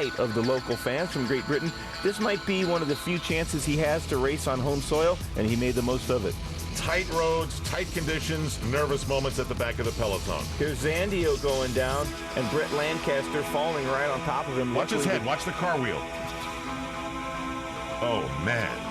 delight of the local fans from Great Britain. This might be one of the few chances he has to race on home soil, and he made the most of it. Tight roads, tight conditions, nervous moments at the back of the peloton. Here's Zandio going down, and Brett Lancaster falling right on top of him. Watch his head, watch the car wheel. Oh, man.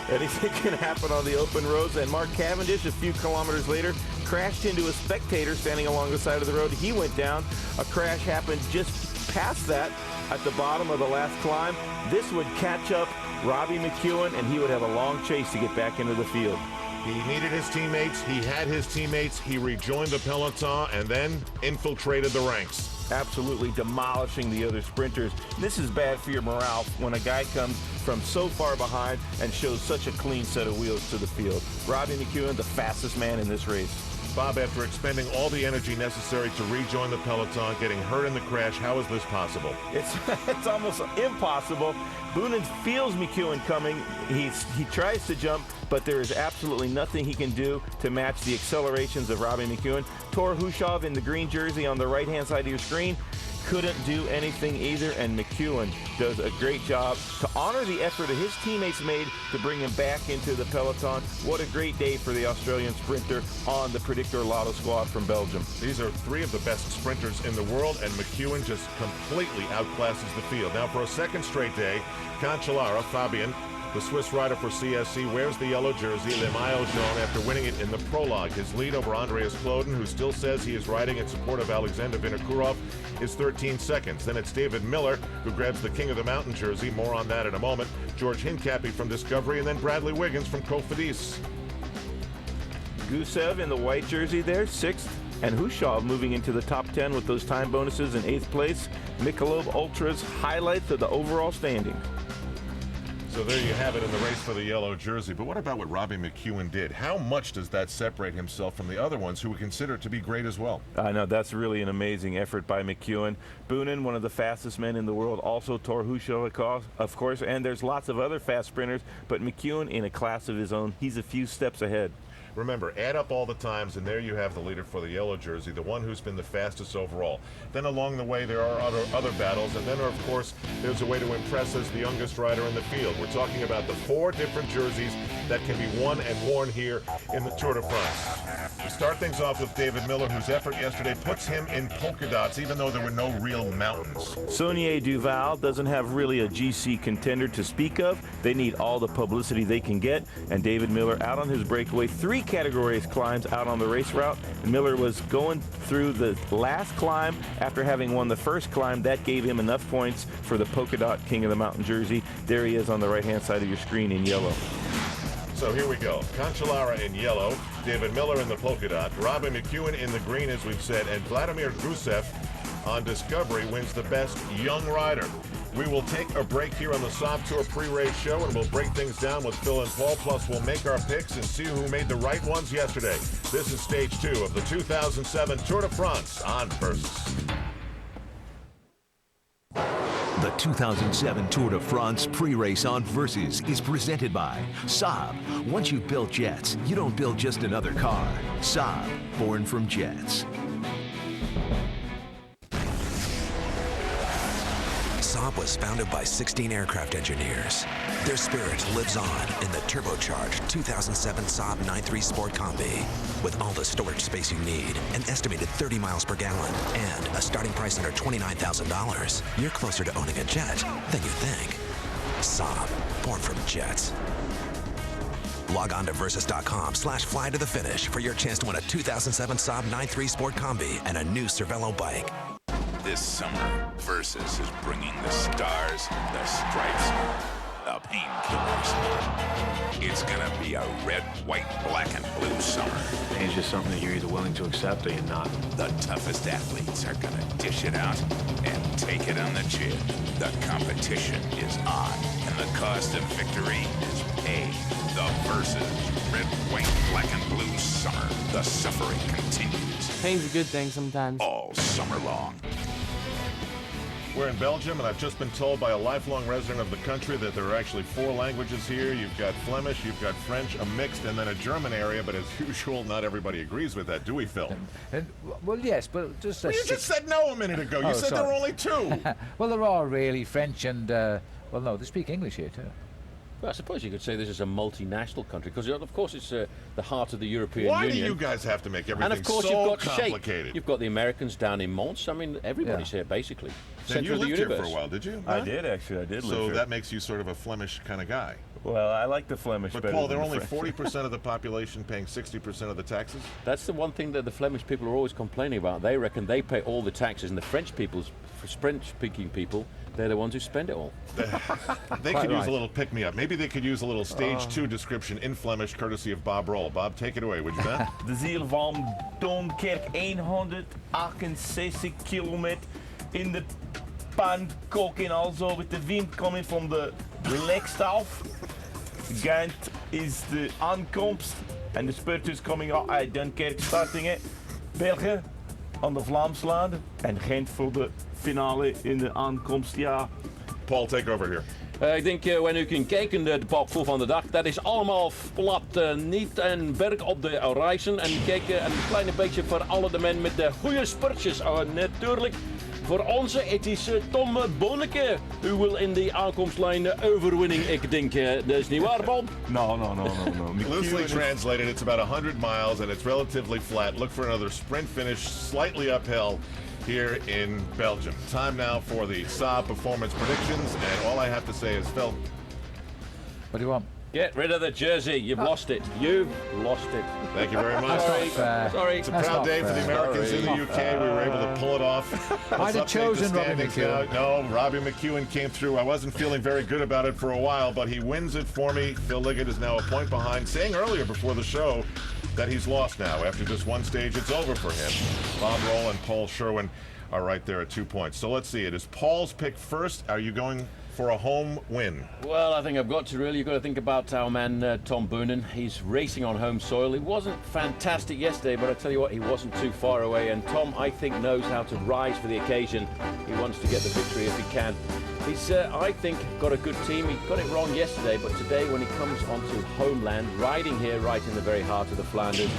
Anything can happen on the open roads, and Mark Cavendish, a few kilometers later, crashed into a spectator standing along the side of the road. He went down. A crash happened just past that at the bottom of the last climb. This would catch up Robbie McEwen, and he would have a long chase to get back into the field. He needed his teammates. He had his teammates. He rejoined the peloton and then infiltrated the ranks. Absolutely demolishing the other sprinters. This is bad for your morale when a guy comes from so far behind and shows such a clean set of wheels to the field. Robbie McEwen, the fastest man in this race. Bob, after expending all the energy necessary to rejoin the peloton, getting hurt in the crash, how is this possible? It's almost impossible. Boonen feels McEwen coming. He tries to jump, but there is absolutely nothing he can do to match the accelerations of Robbie McEwen. Thor Hushovd in the green jersey on the right-hand side of your screen couldn't do anything either, and McEwen does a great job to honor the effort that his teammates made to bring him back into the peloton. What a great day for the Australian sprinter on the Predictor Lotto squad from Belgium. These are three of the best sprinters in the world, and McEwen just completely outclasses the field. Now, for a second straight day, Cancellara, Fabian, the Swiss rider for CSC, wears the yellow jersey, Le Maillot Jaune, after winning it in the prologue. His lead over Andreas Kloden, who still says he is riding in support of Alexander Vinokurov, is 13 seconds. Then it's David Miller, who grabs the King of the Mountain jersey. More on that in a moment. George Hincapie from Discovery, and then Bradley Wiggins from Cofidis. Gusev in the white jersey there, 6th. And Hushovd moving into the top 10 with those time bonuses in 8th place. Michelob Ultra's highlights of the overall standing. So there you have it in the race for the yellow jersey. But what about what Robbie McEwen did? How much does that separate himself from the other ones who we consider to be great as well? I know, that's really an amazing effort by McEwen. Boonen, one of the fastest men in the world, also Thor Hushovd, of course, and there's lots of other fast sprinters, but McEwen in a class of his own, he's a few steps ahead. Remember, add up all the times, and there you have the leader for the yellow jersey, the one who's been the fastest overall. Then along the way, there are other battles, and then, of course, there's a way to impress as the youngest rider in the field. We're talking about the 4 different jerseys that can be won and worn here in the Tour de France. We start things off with David Miller, whose effort yesterday puts him in polka dots, even though there were no real mountains. Saunier Duval doesn't have really a GC contender to speak of. They need all the publicity they can get, and David Miller out on his breakaway, 3 categories climbs out on the race route. And Miller was going through the last climb after having won the first climb. That gave him enough points for the polka dot King of the Mountain jersey. There he is on the right-hand side of your screen in yellow. So here we go. Cancellara in yellow, David Miller in the polka dot, Robbie McEwen in the green, as we've said, and Vladimir Gusev on Discovery wins the best young rider. We will take a break here on the Saab Tour pre-race show, and we'll break things down with Phil and Paul, plus we'll make our picks and see who made the right ones yesterday. This is stage 2 of the 2007 Tour de France on Versus. The 2007 Tour de France pre-race on Versus is presented by Saab. Once you've built jets, you don't build just another car. Saab, born from jets. Saab was founded by 16 aircraft engineers. Their spirit lives on in the turbocharged 2007 Saab 9.3 Sport Combi. With all the storage space you need, an estimated 30 miles per gallon, and a starting price under $29,000, you're closer to owning a jet than you think. Saab, born from jets. Log on to Versus.com/fly to the finish for your chance to win a 2007 Saab 9.3 Sport Combi and a new Cervelo bike. This summer, Versus is bringing the stars, the stripes, the painkillers. It's gonna be a red, white, black, and blue summer. It's just something that you're either willing to accept or you're not. The toughest athletes are gonna dish it out and take it on the chin. The competition is on, and the cost of victory is paid. The Versus, red, white, black, and blue summer. The suffering continues. Pain's a good thing sometimes. All summer long. We're in Belgium, and I've just been told by a lifelong resident of the country that there are actually 4 languages here. You've got Flemish, you've got French, a mixed, and then a German area, but as usual, not everybody agrees with that, do we, Phil? Well, yes, but just... Well, you just said no a minute ago. You said there were only 2. Well, there are really French and... well, no, they speak English here, too. Well, I suppose you could say this is a multinational country, because of course it's the heart of the European Why Union. do you guys have to make everything and of course so you've got complicated? Shape. You've got the Americans down in Mons. I mean, everybody's here, basically. And you Center of the lived here universe. for a while, did you? I did, actually. I did live here. So that makes you sort of a Flemish kind of guy. Well, I like the Flemish But better Paul, than they're the only French. 40% of the population paying 60% of the taxes? That's the one thing that the Flemish people are always complaining about. They reckon they pay all the taxes, and the French-speaking people, they're the ones who spend it all. They could use a little pick-me-up. Maybe they could use a little stage 2 description in Flemish, courtesy of Bob Roll. Bob, take it away, would you, man? De ziel van Dunkirk, 168 kilometer in de Bangkok and also with the wind coming from the relaxed half. Ghent is the aankomst and the spurters coming out at Dunkirk starting it. Belgium aan de Vlaamslaan en Gent voor de finale in de aankomst. Ja. Paul, take over here. Ik denk, wanneer u kunt kijken, de parcours van de dag, dat is allemaal plat, niet een berg op de reizen. En kijken een klein beetje voor alle de mensen met de goede spurtjes. Natuurlijk, voor ons, het is Tom Bonneke. U wil in de aankomstlijn overwinning, ik denk. Dat is niet waar, Bob? No. Loosely translated, it's about 100 miles and it's relatively flat. Look for another sprint finish, slightly uphill here in Belgium. Time now for the Saab performance predictions, and all I have to say is, Phil. What do you want? Get rid of the jersey. You've lost it. You've lost it. Thank you very much. Sorry. It's a proud day for the Americans in the UK. We were able to pull it off. I'd have chosen Robbie McEwen. No, Robbie McEwen came through. I wasn't feeling very good about it for a while, but he wins it for me. Phil Liggett is now a point behind, saying earlier before the show that he's lost now. After just one stage, it's over for him. Bob Roll and Paul Sherwen are right there at 2 points. So let's see. It is Paul's pick first. Are you going for a home win? Well, I think I've got to really. You've got to think about our man Tom Boonen. He's racing on home soil. He wasn't fantastic yesterday, but I tell you what, he wasn't too far away. And Tom, I think, knows how to rise for the occasion. He wants to get the victory if he can. He's, I think, got a good team. He got it wrong yesterday, but today, when he comes onto homeland, riding here right in the very heart of the Flanders,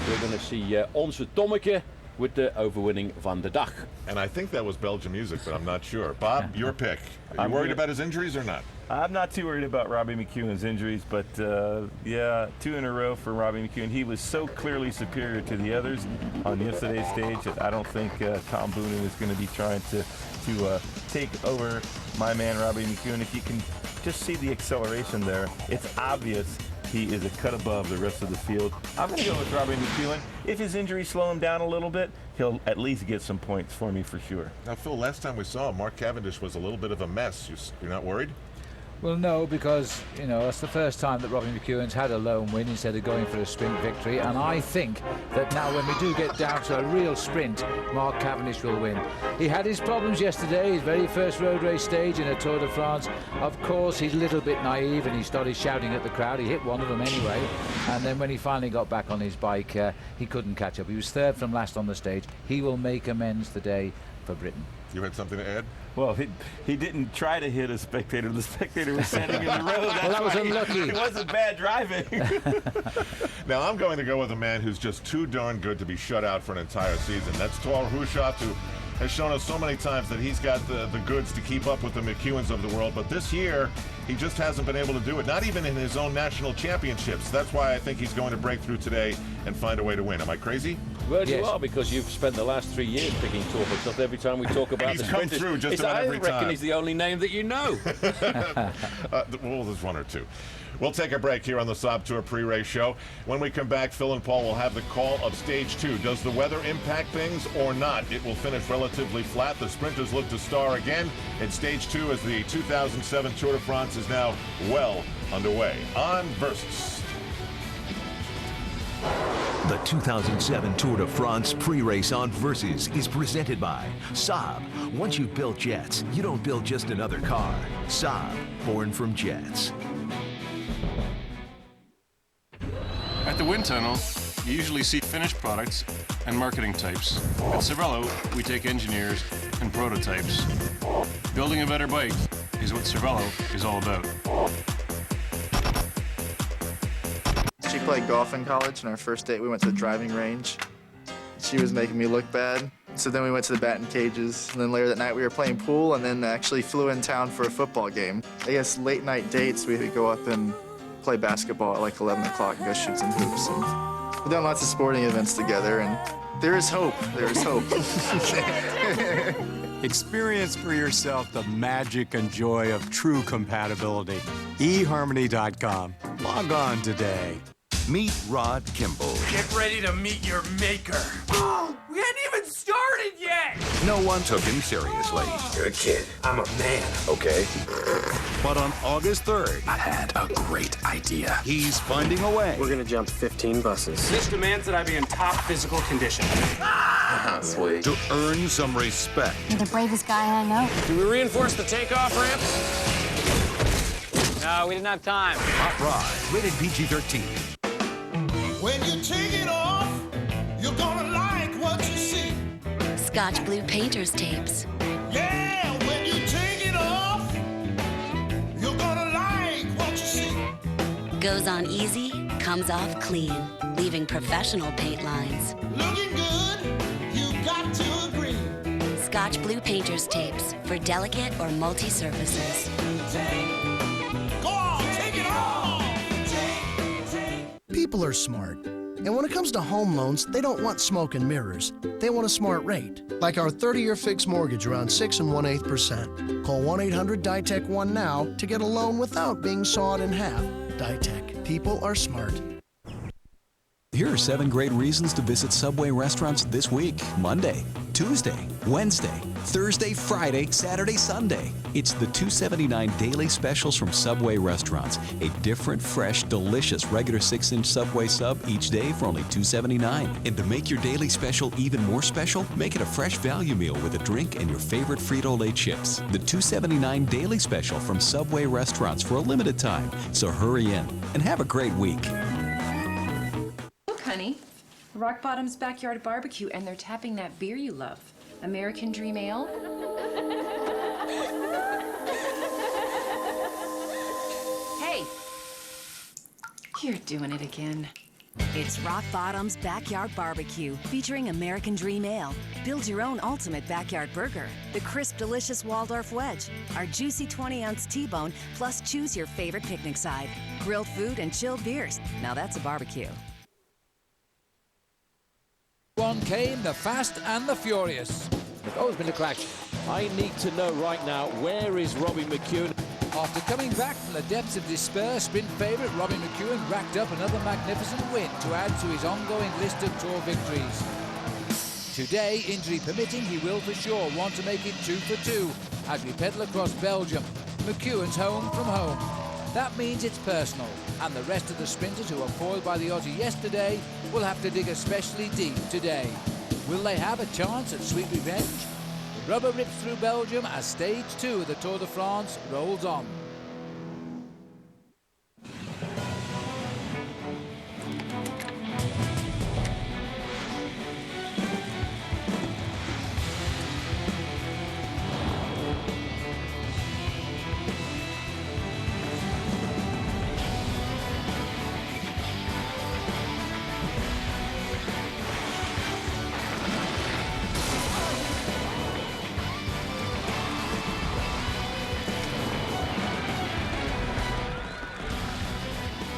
we're going to see onze Tommeke with the overwinning van de dag. And I think that was Belgian music, but I'm not sure. Bob, your pick. Are you worried about his injuries or not? I'm not too worried about Robbie McEwen's injuries, but yeah, 2 in a row for Robbie McEwen. He was so clearly superior to the others on yesterday's stage that I don't think Tom Boonen is going to be trying to take over my man Robbie McEwen. If you can just see the acceleration there, it's obvious he is a cut above the rest of the field. I'm going to go with Robbie McEwen. If his injuries slow him down a little bit, he'll at least get some points for me for sure. Now, Phil, last time we saw him, Mark Cavendish was a little bit of a mess. You're not worried? Well, no, because, you know, that's the first time that Robbie McEwen's had a lone win instead of going for a sprint victory. And I think that now when we do get down to a real sprint, Mark Cavendish will win. He had his problems yesterday, his very first road race stage in a Tour de France. Of course, he's a little bit naive and he started shouting at the crowd. He hit one of them anyway. And then when he finally got back on his bike, he couldn't catch up. He was third from last on the stage. He will make amends today for Britain. You had something to add? Well, he didn't try to hit a spectator. The spectator was standing in the road. Well, that was unlucky. It wasn't bad driving. Now, I'm going to go with a man who's just too darn good to be shut out for an entire season. That's Thor Hushovd, who has shown us so many times that he's got the goods to keep up with the McEwens of the world. But this year, he just hasn't been able to do it, not even in his own national championships. That's why I think he's going to break through today and find a way to win. Am I crazy? Well, you are, because you've spent the last 3 years picking Thor Hushovd every time we talk about And the he's come sprinters. through just about every time. I reckon he's the only name that you know. Well, there's one or two. We'll take a break here on the Saab Tour pre-race show. When we come back, Phil and Paul will have the call of Stage 2. Does the weather impact things or not? It will finish relatively flat. The sprinters look to star again in Stage 2 as the 2007 Tour de France is now well underway. On Versus. The 2007 Tour de France pre-race on Versus is presented by Saab. Once you've built jets, you don't build just another car. Saab, born from jets. At the wind tunnel, you usually see finished products and marketing types. At Cervelo, we take engineers and prototypes. Building a better bike is what Cervelo is all about. She played golf in college, and our first date we went to the driving range. She was making me look bad. So then we went to the batting cages, and then later that night we were playing pool, and then actually flew in town for a football game. I guess late night dates, we would go up and play basketball at like 11 o'clock and go shoot some hoops. And we've done lots of sporting events together, and there is hope. There is hope. Experience for yourself the magic and joy of true compatibility. eHarmony.com. Log on today. Meet Rod Kimball. Get ready to meet your maker. Oh, we hadn't even started yet. No one took him seriously. You're a kid. I'm a man, okay? But on August 3rd, I had a great idea. he's finding a way. We're gonna jump 15 buses. This demands that I be in top physical condition. Sweet. To earn some respect. You're the bravest guy I know. Do we reinforce the takeoff ramp? No, we didn't have time. Hot Rod, rated PG-13. When you take it off, you're gonna like what you see. Scotch Blue Painter's tapes. Yeah, when you take it off, you're gonna like what you see. Goes on easy, comes off clean, leaving professional paint lines. Looking good, you got to agree. Scotch Blue Painter's tapes for delicate or multi-surfaces. Go on, take it off. People are smart. And when it comes to home loans, they don't want smoke and mirrors. They want a smart rate. Like our 30-year fixed mortgage around 6 1/8%. Call 1-800-DITEC-1 now to get a loan without being sawed in half. DITEC. People are smart. Here are 7 great reasons to visit Subway restaurants this week. Monday, Tuesday, Wednesday, Thursday, Friday, Saturday, Sunday. It's the $2.79 daily specials from Subway restaurants. A different, fresh, delicious regular 6-inch Subway sub each day for only $2.79. And to make your daily special even more special, make it a fresh value meal with a drink and your favorite Frito-Lay chips. The $2.79 daily special from Subway restaurants for a limited time. So hurry in and have a great week. Honey, Rock Bottom's Backyard Barbecue, and they're tapping that beer you love. American Dream Ale. Hey, you're doing it again. It's Rock Bottom's Backyard Barbecue, featuring American Dream Ale. Build your own ultimate backyard burger. The crisp, delicious Waldorf wedge. Our juicy 20-ounce T-bone, plus choose your favorite picnic side. Grilled food and chilled beers. Now that's a barbecue. On came the Fast and the Furious. Oh, it's been a crash. I need to know right now, where is Robbie McEwen? After coming back from the depths of despair, sprint favourite Robbie McEwen racked up another magnificent win to add to his ongoing list of Tour victories. Today, injury permitting, he will for sure want to make it 2 for 2 as we pedal across Belgium. McEwen's home from home. That means it's personal, and the rest of the sprinters who were foiled by the Aussie yesterday will have to dig especially deep today. Will they have a chance at sweet revenge? The rubber rips through Belgium as stage 2 of the Tour de France rolls on.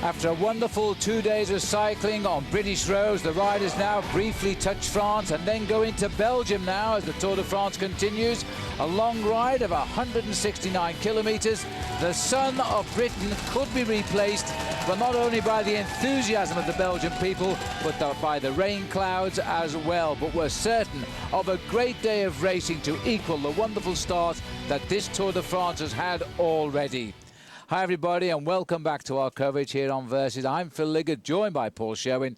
After a wonderful 2 days of cycling on British roads, the riders now briefly touch France and then go into Belgium now as the Tour de France continues. A long ride of 169 kilometres. The sun of Britain could be replaced, but not only by the enthusiasm of the Belgian people, but by the rain clouds as well. But we're certain of a great day of racing to equal the wonderful start that this Tour de France has had already. Hi everybody and welcome back to our coverage here on Versus. I'm Phil Liggett, joined by Paul Sherwen.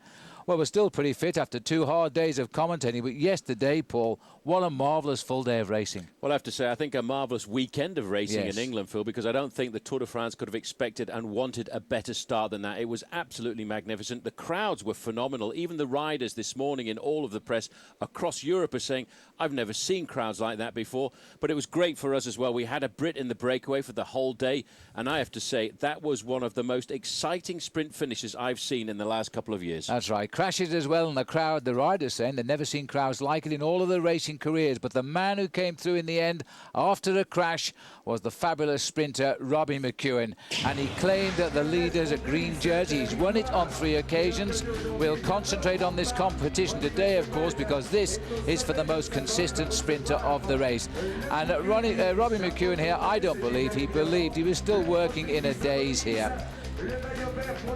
Well, we're still pretty fit after 2 hard days of commentating, but yesterday, Paul, what a marvellous full day of racing. Well, I have to say, I think a marvellous weekend of racing Yes. in England, Phil, because I don't think the Tour de France could have expected and wanted a better start than that. It was absolutely magnificent. The crowds were phenomenal. Even the riders this morning in all of the press across Europe are saying, I've never seen crowds like that before. But it was great for us as well. We had a Brit in the breakaway for the whole day, and I have to say, that was one of the most exciting sprint finishes I've seen in the last couple of years. That's right. Crashes as well in the crowd. The riders saying they've never seen crowds like it in all of their racing careers. But the man who came through in the end after a crash was the fabulous sprinter Robbie McEwen. And he claimed that the leaders at green jersey. He's won it on 3 occasions. We'll concentrate on this competition today, of course, because this is for the most consistent sprinter of the race. And Robbie McEwen here, I don't believe he believed he was still working in a daze here.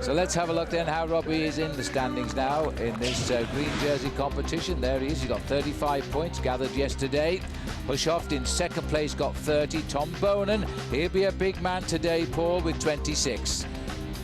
So let's have a look then how Robbie is in the standings now in this green jersey competition. There he is. He's got 35 points gathered yesterday. Hushovd in second place got 30. Tom Boonen, he'll be a big man today, Paul, with 26.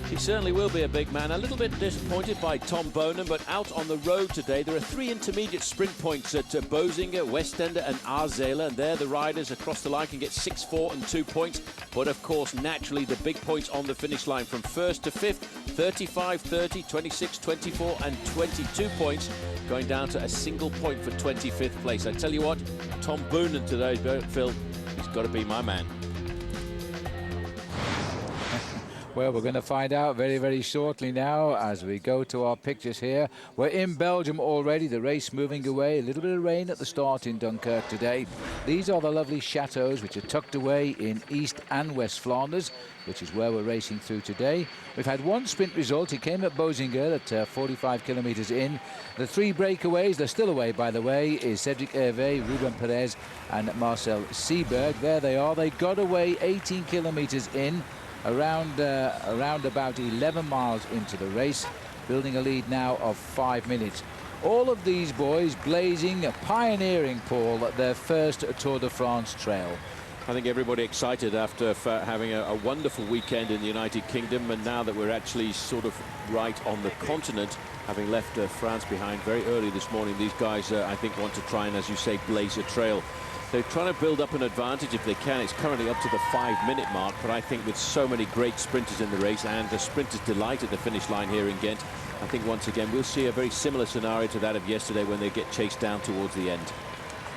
He certainly will be a big man. A little bit disappointed by Tom Boonen, but out on the road today, there are 3 intermediate sprint points at Bozinga, Westender and Arzela, and there the riders across the line can get 6, 4 and 2 points. But of course, naturally, the big points on the finish line from 1st to 5th, 35, 30, 26, 24 and 22 points, going down to a single point for 25th place. I tell you what, Tom Boonen today, Phil, he's got to be my man. Well, we're going to find out very, very shortly now as we go to our pictures here. We're in Belgium already, the race moving away. A little bit of rain at the start in Dunkirk today. These are the lovely chateaux which are tucked away in East and West Flanders, which is where we're racing through today. We've had 1 sprint result. It came at Bozinga at 45 kilometres in. The 3 breakaways, they're still away, by the way, is Cedric Hervé, Ruben Perez and Marcel Seeberg. There they are. They got away 18 kilometres in. Around about 11 miles into the race, building a lead now of 5 minutes. All of these boys blazing, pioneering, Paul, their first Tour de France trail. I think everybody excited after having a wonderful weekend in the United Kingdom, and now that we're actually sort of right on the continent, having left France behind very early this morning, these guys, I think, want to try and, as you say, blaze a trail. They're trying to build up an advantage if they can. It's currently up to the 5-minute mark, but I think with so many great sprinters in the race and the sprinters' delight at the finish line here in Ghent, I think once again we'll see a very similar scenario to that of yesterday when they get chased down towards the end.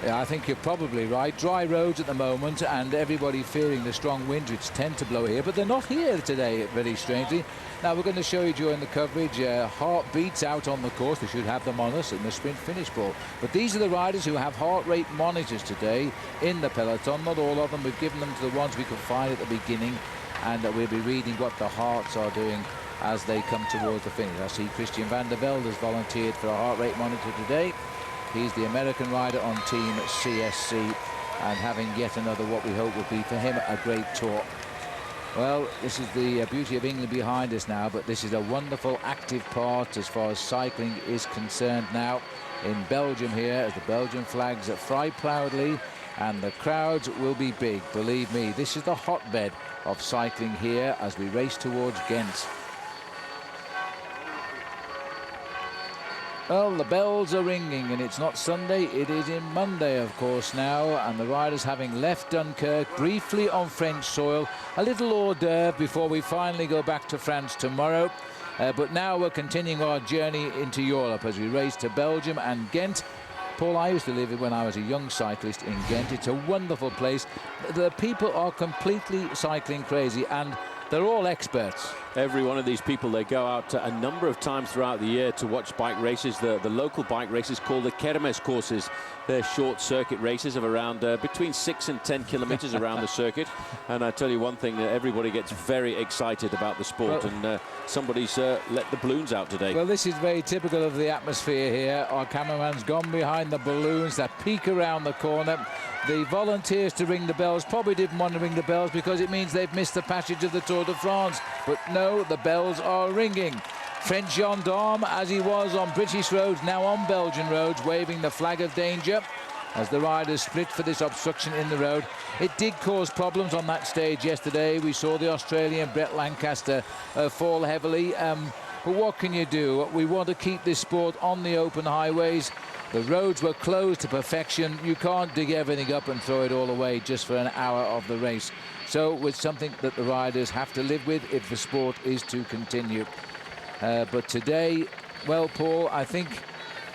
Yeah, I think you're probably right. Dry roads at the moment and everybody fearing the strong winds which tend to blow here, but they're not here today, very strangely. Now we're going to show you during the coverage heartbeats out on the course. We should have them on us in the sprint finish, Paul. But these are the riders who have heart rate monitors today in the peloton. Not all of them. We've given them to the ones we could find at the beginning, and we'll be reading what the hearts are doing as they come towards the finish. I see Christian van der Velde has volunteered for a heart rate monitor today. He's the American rider on Team CSC, and having yet another, what we hope will be for him, a great tour. Well, this is the beauty of England behind us now, but this is a wonderful active part as far as cycling is concerned now in Belgium here, as the Belgian flags fly proudly, and the crowds will be big, believe me. This is the hotbed of cycling here as we race towards Ghent. Well, the bells are ringing, and it's not Sunday, it is in Monday, of course, now, and the riders having left Dunkirk briefly on French soil, a little hors d'oeuvre before we finally go back to France tomorrow. But now we're continuing our journey into Europe as we race to Belgium and Ghent. Paul, I used to live when I was a young cyclist in Ghent. It's a wonderful place. The people are completely cycling crazy, and they're all experts. Every one of these people, they go out a number of times throughout the year to watch bike races. The local bike races called the Kermes courses. They're short circuit races of around between 6 and 10 kilometers around the circuit. And I tell you one thing, everybody gets very excited about the sport, and somebody's let the balloons out today. Well, this is very typical of the atmosphere here. Our cameraman's gone behind the balloons that peek around the corner. The volunteers to ring the bells probably didn't want to ring the bells because it means they've missed the passage of the Tour de France. But no, the bells are ringing. French gendarme, as he was on British roads, now on Belgian roads, waving the flag of danger as the riders split for this obstruction in the road. It did cause problems on that stage yesterday. We saw the Australian Brett Lancaster fall heavily. But what can you do? We want to keep this sport on the open highways. The roads were closed to perfection. You can't dig everything up and throw it all away just for an hour of the race. So it's something that the riders have to live with if the sport is to continue. But today, well, Paul, I think,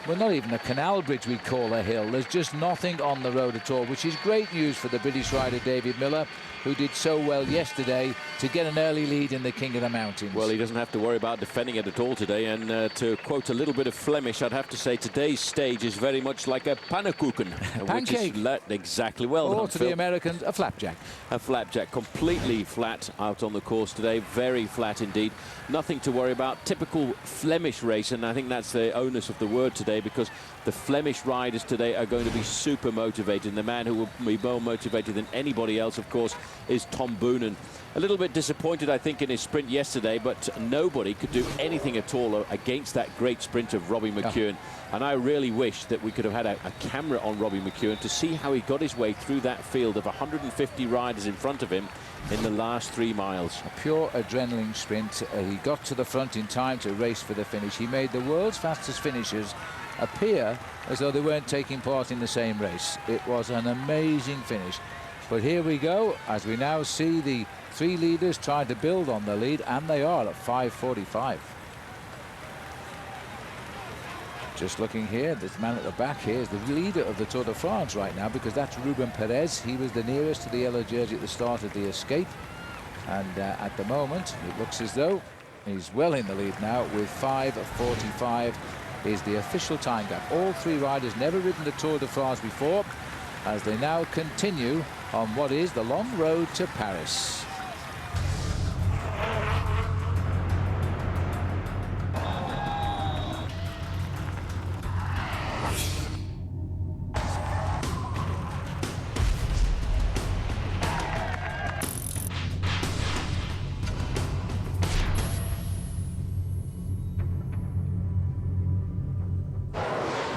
well, not even a canal bridge we call a hill. There's just nothing on the road at all, which is great news for the British rider David Miller, who did so well yesterday to get an early lead in the King of the Mountains. Well, he doesn't have to worry about defending it at all today. And to quote a little bit of Flemish, I'd have to say today's stage is very much like a pannenkoeken. Pancake. Which is exactly. Well done, or to Phil. the Americans, a flapjack. A flapjack, completely flat out on the course today. Very flat indeed. Nothing to worry about. Typical Flemish race, and I think that's the onus of the word today, because the Flemish riders today are going to be super motivated. And the man who will be more motivated than anybody else, of course, is Tom Boonen. A little bit disappointed, I think, in his sprint yesterday, but nobody could do anything at all against that great sprint of Robbie McEwen. And I really wish that we could have had a camera on Robbie McEwen to see how he got his way through that field of 150 riders in front of him in the last 3 miles. A pure adrenaline sprint. He got to the front in time to race for the finish. He made the world's fastest finishers appear as though they weren't taking part in the same race. It was an amazing finish. But here we go, as we now see the 3 leaders trying to build on the lead, and they are at 5:45. Just looking here, this man at the back here is the leader of the Tour de France right now, because that's Ruben Perez. He was the nearest to the yellow jersey at the start of the escape. And at the moment, it looks as though he's well in the lead now with 5:45 is the official time gap. All 3 riders never ridden the Tour de France before, as they now continue on what is the long road to Paris.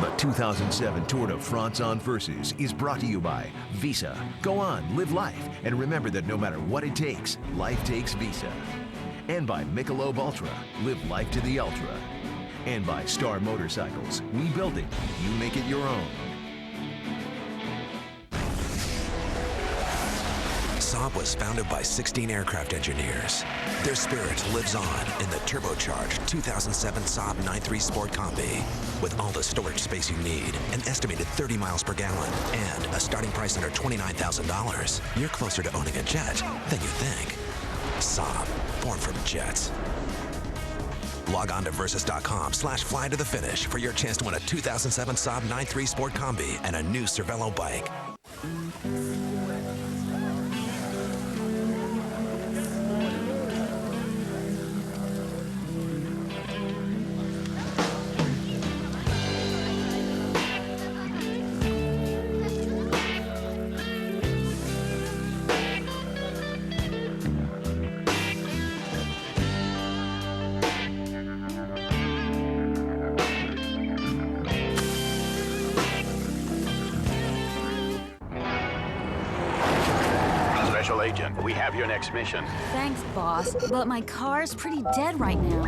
The 2007 Tour de France on Versus is brought to you by Visa. Go on, live life, and remember that no matter what it takes, life takes Visa. And by Michelob Ultra, live life to the ultra. And by Star Motorcycles, we build it, you make it your own. Saab was founded by 16 aircraft engineers. Their spirit lives on in the turbocharged 2007 Saab 9.3 Sport Combi. With all the storage space you need, an estimated 30 miles per gallon, and a starting price under $29,000, you're closer to owning a jet than you think. Saab, born from jets. Log on to Versus.com/fly to the finish for your chance to win a 2007 Saab 9.3 Sport Combi and a new Cervelo bike. Agent, we have your next mission. Thanks, boss, but my car's pretty dead right now.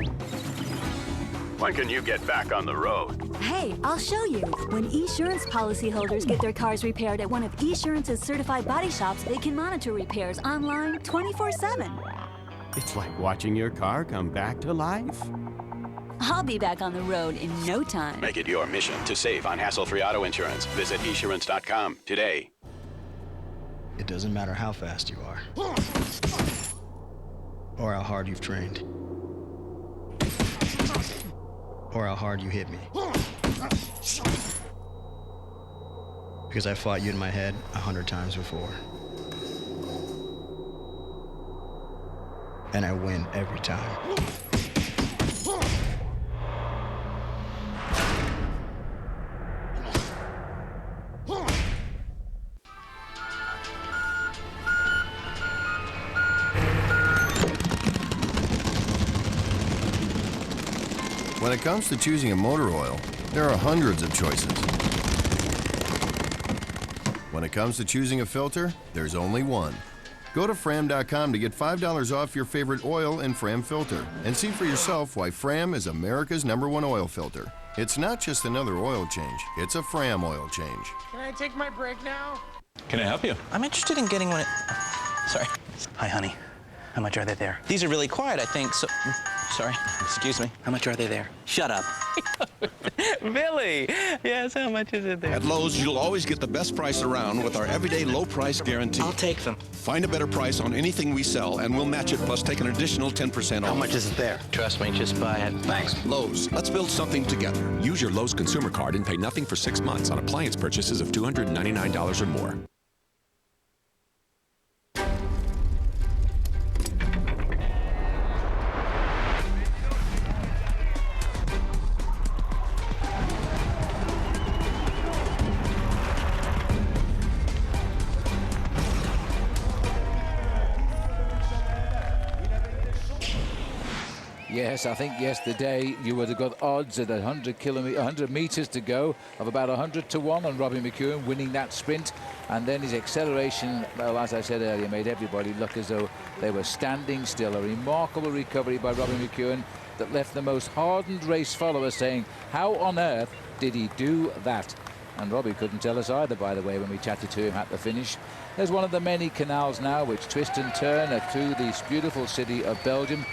When can you get back on the road? Hey, I'll show you. When Esurance policyholders get their cars repaired at one of Esurance's certified body shops, they can monitor repairs online 24/7. It's like watching your car come back to life. I'll be back on the road in no time. Make it your mission to save on hassle-free auto insurance. Visit Esurance.com today. It doesn't matter how fast you are, or how hard you've trained, or how hard you hit me. Because I fought you in my head 100 times before. And I win every time. When it comes to choosing a motor oil, there are hundreds of choices. When it comes to choosing a filter, there's only one. Go to Fram.com to get $5 off your favorite oil and Fram filter. And see for yourself why Fram is America's #1 oil filter. It's not just another oil change, it's a Fram oil change. Can I take my break now? Can I help you? I'm interested in getting one. Sorry. Hi, honey. How much are they there? These are really quiet, I think. So, sorry. Excuse me. How much are they there? Shut up. Billy. Yes, how much is it there? At Lowe's, you'll always get the best price around with our everyday low price guarantee. I'll take them. Find a better price on anything we sell, and we'll match it plus take an additional 10% off. How much is it there? Trust me, just buy it. Thanks. Lowe's. Let's build something together. Use your Lowe's consumer card and pay nothing for 6 months on appliance purchases of $299 or more. Yes, I think yesterday you would have got odds at 100 meters to go of about 100 to 1 on Robbie McEwen winning that sprint. And then his acceleration, well, as I said earlier, made everybody look as though they were standing still. A remarkable recovery by Robbie McEwen that left the most hardened race followers saying, how on earth did he do that? And Robbie couldn't tell us either, by the way, when we chatted to him at the finish. There's one of the many canals now which twist and turn through this beautiful city of Belgium,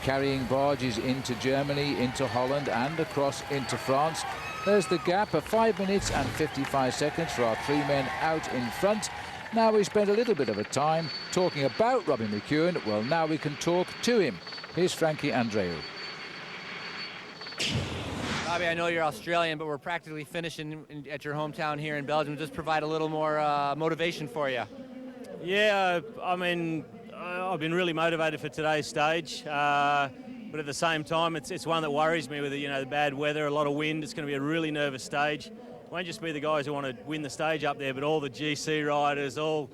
carrying barges into Germany, into Holland, and across into France. There's the gap of 5 minutes and 55 seconds for our 3 men out in front. Now we spent a little bit of a time talking about Robbie McEwen. Well, now we can talk to him. Here's Frankie Andreu. Robbie, I know you're Australian, but we're practically finishing at your hometown here in Belgium. Just provide a little more motivation for you. Yeah, I mean, I've been really motivated for today's stage, but at the same time, it's one that worries me with the bad weather, a lot of wind. It's going to be a really nervous stage. It won't just be the guys who want to win the stage up there, but all the GC riders, all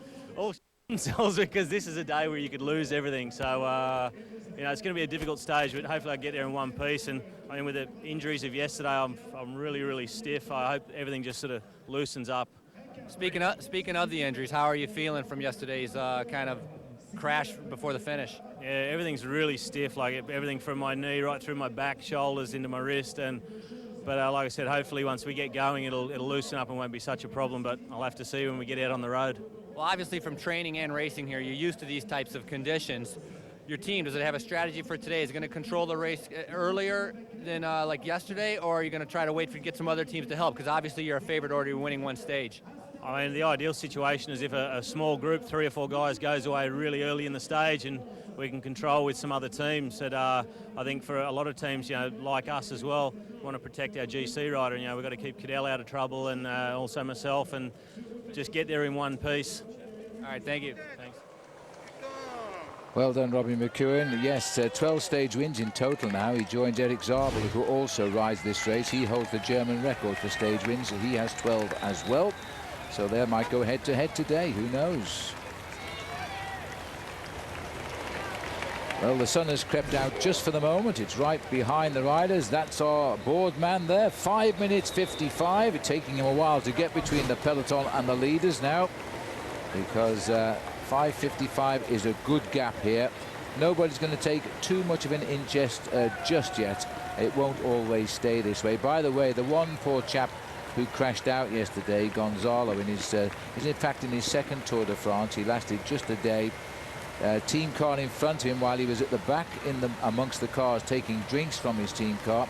themselves, because this is a day where you could lose everything. So, it's going to be a difficult stage, but hopefully I get there in one piece. And I mean, with the injuries of yesterday, I'm really, really stiff. I hope everything just sort of loosens up. Speaking of the injuries, how are you feeling from yesterday's kind of crash before the finish? Yeah, everything's really stiff, like everything from my knee right through my back, shoulders into my wrist. But like I said, hopefully once we get going, it'll loosen up and won't be such a problem. But I'll have to see when we get out on the road. Well, obviously from training and racing here, you're used to these types of conditions. Your team, does it have a strategy for today? Is it going to control the race earlier than like yesterday, or are you going to try to wait to get some other teams to help? Because obviously you're a favorite already winning one stage. I mean, the ideal situation is if a small group, 3 or 4 guys, goes away really early in the stage and we can control with some other teams. That I think for a lot of teams, like us as well, want to protect our GC rider. We've got to keep Cadell out of trouble and also myself, and just get there in one piece. All right, thank you. Thanks. Well done, Robbie McEwen. Yes, 12 stage wins in total now. He joins Eric Zabel, who also rides this race. He holds the German record for stage wins. He has 12 as well. So they might go head-to-head today. Who knows? Well, the sun has crept out just for the moment. It's right behind the riders. That's our board man there. 5 minutes 55. It's taking him a while to get between the peloton and the leaders now, because 5:55 is a good gap here. Nobody's going to take too much of an ingest just yet. It won't always stay this way. By the way, the one poor chap who crashed out yesterday, Gonzalo, is in fact in his second Tour de France. He lasted just a day. Team car in front of him while he was at the back amongst the cars taking drinks from his team car.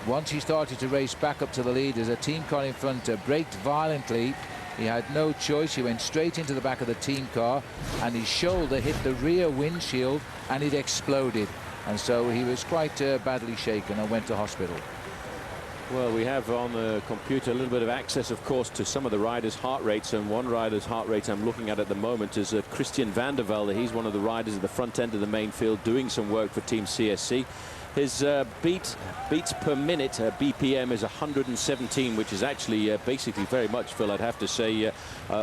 Once he started to race back up to the leaders, a team car in front braked violently. He had no choice. He went straight into the back of the team car, and his shoulder hit the rear windshield and it exploded. And so he was quite badly shaken and went to hospital. Well, we have on the computer a little bit of access, of course, to some of the riders' heart rates, and one rider's heart rate I'm looking at the moment is Christian van der Velde. He's one of the riders at the front end of the main field doing some work for Team CSC. His beats per minute, BPM, is 117, which is actually basically very much, Phil, I'd have to say,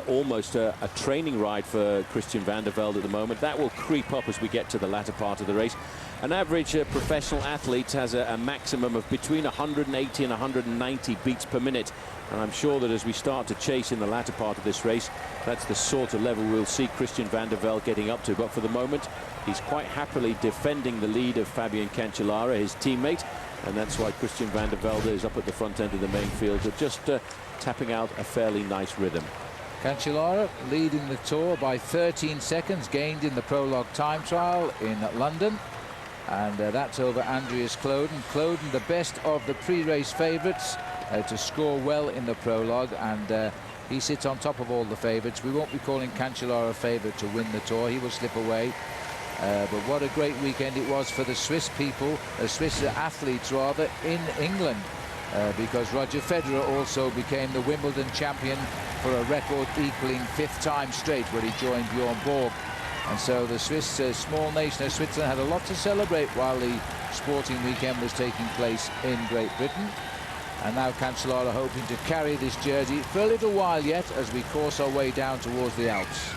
almost a training ride for Christian van der Velde at the moment. That will creep up as we get to the latter part of the race. An average professional athlete has a maximum of between 180 and 190 beats per minute. And I'm sure that as we start to chase in the latter part of this race, that's the sort of level we'll see Christian van der Velde getting up to. But for the moment, he's quite happily defending the lead of Fabian Cancellara, his teammate. And that's why Christian van der Velde is up at the front end of the main field, but just tapping out a fairly nice rhythm. Cancellara leading the Tour by 13 seconds, gained in the prologue time trial in London. And that's over Andreas Kloden. Kloden, the best of the pre-race favourites to score well in the prologue, and he sits on top of all the favourites. We won't be calling Cancellara a favourite to win the Tour. He will slip away. But what a great weekend it was for the Swiss people, Swiss athletes rather, in England, because Roger Federer also became the Wimbledon champion for a record equaling 5th time straight, where he joined Bjorn Borg. And so the Swiss, small nation of Switzerland, had a lot to celebrate while the sporting weekend was taking place in Great Britain. And now Cancellara hoping to carry this jersey for a little while yet as we course our way down towards the Alps.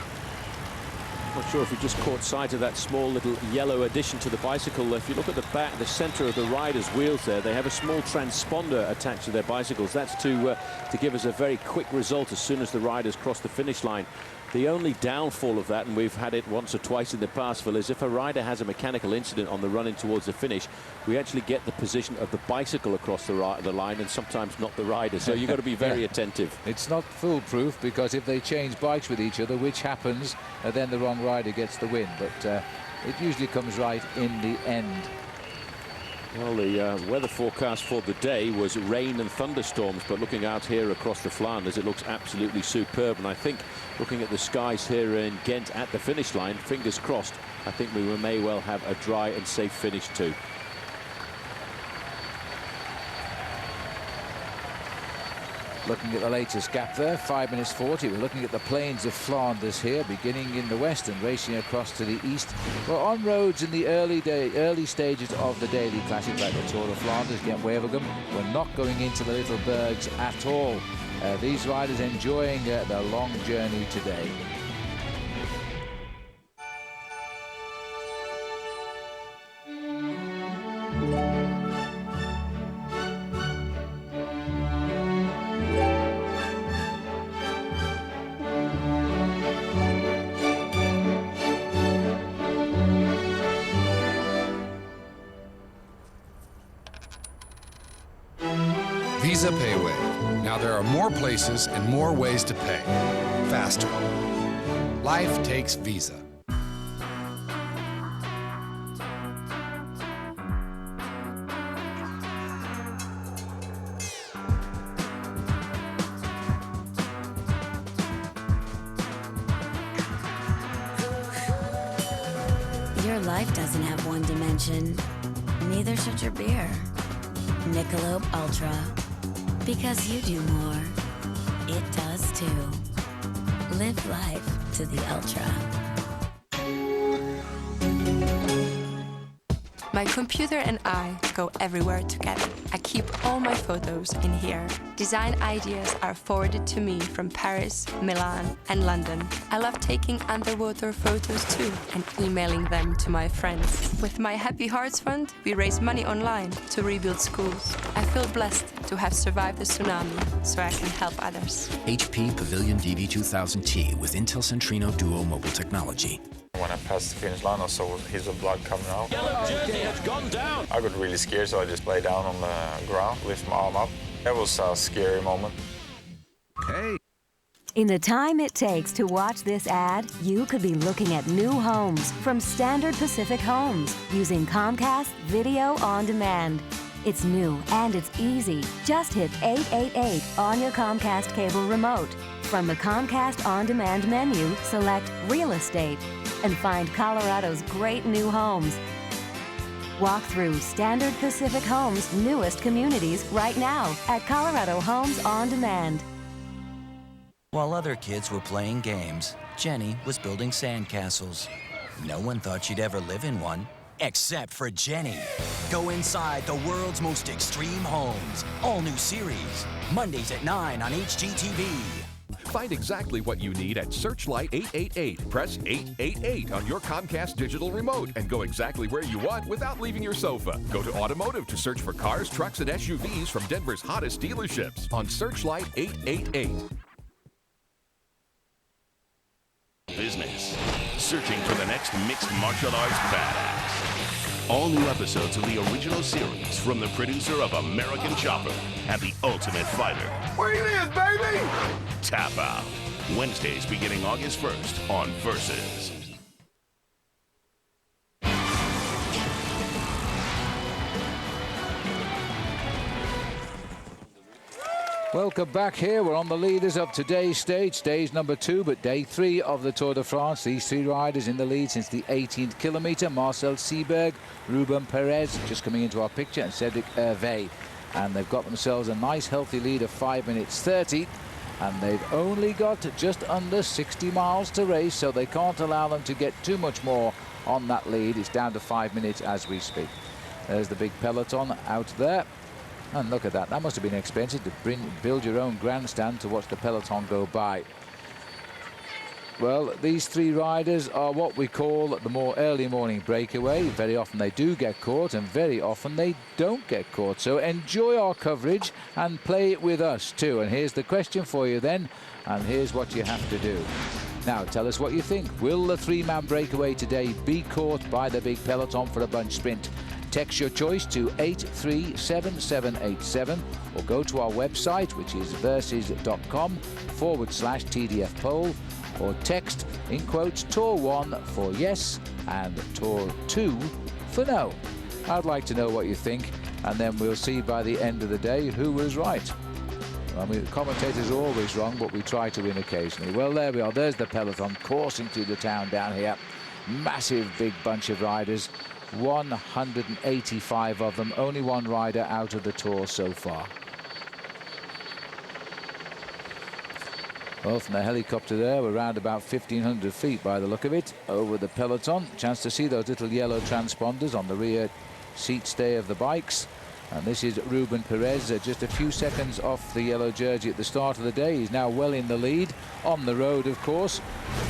Not sure if you just caught sight of that small little yellow addition to the bicycle. If you look at the back, the center of the rider's wheels there, they have a small transponder attached to their bicycles. That's to give us a very quick result as soon as the riders cross the finish line. The only downfall of that, and we've had it once or twice in the past, Phil, is if a rider has a mechanical incident on the run in towards the finish, we actually get the position of the bicycle across the line and sometimes not the rider. So you've got to be very attentive. It's not foolproof, because if they change bikes with each other, which happens, then the wrong rider gets the win. But it usually comes right in the end. Well, the weather forecast for the day was rain and thunderstorms, but looking out here across the Flanders, it looks absolutely superb. And I think, looking at the skies here in Ghent at the finish line, fingers crossed, I think we may well have a dry and safe finish too. Looking at the latest gap there, 5 minutes 40. We're looking at the plains of Flanders here, beginning in the west and racing across to the east. We're on roads in the early stages of the daily classic, like the Tour of Flanders, Ghent-Wevelgem. We're not going into the little bergs at all. These riders enjoying the long journey today. Visa Payway. Now there are more places and more ways to pay. Faster. Life takes Visa. Your life doesn't have one dimension. Neither should your beer. Michelob Ultra. Because you do more. It does too. Live life to the ultra. My computer and I go everywhere together. I keep all my photos in here. Design ideas are forwarded to me from Paris, Milan, and London. I love taking underwater photos too and emailing them to my friends. With my Happy Hearts Fund, we raise money online to rebuild schools. I feel blessed to have survived the tsunami so I can help others. HP Pavilion DV2000T with Intel Centrino Duo mobile technology. When I passed the finish line, I saw his blood coming out. Yellow jersey has gone down. I got really scared, so I just lay down on the ground, lift my arm up. That was a scary moment. Hey. In the time it takes to watch this ad, you could be looking at new homes from Standard Pacific Homes using Comcast Video On Demand. It's new and it's easy. Just hit 888 on your Comcast cable remote. From the Comcast On Demand menu, select Real Estate and find Colorado's great new homes. Walk through Standard Pacific Homes' newest communities right now at Colorado Homes On Demand. While other kids were playing games, Jenny was building sandcastles. No one thought she'd ever live in one, Except for Jenny. Go inside the world's most extreme homes. All new series. Mondays at 9 on HGTV. Find exactly what you need at Searchlight 888. Press 888 on your Comcast digital remote and go exactly where you want without leaving your sofa. Go to Automotive to search for cars, trucks, and SUVs from Denver's hottest dealerships on Searchlight 888. Business. Searching for the next mixed martial arts badass. All new episodes of the original series from the producer of American Chopper and The Ultimate Fighter. Where you live, baby? Tap Out. Wednesdays beginning August 1st on Versus. Welcome back here. We're on the leaders of today's stage number 2, but day 3 of the Tour de France. These 3 riders in the lead since the 18th kilometre. Marcel Seberg, Ruben Perez just coming into our picture, and Cedric Hervé. And they've got themselves a nice healthy lead of 5 minutes 30. And they've only got just under 60 miles to race, so they can't allow them to get too much more on that lead. It's down to 5 minutes as we speak. There's the big peloton out there. And look at that. That must have been expensive to build your own grandstand to watch the peloton go by. Well, these 3 riders are what we call the more early morning breakaway. Very often they do get caught, and very often they don't get caught. So enjoy our coverage and play it with us too. And here's the question for you then, and here's what you have to do. Now, tell us what you think. Will the 3-man breakaway today be caught by the big peloton for a bunch sprint? Text your choice to 837787 or go to our website, which is versus.com/TDF poll, or text in quotes Tour 1 for yes and Tour 2 for no. I'd like to know what you think, and then we'll see by the end of the day who was right. I mean, the commentators are always wrong, but we try to win occasionally. Well, there we are. There's the peloton coursing through the town down here. Massive big bunch of riders. 185 of them, only 1 rider out of the Tour so far. Well, from the helicopter there, we're around about 1,500 feet by the look of it over the peloton. Chance to see those little yellow transponders on the rear seat stay of the bikes. And this is Ruben Perez, just a few seconds off the yellow jersey at the start of the day. He's now well in the lead, on the road, of course.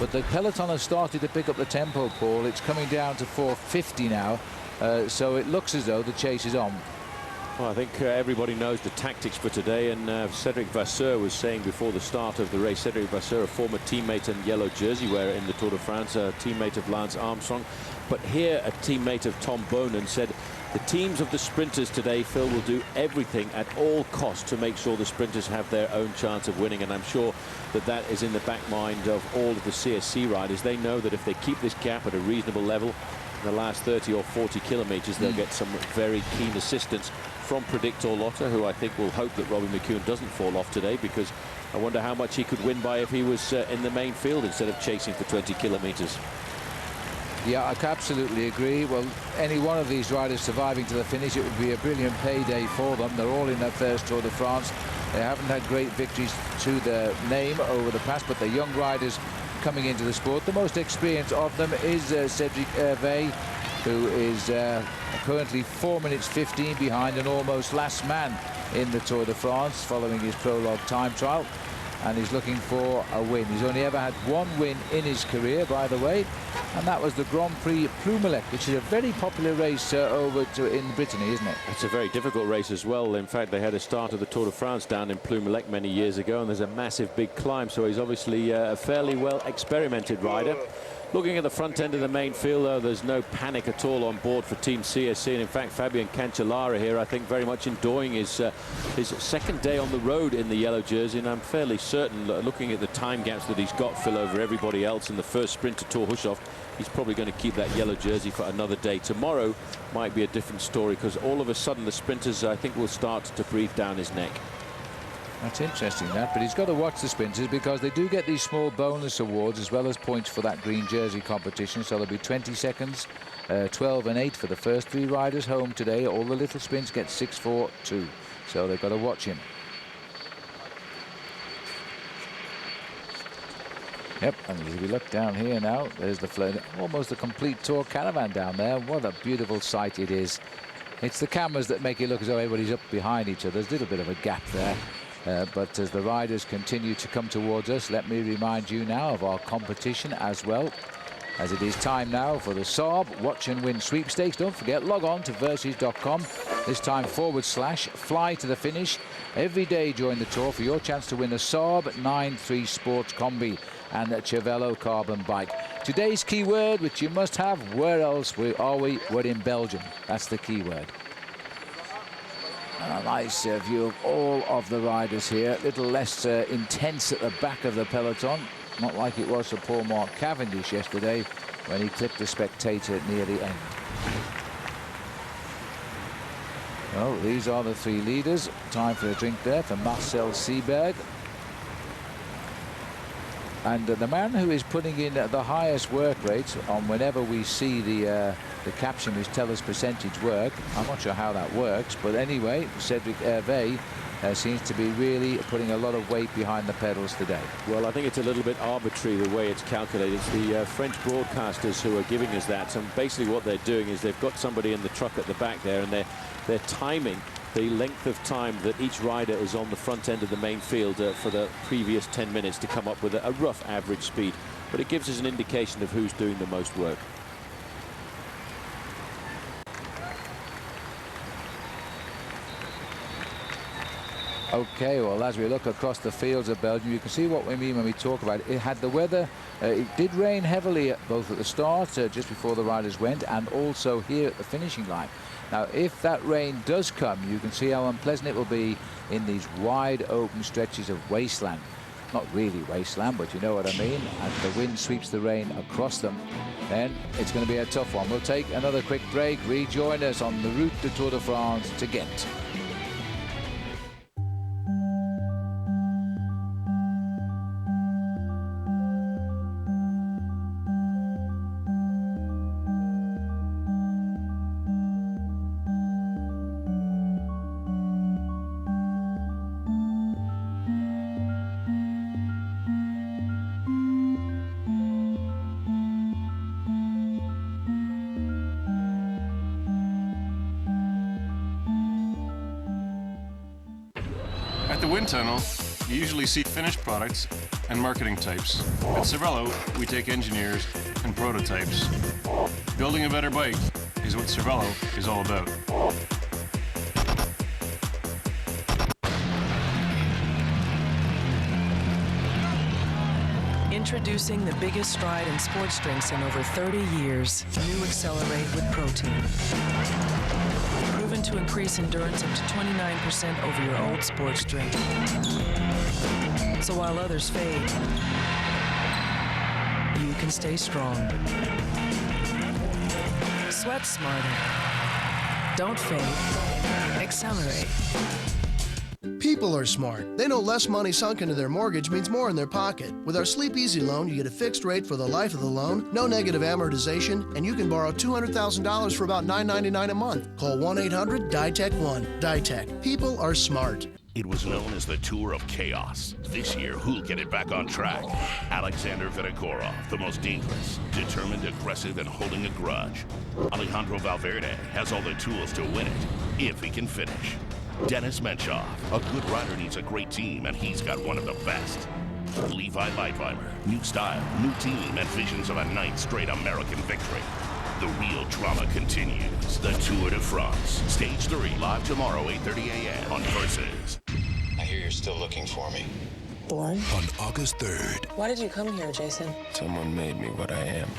But the peloton has started to pick up the tempo, Paul. It's coming down to 450 now, so it looks as though the chase is on. Well, I think everybody knows the tactics for today, and Cedric Vasseur was saying before the start of the race, Cedric Vasseur, a former teammate and yellow jersey wearer in the Tour de France, a teammate of Lance Armstrong. But here, a teammate of Tom Boonen said, the teams of the sprinters today, Phil, will do everything at all costs to make sure the sprinters have their own chance of winning. And I'm sure that that is in the back mind of all of the CSC riders. They know that if they keep this gap at a reasonable level, in the last 30 or 40 kilometres, they'll get some very keen assistance from Predictor Lotta, who I think will hope that Robbie McEwen doesn't fall off today, because I wonder how much he could win by if he was in the main field instead of chasing for 20 kilometres. Yeah, I absolutely agree. Well, any one of these riders surviving to the finish, it would be a brilliant payday for them. They're all in their first Tour de France. They haven't had great victories to their name over the past, but they're young riders coming into the sport. The most experienced of them is Cedric Hervé, who is currently 4 minutes 15 behind and almost last man in the Tour de France following his prologue time trial. And he's looking for a win. He's only ever had 1 win in his career, by the way, and that was the Grand Prix Plumelec, which is a very popular race over in Brittany, isn't it? It's a very difficult race as well. In fact, they had a start of the Tour de France down in Plumelec many years ago, and there's a massive big climb, so he's obviously a fairly well experimented rider. Looking at the front end of the main field, though, there's no panic at all on board for Team CSC. And in fact, Fabian Cancellara here, I think, very much enjoying his second day on the road in the yellow jersey. And I'm fairly certain, looking at the time gaps that he's got, Phil, over everybody else in the first sprint to Thor Hushovd, he's probably going to keep that yellow jersey for another day. Tomorrow might be a different story, because all of a sudden the sprinters, I think, will start to breathe down his neck. That's interesting, that, but he's got to watch the sprinters, because they do get these small bonus awards as well as points for that green jersey competition. So there'll be 20 seconds, 12 and 8 for the first 3 riders home today. All the little sprints get 6, 4, 2. So they've got to watch him. Yep, and as we look down here now, there's the float, almost a complete tour caravan down there. What a beautiful sight it is. It's the cameras that make it look as though everybody's up behind each other. There's a little bit of a gap there. But as the riders continue to come towards us, let me remind you now of our competition as well, as it is time now for the Saab Watch and Win sweepstakes. Don't forget, log on to versus.com, this time /fly to the finish every day during the tour for your chance to win a Saab 9.3 Sports Combi and a Cervelo carbon bike. Today's keyword, which you must have, where else are we? We're in Belgium. That's the keyword. And a nice view of all of the riders here. A little less intense at the back of the peloton. Not like it was for poor Mark Cavendish yesterday when he clipped the spectator near the end. Well, these are the three leaders. Time for a drink there for Marcel Seberg. And the man who is putting in the highest work rate on whenever we see the caption which tells us percentage work, I'm not sure how that works, but anyway, Cedric Hervé seems to be really putting a lot of weight behind the pedals today. Well, I think it's a little bit arbitrary the way it's calculated. It's the French broadcasters who are giving us that. So basically what they're doing is they've got somebody in the truck at the back there, and they're timing the length of time that each rider is on the front end of the main field for the previous 10 minutes to come up with a rough average speed. But it gives us an indication of who's doing the most work. Okay, well, as we look across the fields of Belgium, you can see what we mean when we talk about it. It had the weather. It did rain heavily both at the start, just before the riders went, and also here at the finishing line. Now, if that rain does come, you can see how unpleasant it will be in these wide open stretches of wasteland. Not really wasteland, but you know what I mean. As the wind sweeps the rain across them, then it's going to be a tough one. We'll take another quick break. Rejoin us on the route to Tour de France to Ghent. At the wind tunnel, you usually see finished products and marketing types. At Cervelo, we take engineers and prototypes. Building a better bike is what Cervelo is all about. Introducing the biggest stride in sports drinks in over 30 years. New Accelerate with protein. Proven to increase endurance up to 29% over your old sports drink. So while others fade, you can stay strong. Sweat smarter. Don't fade. Accelerate. People are smart. They know less money sunk into their mortgage means more in their pocket. With our Sleep Easy loan, you get a fixed rate for the life of the loan, no negative amortization, and you can borrow $200,000 for about $9.99 a month. Call 1-800-DITEC-1. DITEC. People are smart. It was known as the Tour of Chaos. This year, who'll get it back on track? Alexander Vinokourov, the most dangerous, determined, aggressive, and holding a grudge. Alejandro Valverde has all the tools to win it, if he can finish. Dennis Menchov, a good rider needs a great team, and he's got one of the best. Levi Leipheimer, new style, new team, and visions of a ninth straight American victory. The real drama continues. The Tour de France. Stage 3, live tomorrow, 8:30 a.m. on Versus. I hear you're still looking for me. Born? On August 3rd. Why did you come here, Jason? Someone made me what I am.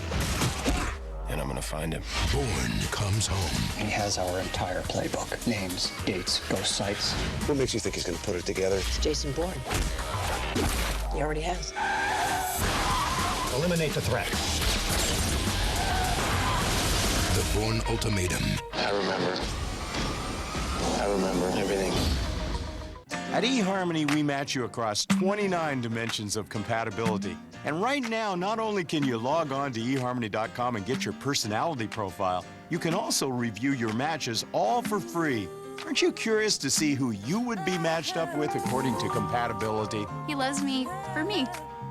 And I'm gonna find him. Born comes home. He has our entire playbook. Names, dates, ghost sites. What makes you think he's gonna put it together? It's Jason Bourne. He already has. Eliminate the threat. The Bourne Ultimatum. I remember everything. At eHarmony, we match you across 29 dimensions of compatibility. And right now, not only can you log on to eHarmony.com and get your personality profile, you can also review your matches all for free. Aren't you curious to see who you would be matched up with according to compatibility? He loves me for me.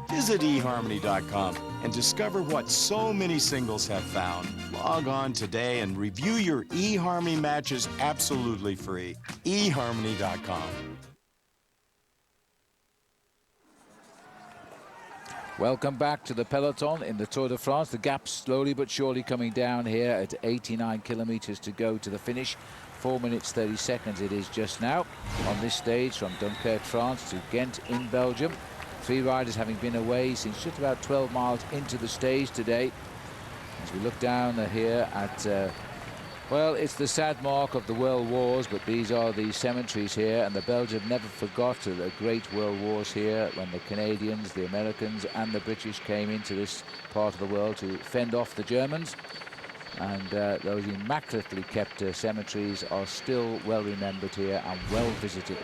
Visit eHarmony.com and discover what so many singles have found. Log on today and review your eHarmony matches absolutely free. eHarmony.com. Welcome back to the Peloton in the Tour de France. The gap's slowly but surely coming down here at 89 kilometers to go to the finish. 4 minutes 30 seconds it is just now on this stage from Dunkirk, France to Ghent in Belgium. 3 riders having been away since just about 12 miles into the stage today. As we look down here at, well, it's the sad mark of the world wars, but these are the cemeteries here, and the Belgians never forgot the great world wars here when the Canadians, the Americans and the British came into this part of the world to fend off the Germans. And those immaculately kept cemeteries are still well remembered here and well visited.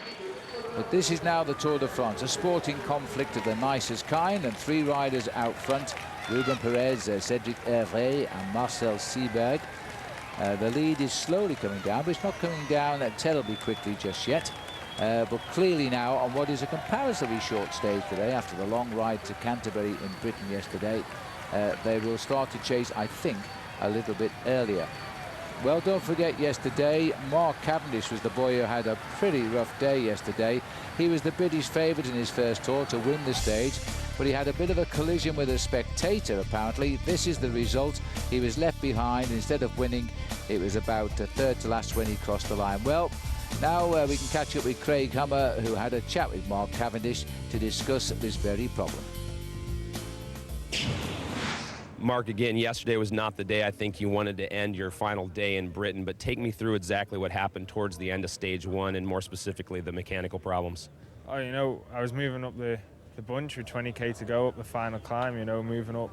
But this is now the Tour de France, a sporting conflict of the nicest kind, and 3 riders out front: Ruben Perez, Cedric Hervé and Marcel Seeberg. The lead is slowly coming down, but it's not coming down terribly quickly just yet. But clearly now, on what is a comparatively short stage today, after the long ride to Canterbury in Britain yesterday, they will start to chase, I think, a little bit earlier. Well, don't forget yesterday, Mark Cavendish was the boy who had a pretty rough day yesterday. He was the British favourite in his first tour to win the stage, but he had a bit of a collision with a spectator, apparently. This is the result. He was left behind. Instead of winning, it was about a third to last when he crossed the line. Well, now we can catch up with Craig Hummer, who had a chat with Mark Cavendish to discuss this very problem. Mark, again, yesterday was not the day I think you wanted to end your final day in Britain, but take me through exactly what happened towards the end of stage 1 and more specifically the mechanical problems. Oh, you know, I was moving up the bunch with 20k to go up the final climb, you know, moving up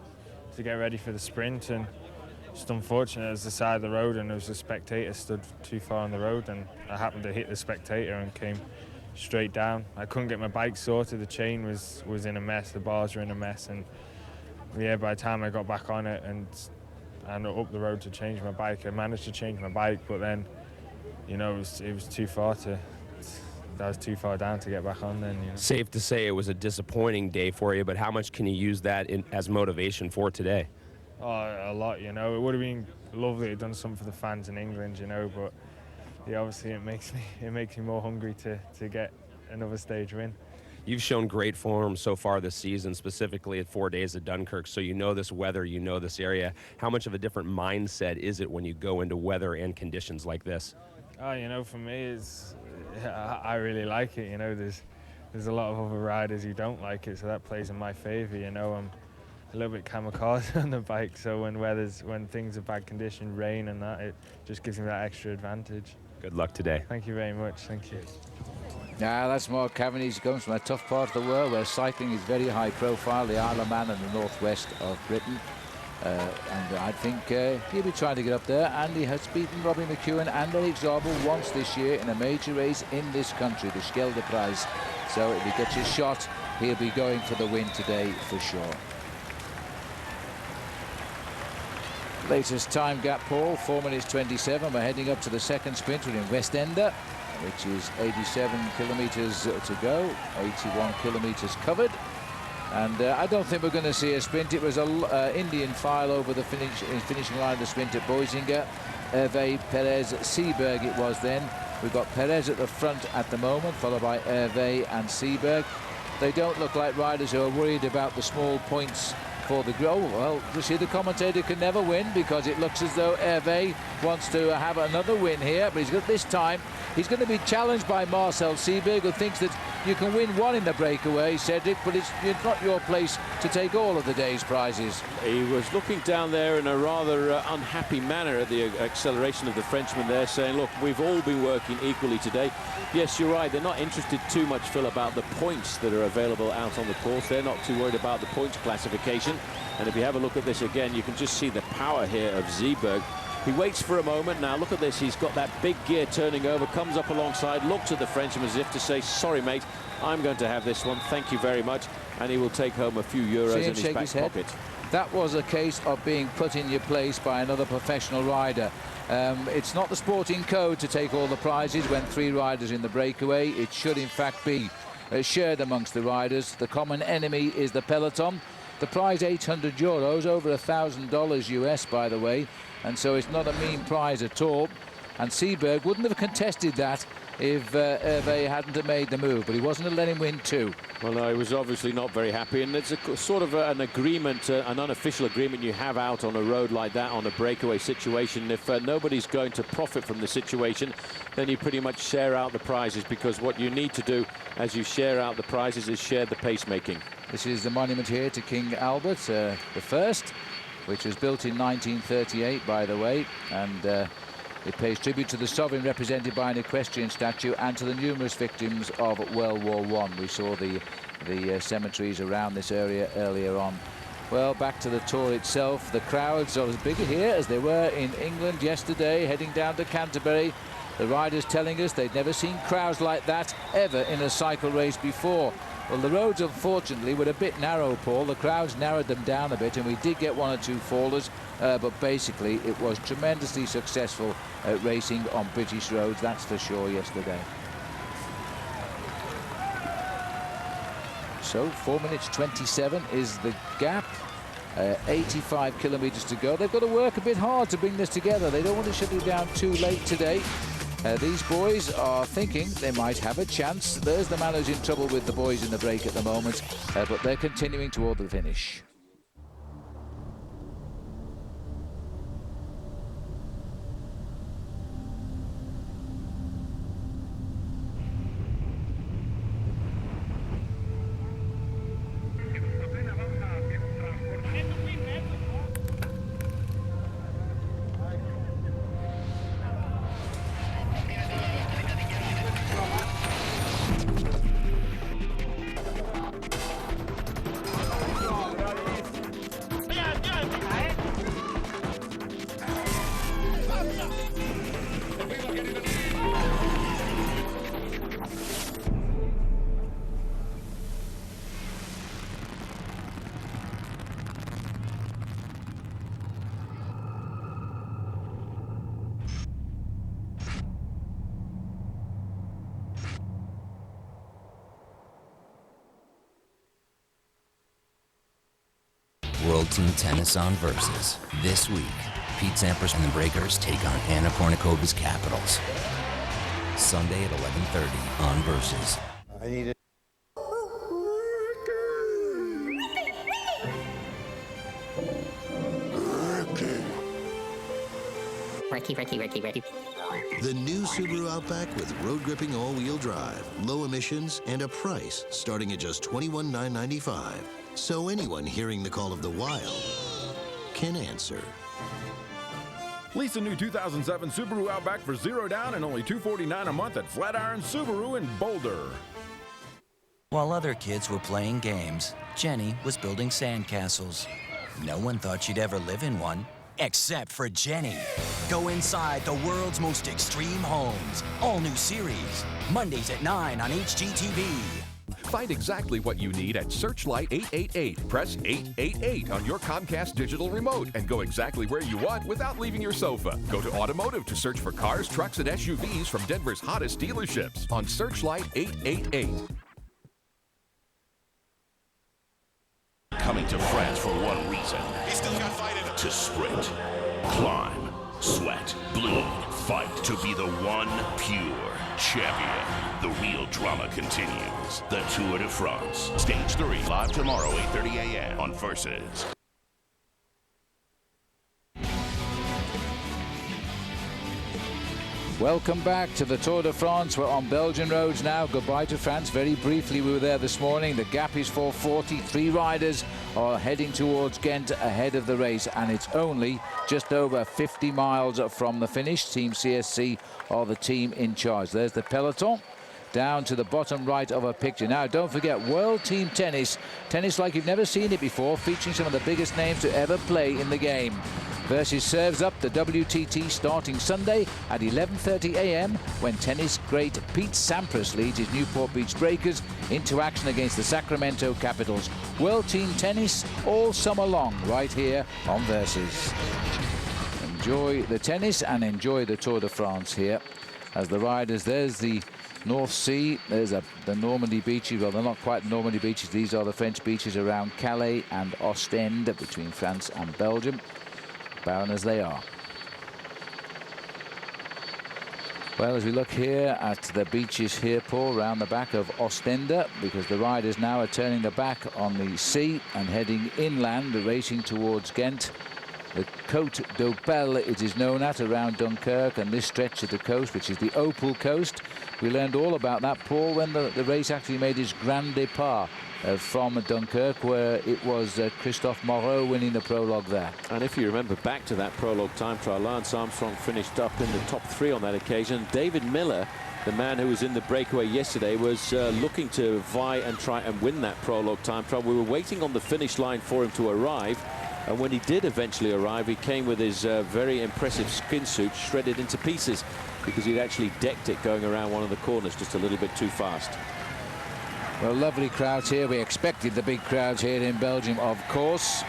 to get ready for the sprint, and just unfortunate, it was the side of the road and there was a spectator stood too far on the road, and I happened to hit the spectator and came straight down. I couldn't get my bike sorted, the chain was in a mess, the bars were in a mess, and yeah, by the time I got back on it and up the road to change my bike, I managed to change my bike, but then, you know, it was too far that was too far down to get back on then, you know. Safe to say it was a disappointing day for you, but how much can you use that as motivation for today? Oh, a lot, you know. It would have been lovely to have done something for the fans in England, you know, but yeah, obviously it makes me more hungry to get another stage win. You've shown great form so far this season, specifically at 4 days at Dunkirk, so you know this weather, you know this area. How much of a different mindset is it when you go into weather and conditions like this? Oh, you know, for me, I really like it, you know. There's a lot of other riders who don't like it, so that plays in my favour, you know. I'm a little bit kamikaze on the bike, so when things are bad condition, rain and that, it just gives me that extra advantage. Good luck today. Thank you very much, thank you. Now that's Mark Cavendish. He comes from a tough part of the world where cycling is very high profile, the Isle of Man and the northwest of Britain. And I think he'll be trying to get up there. And he has beaten Robbie McEwen and Eric Zabel once this year in a major race in this country, the Schelde Prize. So if he gets his shot, he'll be going for the win today for sure. Latest time gap, Paul, 4 minutes 27. We're heading up to the second sprint. We're in Westende, which is 87 kilometers to go, 81 kilometers covered. And I don't think we're going to see a sprint. It was an Indian file over the finishing line of the sprint at Boisinga. Hervé, Perez, Seeberg it was then. We've got Perez at the front at the moment, followed by Hervé and Seeberg. They don't look like riders who are worried about the small points for the goal. Well, you see, the commentator can never win because it looks as though Hervé wants to have another win here, but he's got this time. He's going to be challenged by Marcel Seeberg, who thinks that you can win one in the breakaway, Cedric, but it's not your place to take all of the day's prizes. He was looking down there in a rather unhappy manner at the acceleration of the Frenchman there, saying, look, we've all been working equally today. Yes, you're right, they're not interested too much, Phil, about the points that are available out on the course. They're not too worried about the points classification. And if you have a look at this again, you can just see the power here of Seeberg. He waits for a moment. Now look at this, he's got that big gear turning over, comes up alongside, looks at the Frenchman as if to say, sorry mate, I'm going to have this one, thank you very much, and he will take home a few euros in his back pocket. That was a case of being put in your place by another professional rider. It's not the sporting code to take all the prizes when 3 riders in the breakaway. It should in fact be shared amongst the riders. The common enemy is the Peloton. The prize €800, over $1,000 US, by the way, and so it's not a mean prize at all. And Seberg wouldn't have contested that if they hadn't have made the move, but he wasn't to let him win too. Well, no, he was obviously not very happy, and it's a sort of an agreement, an unofficial agreement you have out on a road like that, on a breakaway situation. If nobody's going to profit from the situation, then you pretty much share out the prizes, because what you need to do as you share out the prizes is share the pacemaking. This is the monument here to King Albert the First, which was built in 1938, by the way, and it pays tribute to the sovereign, represented by an equestrian statue, and to the numerous victims of World War I. We saw the cemeteries around this area earlier on. Well, back to the Tour itself. The crowds are as big here as they were in England yesterday, heading down to Canterbury. The riders telling us they'd never seen crowds like that ever in a cycle race before. Well, the roads, unfortunately, were a bit narrow, Paul. The crowds narrowed them down a bit, and we did get one or two fallers, but basically it was tremendously successful racing on British roads, that's for sure, yesterday. So 4 minutes 27 is the gap. 85 kilometers to go. They've got to work a bit hard to bring this together. They don't want to shut it down too late today. These boys are thinking they might have a chance. There's the man who's in trouble with the boys in the break at the moment, but they're continuing toward the finish. World Team Tennis on Versus. This week, Pete Sampras and the Breakers take on Anna Kournikovas Capitals. Sunday at 11:30 on Versus. I need it. Ricky. The new Subaru Outback with road gripping all-wheel drive, low emissions, and a price starting at just $21,995. So anyone hearing the call of the wild can answer. Lease a new 2007 Subaru Outback for $0 down and only $249 a month at Flatiron Subaru in Boulder. While other kids were playing games, Jenny was building sandcastles. No one thought she'd ever live in one, except for Jenny. Go inside the world's most extreme homes. All new series. Mondays at 9 on HGTV. Find exactly what you need at Searchlight 888. Press 888 on your Comcast digital remote and go exactly where you want without leaving your sofa. Go to Automotive to search for cars, trucks, and SUVs from Denver's hottest dealerships on Searchlight 888. Coming to France for one reason. He's still got fight in him. To sprint, climb, sweat, bleed, fight to be the one pure champion. The real drama continues. The Tour de France. Stage 3, live tomorrow, 8:30 a.m. on Versus. Welcome back to the Tour de France. We're on Belgian roads now. Goodbye to France. Very briefly, we were there this morning. The gap is 4:40. 3 riders are heading towards Ghent ahead of the race, and it's only just over 50 miles from the finish. Team CSC are the team in charge. There's the Peloton down to the bottom right of a picture. Now, don't forget, World Team Tennis. Tennis like you've never seen it before, featuring some of the biggest names to ever play in the game. Versus serves up the WTT starting Sunday at 11:30 a.m. when tennis great Pete Sampras leads his Newport Beach Breakers into action against the Sacramento Capitals. World Team Tennis all summer long right here on Versus. Enjoy the tennis and enjoy the Tour de France here as the riders. There's the North Sea, there's the Normandy beaches. Well, they're not quite Normandy beaches. These are the French beaches around Calais and Ostend, between France and Belgium, barren as they are. Well, as we look here at the beaches here, Paul, round the back of Ostende, because the riders now are turning their back on the sea and heading inland, racing towards Ghent. The Côte d'Opale, it is known at, around Dunkirk, and this stretch of the coast, which is the Opal Coast. We learned all about that, Paul, when the race actually made its grand départ from Dunkirk, where it was Christophe Moreau winning the prologue there. And if you remember back to that prologue time trial, Lance Armstrong finished up in the top 3 on that occasion. David Miller, the man who was in the breakaway yesterday, was looking to vie and try and win that prologue time trial. We were waiting on the finish line for him to arrive. And when he did eventually arrive, he came with his very impressive skin suit shredded into pieces because he'd actually decked it going around one of the corners just a little bit too fast. Well, lovely crowds here. We expected the big crowds here in Belgium, of course.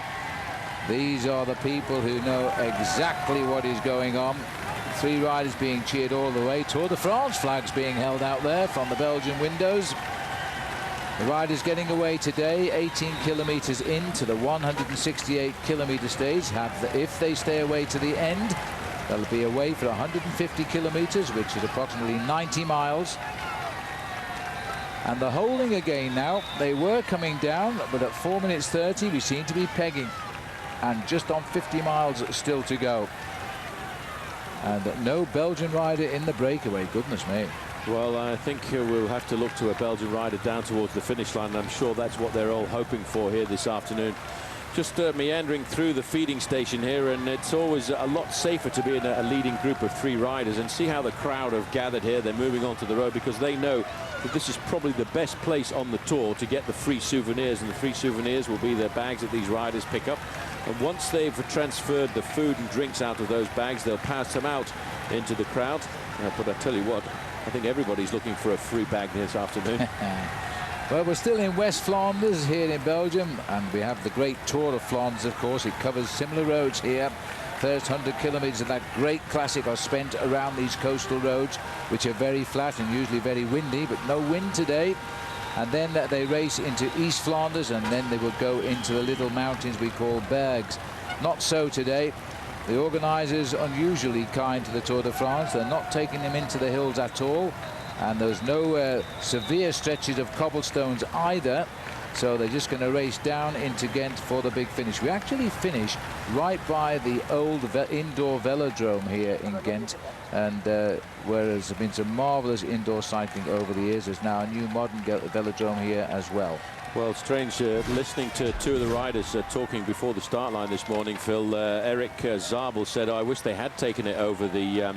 These are the people who know exactly what is going on. 3 riders being cheered all the way. Tour de France flags being held out there from the Belgian windows. The riders getting away today, 18 kilometres into the 168-kilometre stage. If they stay away to the end, they'll be away for 150 kilometres, which is approximately 90 miles. And the holding again now. They were coming down, but at 4 minutes 30, we seem to be pegging. And just on 50 miles still to go. And no Belgian rider in the breakaway, goodness me. Well, I think we'll have to look to a Belgian rider down towards the finish line. I'm sure that's what they're all hoping for here this afternoon. Just meandering through the feeding station here, and it's always a lot safer to be in a leading group of 3 riders. And see how the crowd have gathered here. They're moving onto the road because they know that this is probably the best place on the tour to get the free souvenirs, and the free souvenirs will be the bags that these riders pick up. And once they've transferred the food and drinks out of those bags, they'll pass them out into the crowd. But I tell you what, I think everybody's looking for a free bag this afternoon. Well, we're still in West Flanders here in Belgium, and we have the great Tour of Flanders, of course. It covers similar roads here. First 100 kilometres of that great classic are spent around these coastal roads, which are very flat and usually very windy, but no wind today. And then they race into East Flanders, and then they will go into the little mountains we call bergs. Not so today. The organisers unusually kind to the Tour de France. They're not taking them into the hills at all, and there's no severe stretches of cobblestones either, so they're just going to race down into Ghent for the big finish. We actually finish right by the old indoor velodrome here in Ghent, and whereas there's been some marvellous indoor cycling over the years, there's now a new modern velodrome here as well. Well, strange listening to 2 of the riders talking before the start line this morning, Phil. Eric Zabel said, I wish they had taken it over the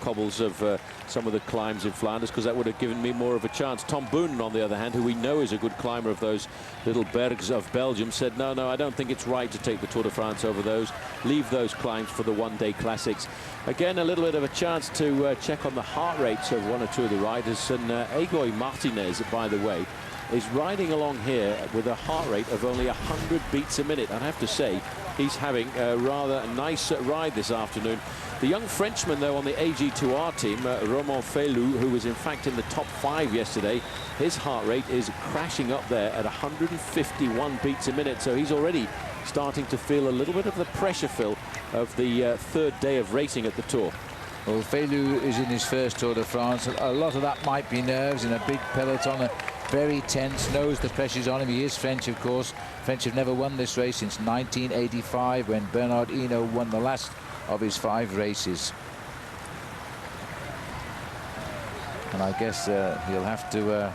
cobbles of some of the climbs in Flanders, because that would have given me more of a chance. Tom Boonen, on the other hand, who we know is a good climber of those little bergs of Belgium, said, no, I don't think it's right to take the Tour de France over those. Leave those climbs for the one-day classics. Again, a little bit of a chance to check on the heart rates of 1 or 2 of the riders. And Egoy Martinez, by the way, is riding along here with a heart rate of only 100 beats a minute. I'd have to say he's having a rather nice ride this afternoon. The young Frenchman, though, on the AG2R team, Romain Felou, who was in fact in the top 5 yesterday, his heart rate is crashing up there at 151 beats a minute. So he's already starting to feel a little bit of the pressure, Phil, of the 3rd day of racing at the Tour. Well, Felou is in his first Tour de France. A lot of that might be nerves in a big peloton. Very tense, knows the pressure's on him. He is French, of course. French have never won this race since 1985, when Bernard Hinault won the last of his 5 races. And I guess he'll have to...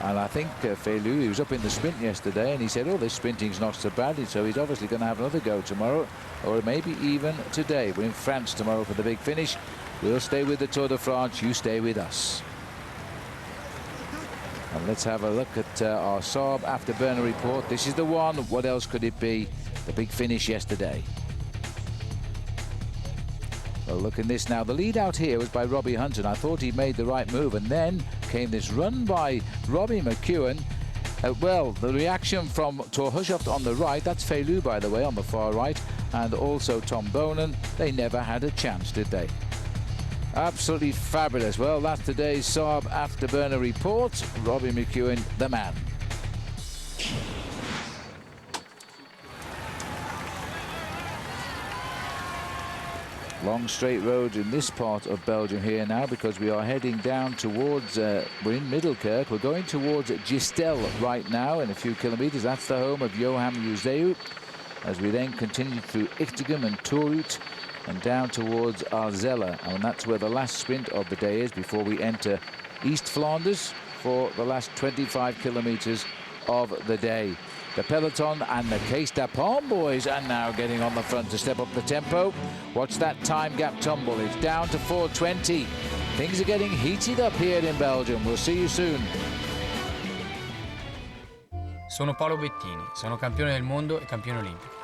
and I think Felou, he was up in the sprint yesterday, and he said, oh, this sprinting's not so bad. So he's obviously going to have another go tomorrow, or maybe even today. We're in France tomorrow for the big finish. We'll stay with the Tour de France. You stay with us. And let's have a look at our Saab Afterburner report. This is the one. What else could it be? The big finish yesterday. Well, look in this now. The lead out here was by Robbie Hunter. I thought he made the right move, and then came this run by Robbie McEwen. Well, the reaction from Thor Hushovd on the right, that's Felou, by the way, on the far right, and also Tom Boonen. They never had a chance, did they? Absolutely fabulous. Well, that's today's Saab Afterburner report. Robbie McEwen, the man. Long straight roads in this part of Belgium here now, because we are heading down towards, we're in Middelkerk. We're going towards Gistel right now in a few kilometers. That's the home of Johan Museeuw. As we then continue through Ichtigum and Torut and down towards Arzella. And that's where the last sprint of the day is before we enter East Flanders for the last 25 kilometers of the day. The Peloton and the Case d'Apon boys are now getting on the front to step up the tempo. Watch that time gap tumble. It's down to 4:20. Things are getting heated up here in Belgium. We'll see you soon. Sono Paolo Bettini, sono campione del mondo e campione olimpico.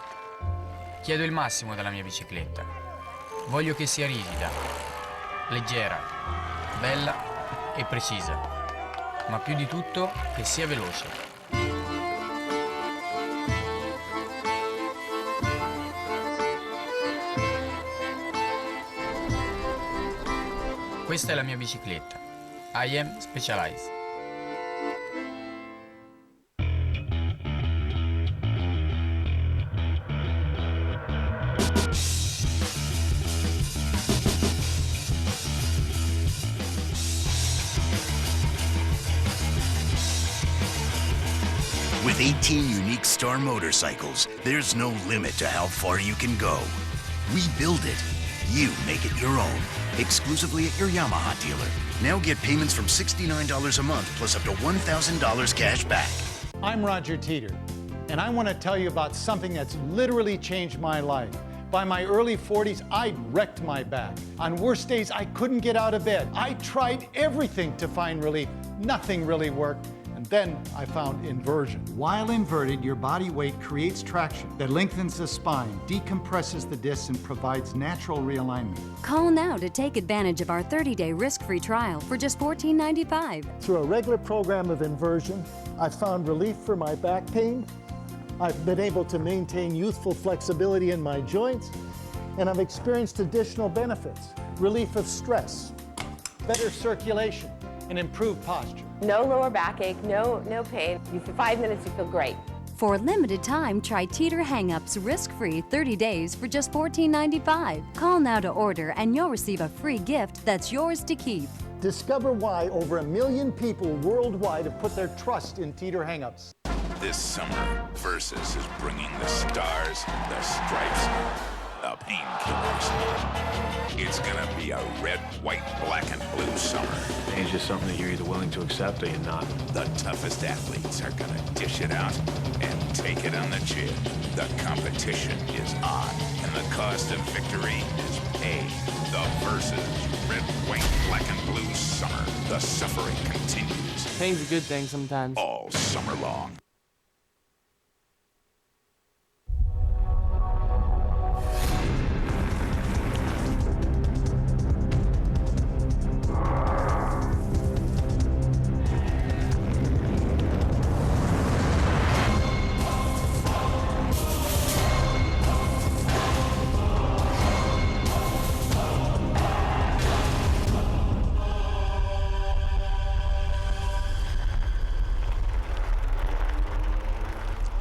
Chiedo il massimo dalla mia bicicletta. Voglio che sia ripida, leggera, bella e precisa, ma più di tutto che sia veloce. Questa è la mia bicicletta. I am Specialized. With 18 unique Star motorcycles, there's no limit to how far you can go. We build it. You make it your own. Exclusively at your Yamaha dealer. Now get payments from $69 a month plus up to $1,000 cash back. I'm Roger Teeter, and I want to tell you about something that's literally changed my life. By my early 40s, I'd wrecked my back. On worst days, I couldn't get out of bed. I tried everything to find relief. Nothing really worked. And then I found inversion. While inverted, your body weight creates traction that lengthens the spine, decompresses the discs, and provides natural realignment. Call now to take advantage of our 30-day risk-free trial for just $14.95. Through a regular program of inversion, I've found relief for my back pain. I've been able to maintain youthful flexibility in my joints, and I've experienced additional benefits. Relief of stress, better circulation, and improved posture. No lower backache, no pain. For 5 minutes, you feel great. For a limited time, try Teeter Hang-Ups risk-free 30 days for just $14.95. Call now to order, and you'll receive a free gift that's yours to keep. Discover why over 1 million people worldwide have put their trust in Teeter Hang-Ups. This summer, Versus is bringing the stars, the stripes, the painkillers. It's gonna be a red, white, black, and blue summer. It's just something that you're either willing to accept or you're not. The toughest athletes are gonna dish it out and take it on the chin. The competition is on, and the cost of victory is paid. The Versus red, white, black, and blue summer. The suffering continues. Pain's a good thing sometimes. All summer long.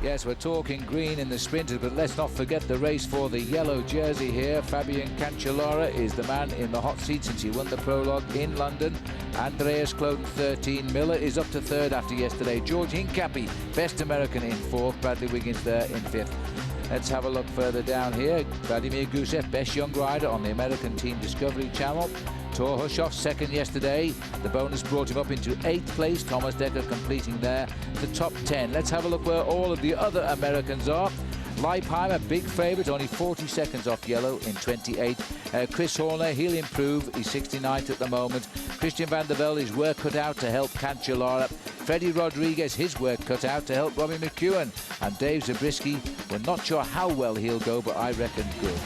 Yes, we're talking green in the sprinters, but let's not forget the race for the yellow jersey here. Fabian Cancellara is the man in the hot seat since he won the prologue in London. Andreas Kloten 13. Miller is up to third after yesterday. George Hincapie, best American, in fourth. Bradley Wiggins there in fifth. Let's have a look further down here. Vladimir Gusev, best young rider on the American Team Discovery Channel. Thor Hushovd second yesterday. The bonus brought him up into 8th place. Thomas Dekker completing there the top 10. Let's have a look where all of the other Americans are. Leipheimer, big favourite, only 40 seconds off yellow in 28. Chris Horner, he'll improve. He's 69th at the moment. Christian van der Velde, his work cut out to help Cancellara. Freddie Rodriguez, his work cut out to help Robbie McEwen. And Dave Zabriskie, we're not sure how well he'll go, but I reckon good.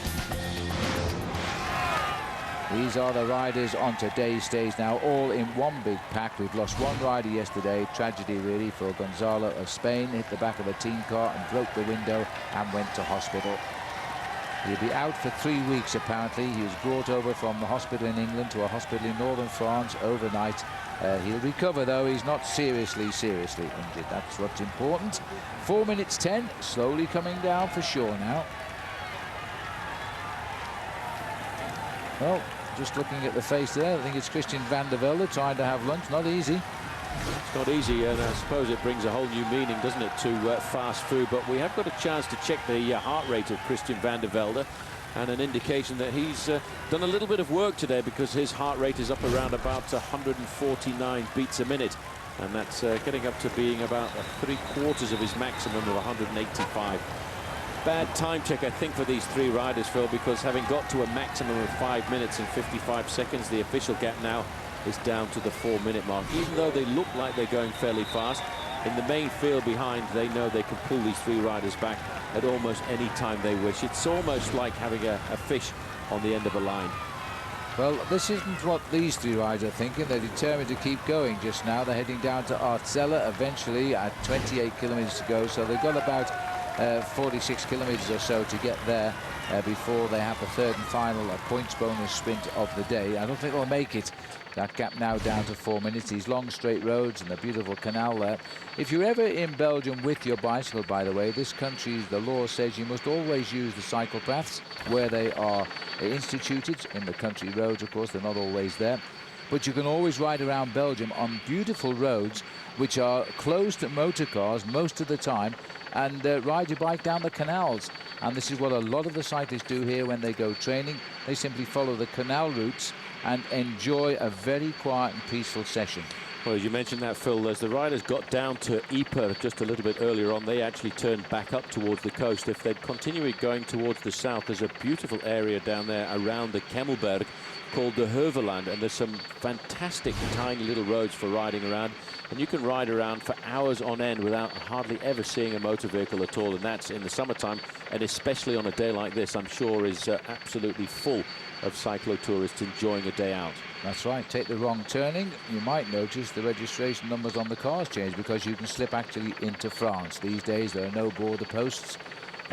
These are the riders on today's stage now, all in one big pack. We've lost one rider yesterday. Tragedy, really, for Gonzalo of Spain. Hit the back of a team car and broke the window and went to hospital. He'll be out for 3 weeks, apparently. He was brought over from the hospital in England to a hospital in northern France overnight. He'll recover, though. He's not seriously injured. That's what's important. 4 minutes 10, slowly coming down for sure now. Well, just looking at the face there, I think it's Christian van der Velde trying to have lunch. Not easy. It's not easy, and I suppose it brings a whole new meaning, doesn't it, to fast food. But we have got a chance to check the heart rate of Christian van der Velde, and an indication that he's done a little bit of work today, because his heart rate is up around about 149 beats a minute, and that's getting up to being about 3/4 of his maximum of 185. Bad time check, I think, for these 3 riders, Phil, because having got to a maximum of 5 minutes and 55 seconds, the official gap now is down to the 4-minute mark. Even though they look like they're going fairly fast, in the main field behind, they know they can pull these 3 riders back at almost any time they wish. It's almost like having a fish on the end of a line. Well, this isn't what these 3 riders are thinking. They're determined to keep going just now. They're heading down to Artzella eventually at 28 kilometers to go. So they've got about 46 kilometers or so to get there before they have the 3rd and final points bonus sprint of the day. I don't think they'll make it. That gap now down to 4 minutes. These long straight roads and the beautiful canal there. If you're ever in Belgium with your bicycle, by the way, this country, the law says you must always use the cycle paths where they are instituted. In the country roads, of course, they're not always there. But you can always ride around Belgium on beautiful roads which are closed to motor cars most of the time, and ride your bike down the canals. And this is what a lot of the cyclists do here when they go training. They simply follow the canal routes and enjoy a very quiet and peaceful session. Well, as you mentioned that, Phil, as the riders got down to Ypres just a little bit earlier on, they actually turned back up towards the coast. If they'd continued going towards the south, there's a beautiful area down there around the Kemmelberg called the Heuvelland, and there's some fantastic tiny little roads for riding around, and you can ride around for hours on end without hardly ever seeing a motor vehicle at all. And that's in the summertime, and especially on a day like this, I'm sure is absolutely full of cyclo-tourists enjoying a day out. That's right. Take the wrong turning, you might notice the registration numbers on the cars change, because you can slip actually into France. These days there are no border posts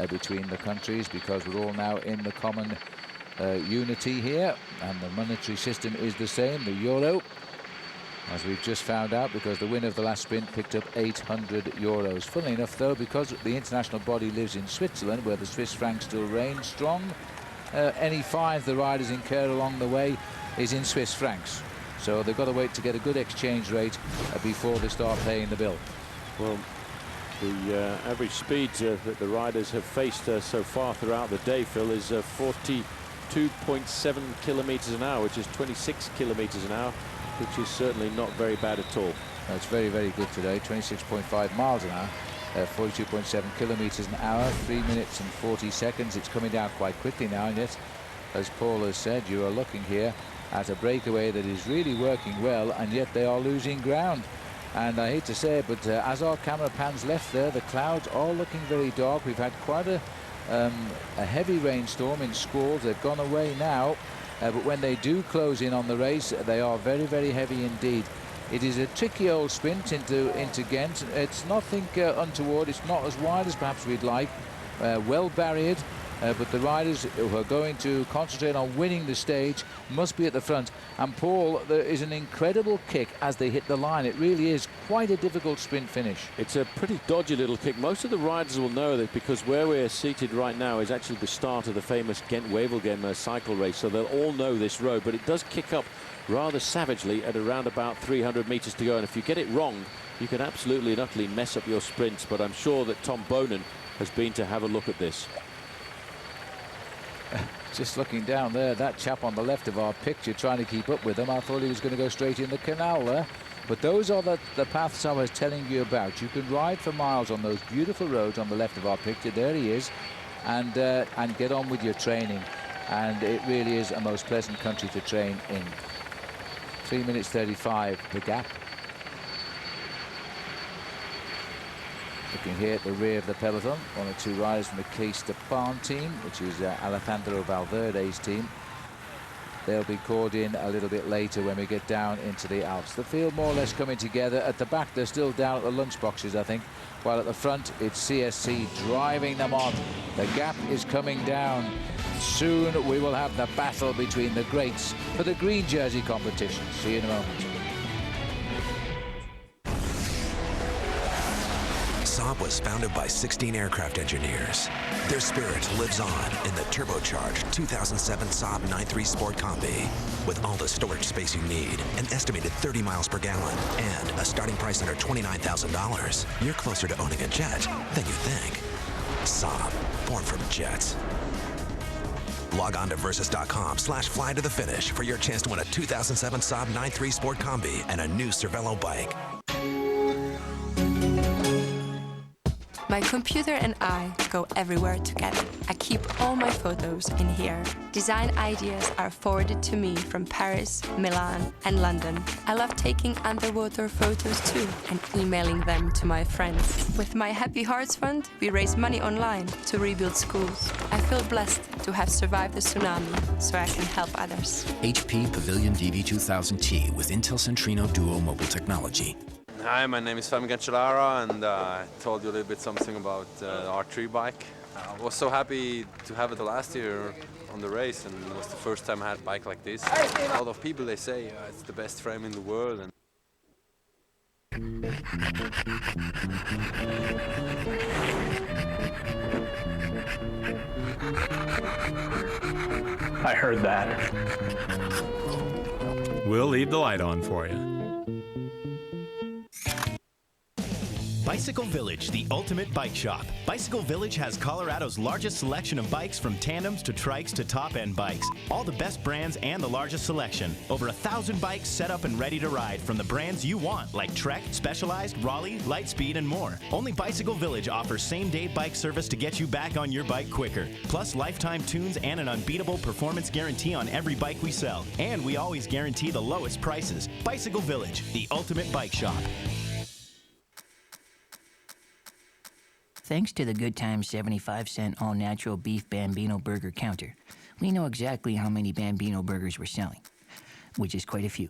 between the countries, because we're all now in the common unity here, and the monetary system is the same, the euro, as we've just found out, because the winner of the last sprint picked up 800 euros. Funnily enough, though, because the international body lives in Switzerland, where the Swiss franc still reigns strong, any fines the riders incur along the way is in Swiss francs. So they've got to wait to get a good exchange rate before they start paying the bill. Well, the average speeds that the riders have faced so far throughout the day, Phil, is 42.7 kilometers an hour, which is 26 kilometers an hour, which is certainly not very bad at all. That's very, very good today. 26.5 miles an hour, 42.7 kilometers an hour, 3 minutes and 40 seconds. It's coming down quite quickly now, and yet, as Paul has said, you are looking here at a breakaway that is really working well, and yet they are losing ground. And I hate to say it, but as our camera pans left there, the clouds are looking very dark. We've had quite a heavy rainstorm in squalls. They've gone away now, but when they do close in on the race, they are very, very heavy indeed. It is a tricky old sprint into Ghent. It's nothing untoward. It's not as wide as perhaps we'd like. Well barriered, but the riders who are going to concentrate on winning the stage must be at the front. And Paul, there is an incredible kick as they hit the line. It really is quite a difficult sprint finish. It's a pretty dodgy little kick. Most of the riders will know that, because where we're seated right now is actually the start of the famous Ghent-Wevelgem cycle race, so they'll all know this road, but it does kick up rather savagely at around about 300 meters to go, and if you get it wrong, you can absolutely and utterly mess up your sprints. But I'm sure that Tom Boonen has been to have a look at this. Just looking down there, that chap on the left of our picture trying to keep up with him. I thought he was going to go straight in the canal there. But those are the paths I was telling you about. You can ride for miles on those beautiful roads on the left of our picture. There he is. And get on with your training. And it really is a most pleasant country to train in. 3 minutes 35, the gap. Looking here at the rear of the peloton, 1 or 2 riders from the Case de Pan team, which is Alejandro Valverde's team. They'll be called in a little bit later when we get down into the Alps. The field more or less coming together. At the back, they're still down at the lunch boxes, I think, while at the front, it's CSC driving them on. The gap is coming down. soon we will have the battle between the greats for the green jersey competition. See you in a moment. Saab was founded by 16 aircraft engineers. Their spirit lives on in the turbocharged 2007 Saab 9.3 Sport Combi. With all the storage space you need, an estimated 30 miles per gallon, and a starting price under $29,000, you're closer to owning a jet than you think. Saab, born from jets. Log on to Versus.com/fly to the finish for your chance to win a 2007 Saab 9.3 Sport Combi and a new Cervelo bike. My computer and I go everywhere together. I keep all my photos in here. Design ideas are forwarded to me from Paris, Milan, and London. I love taking underwater photos too and emailing them to my friends. With my Happy Hearts Fund, we raise money online to rebuild schools. I feel blessed to have survived the tsunami so I can help others. HP Pavilion DV2000T with Intel Centrino Duo mobile technology. Hi, my name is Femi Cancellara, and I told you a little bit something about the R3 bike. I was so happy to have it last year on the race, and it was the first time I had a bike like this. A lot of people, they say it's the best frame in the world. And I heard that. We'll leave the light on for you. Bicycle Village, the ultimate bike shop. Bicycle Village has Colorado's largest selection of bikes, from tandems to trikes to top-end bikes. All the best brands and the largest selection. Over 1,000 bikes set up and ready to ride from the brands you want, like Trek, Specialized, Raleigh, Lightspeed, and more. Only Bicycle Village offers same-day bike service to get you back on your bike quicker. Plus lifetime tunes and an unbeatable performance guarantee on every bike we sell. And we always guarantee the lowest prices. Bicycle Village, the ultimate bike shop. Thanks to the Good Times 75-cent all-natural beef Bambino burger counter, we know exactly how many Bambino burgers we're selling, which is quite a few.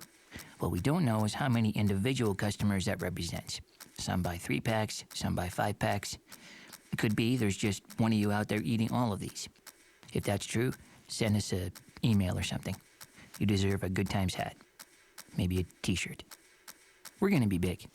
What we don't know is how many individual customers that represents. Some buy 3-packs, some buy 5-packs. It could be there's just one of you out there eating all of these. If that's true, send us an email or something. You deserve a Good Times hat. Maybe a t-shirt. We're gonna be big.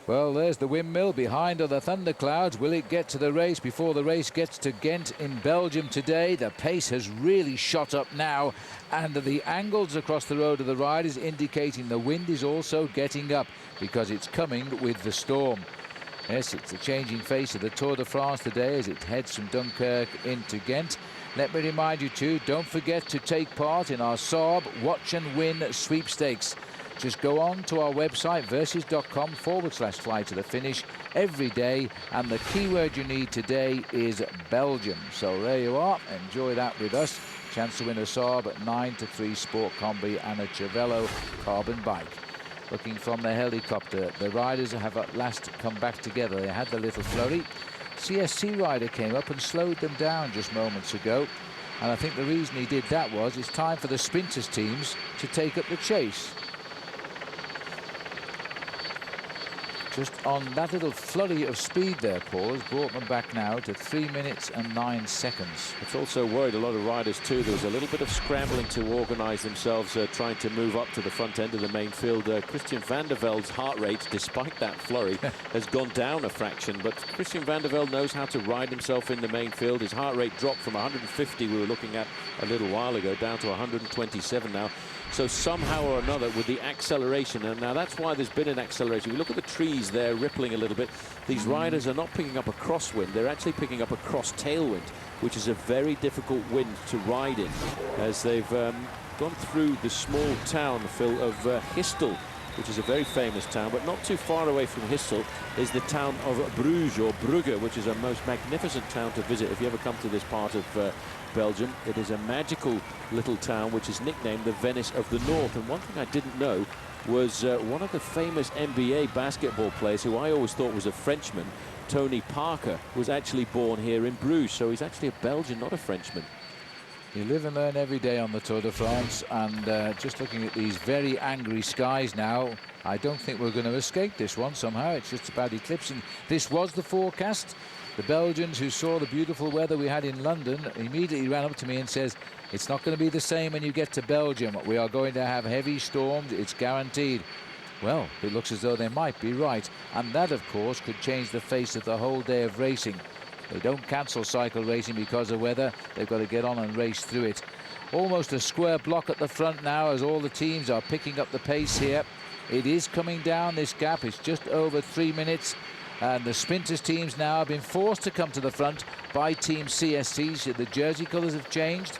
Well, there's the windmill. Behind are the thunderclouds. Will it get to the race before the race gets to Ghent in Belgium today? The pace has really shot up now, and the angles across the road of the ride is indicating the wind is also getting up because it's coming with the storm. Yes, it's the changing face of the Tour de France today as it heads from Dunkirk into Ghent. Let me remind you too, don't forget to take part in our Saab Watch and Win sweepstakes. Just go on to our website, versus.com/fly to the finish every day. And the keyword you need today is Belgium. So there you are. Enjoy that with us. Chance to win a Saab 9-3 Sport Combi and a Cervelo carbon bike. Looking from the helicopter, the riders have at last come back together. They had the little flurry. CSC rider came up and slowed them down just moments ago. And I think the reason he did that was it's time for the sprinters teams to take up the chase. Just on that little flurry of speed there, Paul, has brought them back now to 3 minutes and 9 seconds. It's also worried a lot of riders too. There was a little bit of scrambling to organise themselves, trying to move up to the front end of the main field. Christian van der Velde's heart rate, despite that flurry, has gone down a fraction. But Christian van der Velde knows how to ride himself in the main field. His heart rate dropped from 150 we were looking at a little while ago down to 127 now. So somehow or another with the acceleration, and now that's why there's been an acceleration. We look at the trees there rippling a little bit. These riders are not picking up a crosswind, they're actually picking up a cross tailwind, which is a very difficult wind to ride in as they've gone through the small town, Phil, of Histel, which is a very famous town, but not too far away from Histel is the town of Bruges or Brugge, which is a most magnificent town to visit if you ever come to this part of Belgium. It is a magical little town which is nicknamed the Venice of the North. And one thing I didn't know was one of the famous NBA basketball players, who I always thought was a Frenchman, Tony Parker, was actually born here in Bruges. So he's actually a Belgian, not a Frenchman. You live and learn every day on the Tour de France, and just looking at these very angry skies now, I don't think we're going to escape this one somehow. It's just about eclipsing. This was the forecast. The Belgians, who saw the beautiful weather we had in London, immediately ran up to me and says, it's not going to be the same when you get to Belgium. We are going to have heavy storms. It's guaranteed. Well, it looks as though they might be right. And that, of course, could change the face of the whole day of racing. They don't cancel cycle racing because of weather. They've got to get on and race through it. Almost a square block at the front now as all the teams are picking up the pace here. It is coming down, this gap. It's just over 3 minutes. And the sprinters teams now have been forced to come to the front by Team CSC. So the jersey colours have changed.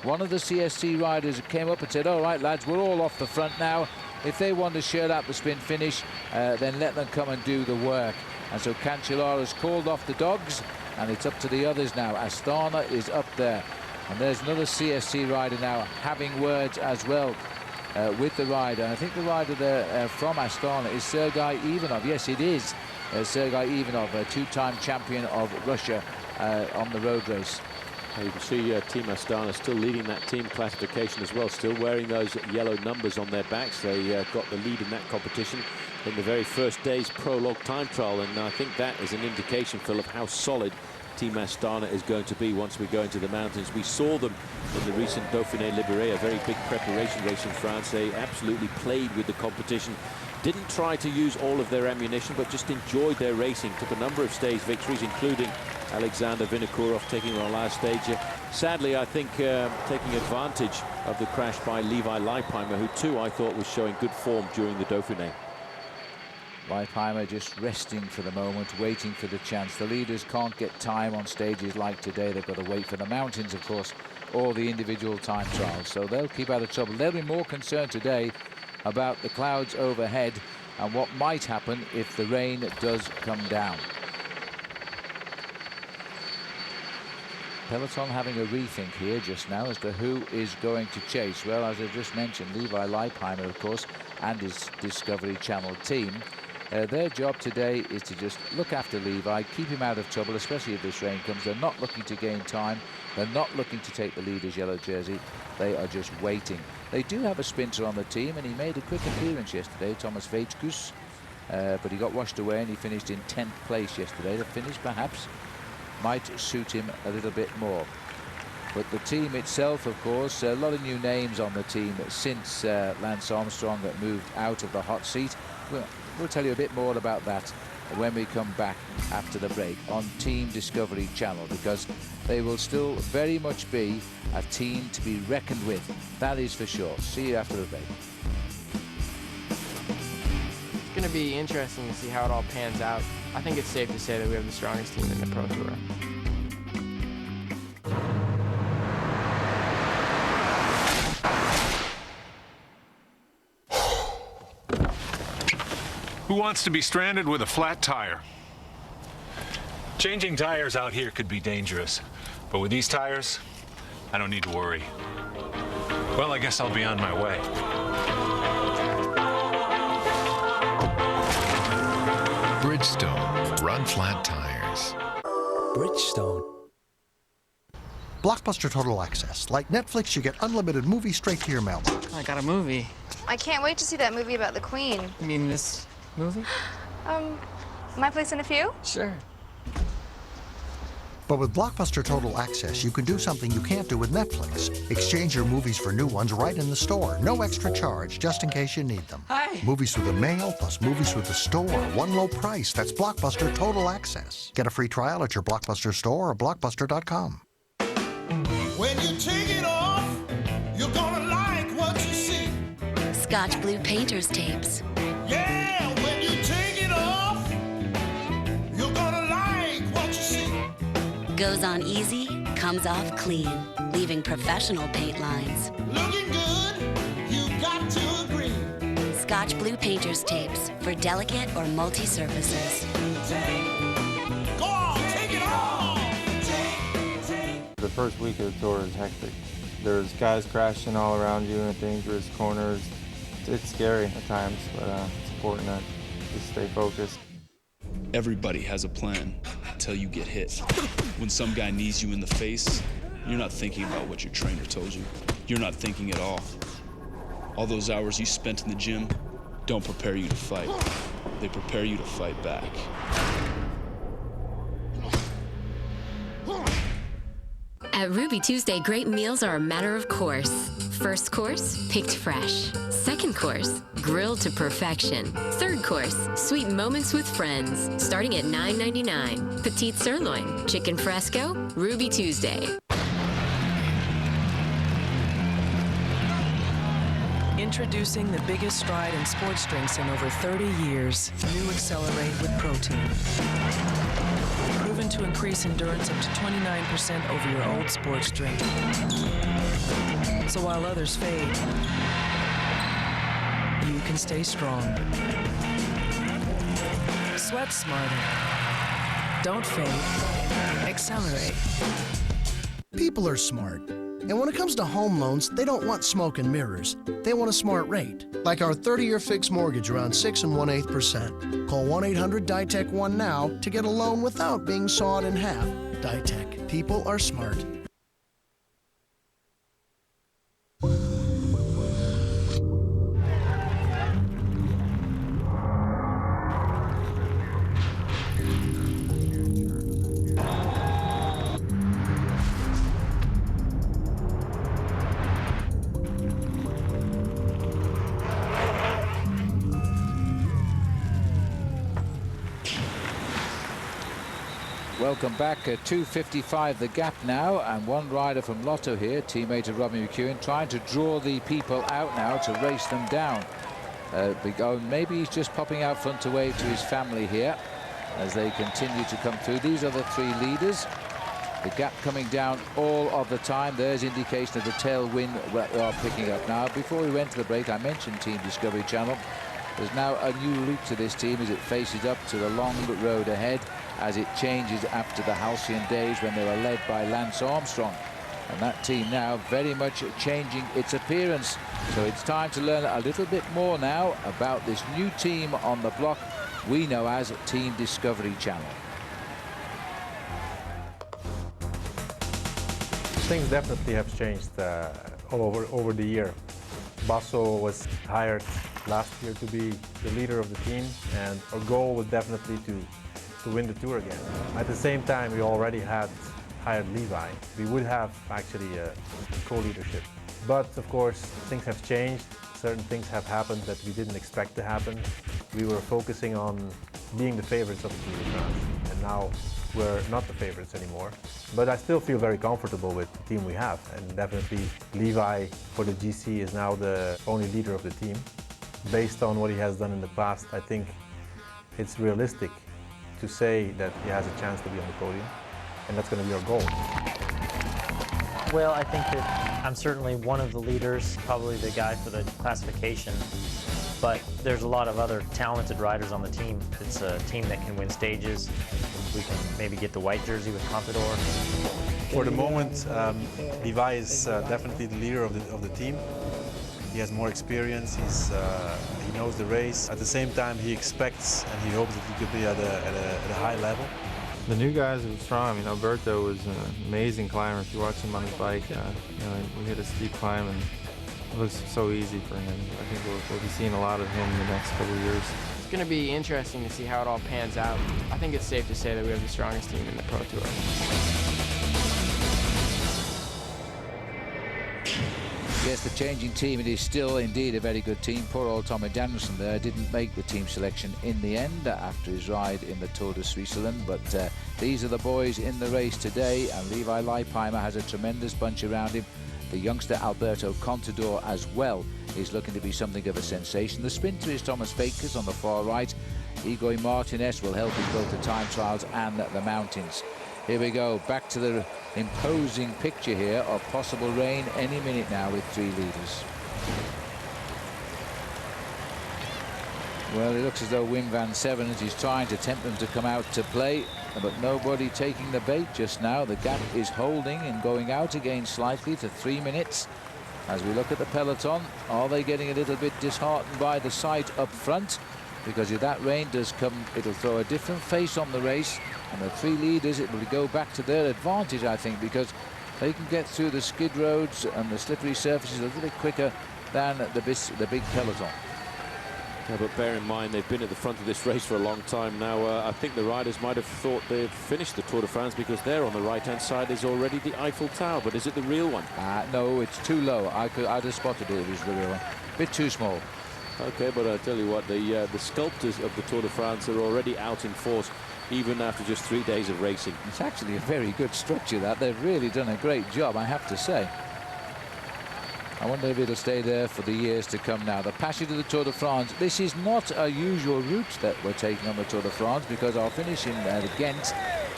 One of the CSC riders came up and said, all right, lads, we're all off the front now. If they want to shirt out the sprint finish, then let them come and do the work. And so Cancellara's called off the dogs, and it's up to the others now. Astana is up there. And there's another CSC rider now having words as well with the rider. And I think the rider there from Astana is Sergei Ivanov. Yes, it is Sergei Ivanov, a two-time champion of Russia on the road race. You can see Team Astana still leading that team classification as well, still wearing those yellow numbers on their backs. They got the lead in that competition in the very first day's prologue time trial, and I think that is an indication, Phil, of how solid Team Astana is going to be once we go into the mountains. We saw them in the recent Dauphiné Libéré, a very big preparation race in France. They absolutely played with the competition, didn't try to use all of their ammunition, but just enjoyed their racing. Took a number of stage victories, including Alexander Vinokourov taking on last stage. Sadly, I think taking advantage of the crash by Levi Leipheimer, who too I thought was showing good form during the Dauphiné. Leipheimer just resting for the moment, waiting for the chance. The leaders can't get time on stages like today. They've got to wait for the mountains, of course, or the individual time trials. So they'll keep out of trouble. They'll be more concerned today about the clouds overhead and what might happen if the rain does come down. Peloton having a rethink here just now as to who is going to chase. Well, as I just mentioned, Levi Leipheimer, of course, and his Discovery Channel team. Their job today is to just look after Levi, keep him out of trouble, especially if this rain comes. They're not looking to gain time. They're not looking to take the leader's yellow jersey. They are just waiting. They do have a sprinter on the team, and he made a quick appearance yesterday, Thomas Veitkus, but he got washed away and he finished in 10th place yesterday. The finish, perhaps, might suit him a little bit more. But the team itself, of course, a lot of new names on the team since Lance Armstrong moved out of the hot seat. We'll tell you a bit more about that when we come back after the break on Team Discovery Channel, because they will still very much be a team to be reckoned with. That is for sure. See you after the break. It's going to be interesting to see how it all pans out. I think it's safe to say that we have the strongest team in the Pro Tour. Who wants to be stranded with a flat tire? Changing tires out here could be dangerous, but with these tires, I don't need to worry. Well, I guess I'll be on my way. Bridgestone. Run flat tires. Bridgestone. Blockbuster Total Access. Like Netflix, you get unlimited movies straight to your mailbox. I got a movie. I can't wait to see that movie about the Queen. You mean this movie? My Place in a Few? Sure. But with Blockbuster Total Access, you can do something you can't do with Netflix. Exchange your movies for new ones right in the store. No extra charge, just in case you need them. Hi. Movies through the mail plus movies through the store. One low price. That's Blockbuster Total Access. Get a free trial at your Blockbuster store or blockbuster.com. When you take it off, you're gonna like what you see. Scotch Blue Painter's Tapes. Yeah, when you take it off, you're gonna like what you see. Goes on easy, comes off clean, leaving professional paint lines. Looking good, you got to agree. Scotch Blue Painter's Tapes for delicate or multi-surfaces. Go on, take it off. The first week of the tour is hectic. There's guys crashing all around you in dangerous corners. It's scary at times, but it's important to just stay focused. Everybody has a plan until you get hit. When some guy knees you in the face, You're not thinking about what your trainer told you. You're not thinking at all. All those hours you spent in the gym don't prepare you to fight. They prepare you to fight back. At Ruby Tuesday, great meals are a matter of course. First course, picked fresh. Second course, grilled to perfection. Third course, sweet moments with friends. Starting at $9.99. Petite sirloin, chicken fresco, Ruby Tuesday. Introducing the biggest stride in sports drinks in over 30 years. New Accelerate with protein. Proven to increase endurance up to 29% over your old sports drink. So while others fade, you can stay strong. Sweat smarter. Don't fade. Accelerate. People are smart. And when it comes to home loans, they don't want smoke and mirrors. They want a smart rate, like our 30-year fixed mortgage around 6 1/8%. Call 1-800-DITEC-1 now to get a loan without being sawed in half. DITEC. People are smart. Welcome back. 2:55 the gap now, and one rider from Lotto here, teammate of Robbie McEwen, trying to draw the people out now to race them down. Maybe he's just popping out front to wave to his family here as they continue to come through. These are the three leaders. The gap coming down all of the time. There's indication of the tailwind we are picking up now. Before we went to the break, I mentioned Team Discovery Channel. There's now a new look to this team as it faces up to the long road ahead, as it changes after the halcyon days when they were led by Lance Armstrong. And that team now very much changing its appearance. So it's time to learn a little bit more now about this new team on the block we know as Team Discovery Channel. Things definitely have changed over the year. Basso was hired last year to be the leader of the team, and our goal was definitely to win the Tour again. At the same time, we already had hired Levi. We would have actually a co-leadership. But of course, things have changed. Certain things have happened that we didn't expect to happen. We were focusing on being the favorites of the Tour de France, and now we're not the favorites anymore. But I still feel very comfortable with the team we have, and definitely Levi for the GC is now the only leader of the team. Based on what he has done in the past, I think it's realistic to say that he has a chance to be on the podium, and that's going to be our goal. Well, I think that I'm certainly one of the leaders, probably the guy for the classification, but there's a lot of other talented riders on the team. It's a team that can win stages. We can maybe get the white jersey with Contador. For the moment, Levi is definitely the leader of the team. He has more experience, he knows the race. At the same time, he expects and he hopes that he could be at a high level. The new guys are strong. I mean, Alberto was an amazing climber. If you watch him on his bike, we hit a steep climb and it looks so easy for him. I think we'll be seeing a lot of him in the next couple of years. It's going to be interesting to see how it all pans out. I think it's safe to say that we have the strongest team in the Pro Tour. Yes, the changing team, it is still indeed a very good team. Poor old Tommy Danielson there didn't make the team selection in the end after his ride in the Tour de Switzerland, but these are the boys in the race today, and Levi Leipheimer has a tremendous bunch around him. The youngster Alberto Contador as well is looking to be something of a sensation. The sprinter is Thomas Fakers on the far right. Igor Martinez will help in both the time trials and the mountains. Here we go, back to the imposing picture here of possible rain any minute now with three leaders. Well, it looks as though Wim van Sevens is trying to tempt them to come out to play, but nobody taking the bait just now. The gap is holding and going out again slightly to 3 minutes. As we look at the peloton, are they getting a little bit disheartened by the sight up front? Because if that rain does come, it'll throw a different face on the race, and the three leaders, it will go back to their advantage, I think, because They can get through the skid roads and the slippery surfaces a little bit quicker than the big Peloton. Yeah, but bear in mind, they've been at the front of this race for a long time now. I think the riders might have thought they had finished the Tour de France because there on the right-hand side is already the Eiffel Tower. But is it the real one? No, it's too low. I'd have spotted it if it was the real one. Bit too small. Okay, but I tell you what, the sculptors of the Tour de France are already out in force, even after just 3 days of racing. It's actually a very good structure, that. They've really done a great job, I have to say. I wonder if it'll stay there for the years to come now. The passage of the Tour de France. This is not a usual route that we're taking on the Tour de France, because our finish in Ghent,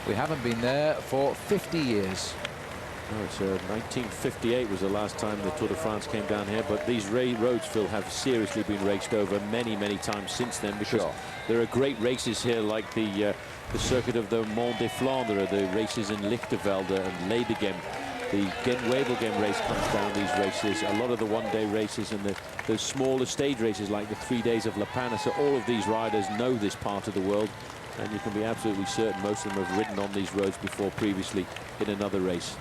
we haven't been there for 50 years. No, it's 1958 was the last time the Tour de France came down here, but these roads, Phil, have seriously been raced over many, many times since then, because there are great races here like the circuit of the Mont des Flandres, the races in Lichtervelde and Leidegem. The Ghent-Wevelgem race comes down these races, a lot of the one-day races and the smaller stage races like the 3 days of La Panne. So all of these riders know this part of the world, and you can be absolutely certain most of them have ridden on these roads before previously in another race.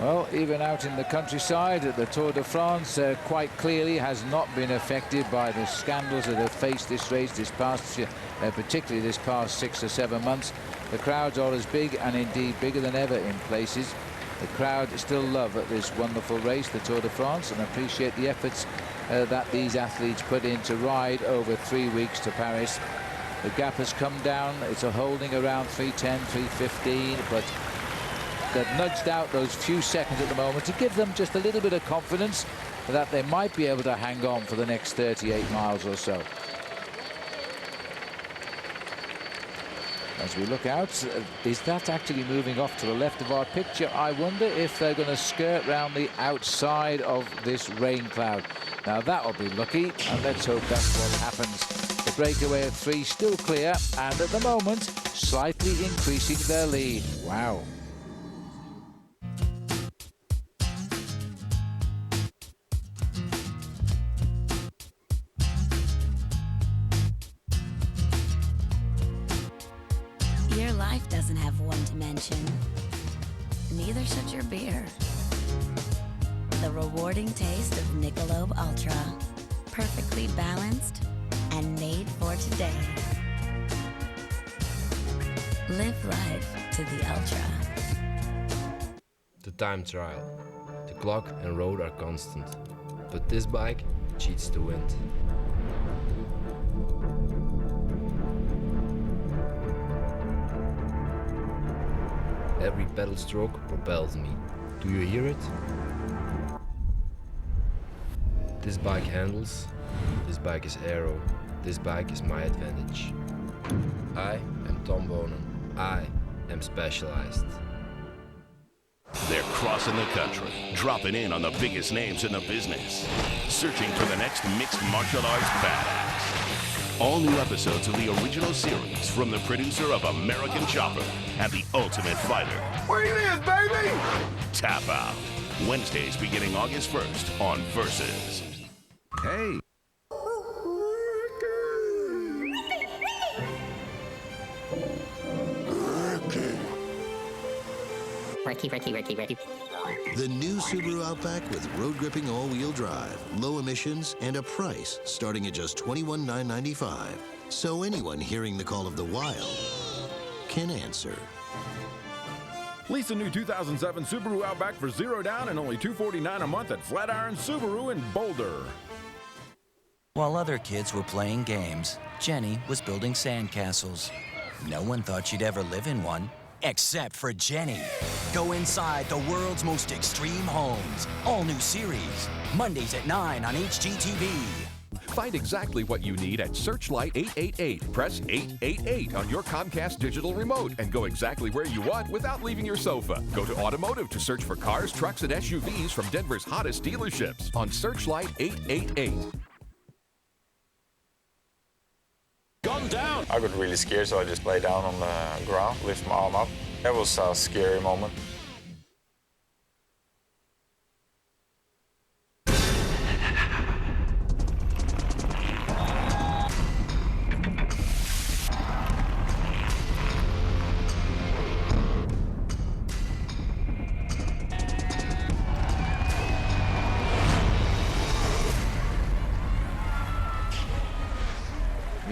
Well, even out in the countryside, the Tour de France quite clearly has not been affected by the scandals that have faced this race this past year, particularly this past 6 or 7 months. The crowds are as big and indeed bigger than ever in places. The crowd still love this wonderful race, the Tour de France, and appreciate the efforts that these athletes put in to ride over 3 weeks to Paris. The gap has come down. It's a holding around 3:10, 3:15, but they've nudged out those few seconds at the moment to give them just a little bit of confidence that they might be able to hang on for the next 38 miles or so. As we look out, is that actually moving off to the left of our picture? I wonder if they're going to skirt round the outside of this rain cloud. Now that'll be lucky, and let's hope that's what happens. The breakaway of 3 still clear, and at the moment slightly increasing their lead. Wow. Your life doesn't have one dimension. Neither should your beer. The rewarding taste of Michelob Ultra. Perfectly balanced and made for today. Live life to the ultra. The time trial. The clock and road are constant, but this bike cheats the wind. Every pedal stroke propels me. Do you hear it? This bike handles, this bike is aero, this bike is my advantage. I am Tom Boonen. I am specialized. They're crossing the country, dropping in on the biggest names in the business, searching for the next mixed martial arts badass. All new episodes of the original series from the producer of American Chopper and The Ultimate Fighter. Where you live, baby? Tap Out. Wednesdays beginning August 1st on Versus. Hey. Ricky. The new Subaru Outback with road-gripping all-wheel drive, low emissions, and a price starting at just $21,995. So anyone hearing the call of the wild can answer. Lease a new 2007 Subaru Outback for $0 down and only $249 a month at Flatiron Subaru in Boulder. While other kids were playing games, Jenny was building sandcastles. No one thought she'd ever live in one. Except for Jenny. Go inside the world's most extreme homes. All new series. Mondays at 9 on HGTV. Find exactly what you need at Searchlight 888. Press 888 on your Comcast digital remote and go exactly where you want without leaving your sofa. Go to Automotive to search for cars, trucks, and SUVs from Denver's hottest dealerships on Searchlight 888. Gone down. I got really scared, so I just lay down on the ground, lift my arm up. That was a scary moment.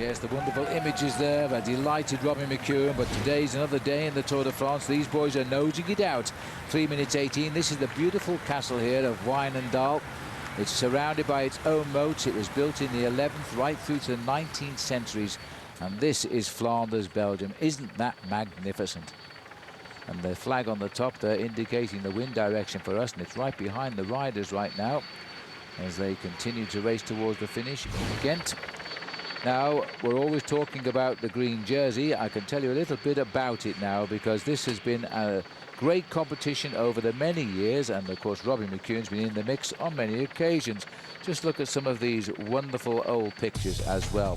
Yes, the wonderful images there of a delighted Robbie McEwen, but today's another day in the Tour de France. These boys are nosing it out. 3 minutes 18. This is the beautiful castle here of Wijnendal. It's surrounded by its own moats. It was built in the 11th right through to the 19th centuries. And this is Flanders, Belgium. Isn't that magnificent? And the flag on the top there indicating the wind direction for us, and it's right behind the riders right now as they continue to race towards the finish in Ghent. Now, we're always talking about the green jersey. I can tell you a little bit about it now, because this has been a great competition over the many years, and of course Robbie McEwen's been in the mix on many occasions. Just look at some of these wonderful old pictures as well.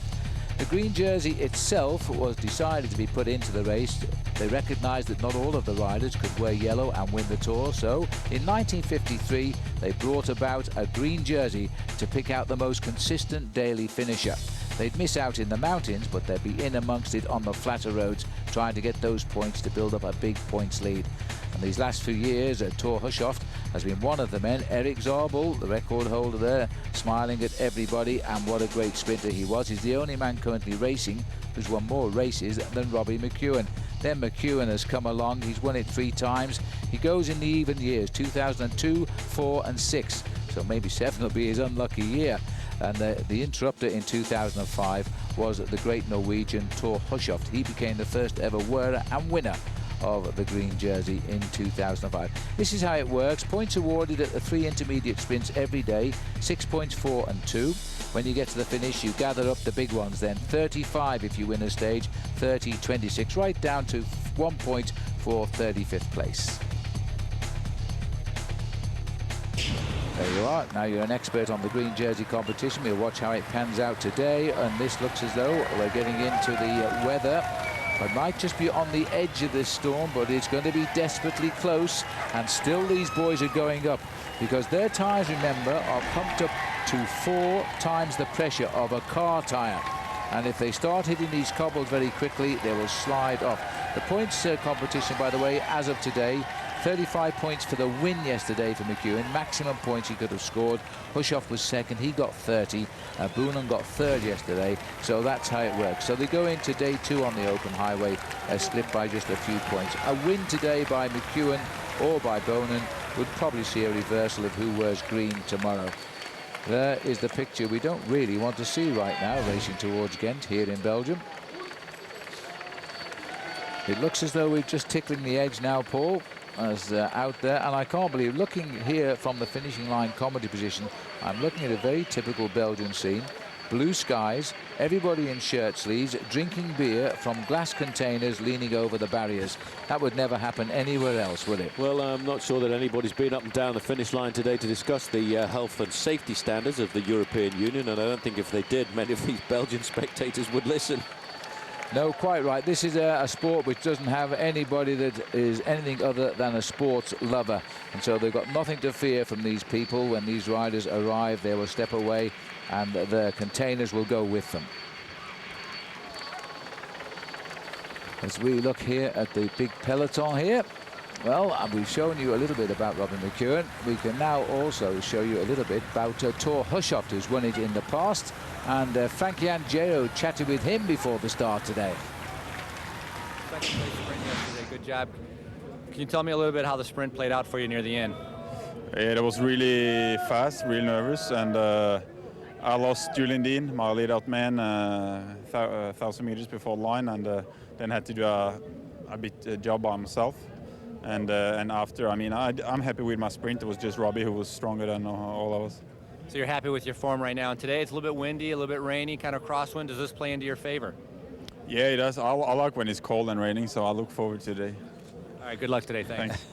The green jersey itself was decided to be put into the race. They recognised that not all of the riders could wear yellow and win the Tour, so in 1953 they brought about a green jersey to pick out the most consistent daily finisher. They'd miss out in the mountains, but they'd be in amongst it on the flatter roads, trying to get those points to build up a big points lead. And these last few years, Thor Hushovd has been one of the men. Erik Zabel, the record holder there, smiling at everybody, and what a great sprinter he was. He's the only man currently racing who's won more races than Robbie McEwen. Then McEwen has come along. He's won it 3 times. He goes in the even years, 2002, 4 and 6. So maybe 7 will be his unlucky year. And the interrupter in 2005 was the great Norwegian Thor Hushovd. He became the first ever wearer and winner of the green jersey in 2005. This is how it works. Points awarded at the 3 intermediate sprints every day, 6 points, 4 and 2. When you get to the finish, you gather up the big ones then. 35 if you win a stage, 30, 26, right down to 1 point for 35th place. There you are. Now you're an expert on the green jersey competition. We'll watch how it pans out today, and this looks as though we're getting into the weather. It might just be on the edge of this storm, but it's going to be desperately close, and still these boys are going up because their tyres, remember, are pumped up to 4 times the pressure of a car tyre. And if they start hitting these cobbles very quickly, they will slide off. The points competition, by the way, as of today, 35 points for the win yesterday for McEwen. Maximum points he could have scored. Hushovd was second, he got 30. Boonen got third yesterday, so that's how it works. So they go into day 2 on the open highway, split by just a few points. A win today by McEwen or by Boonen would probably see a reversal of who wears green tomorrow. There is the picture we don't really want to see right now, racing towards Ghent here in Belgium. It looks as though we're just tickling the edge now, Paul, as out there, and I can't believe, looking here from the finishing line comedy position, I'm looking at a very typical Belgian scene. Blue skies, everybody in shirt sleeves, drinking beer from glass containers leaning over the barriers. That would never happen anywhere else, would it? Well, I'm not sure that anybody's been up and down the finish line today to discuss the health and safety standards of the European Union, and I don't think if they did, many of these Belgian spectators would listen. No, quite right. This is a sport which doesn't have anybody that is anything other than a sports lover. And so they've got nothing to fear from these people. When these riders arrive, they will step away and the containers will go with them. As we look here at the big peloton here, well, we've shown you a little bit about Robbie McEwen. We can now also show you a little bit about Thor Hushovd, who's won it in the past. And Frank-Jan Gero chatted with him before the start today. Second place sprint yesterday, good job. Can you tell me a little bit how the sprint played out for you near the end? Yeah, it was really fast, really nervous, and I lost Julian Dean, my lead-out man, 1,000 meters before the line, and then had to do a bit job by myself. And after, I mean, I'm happy with my sprint. It was just Robbie who was stronger than all of us. So you're happy with your form right now, and today it's a little bit windy, a little bit rainy, kind of crosswind. Does this play into your favor? Yeah, it does. I like when it's cold and raining, so I look forward to today. All right, good luck today. Thanks.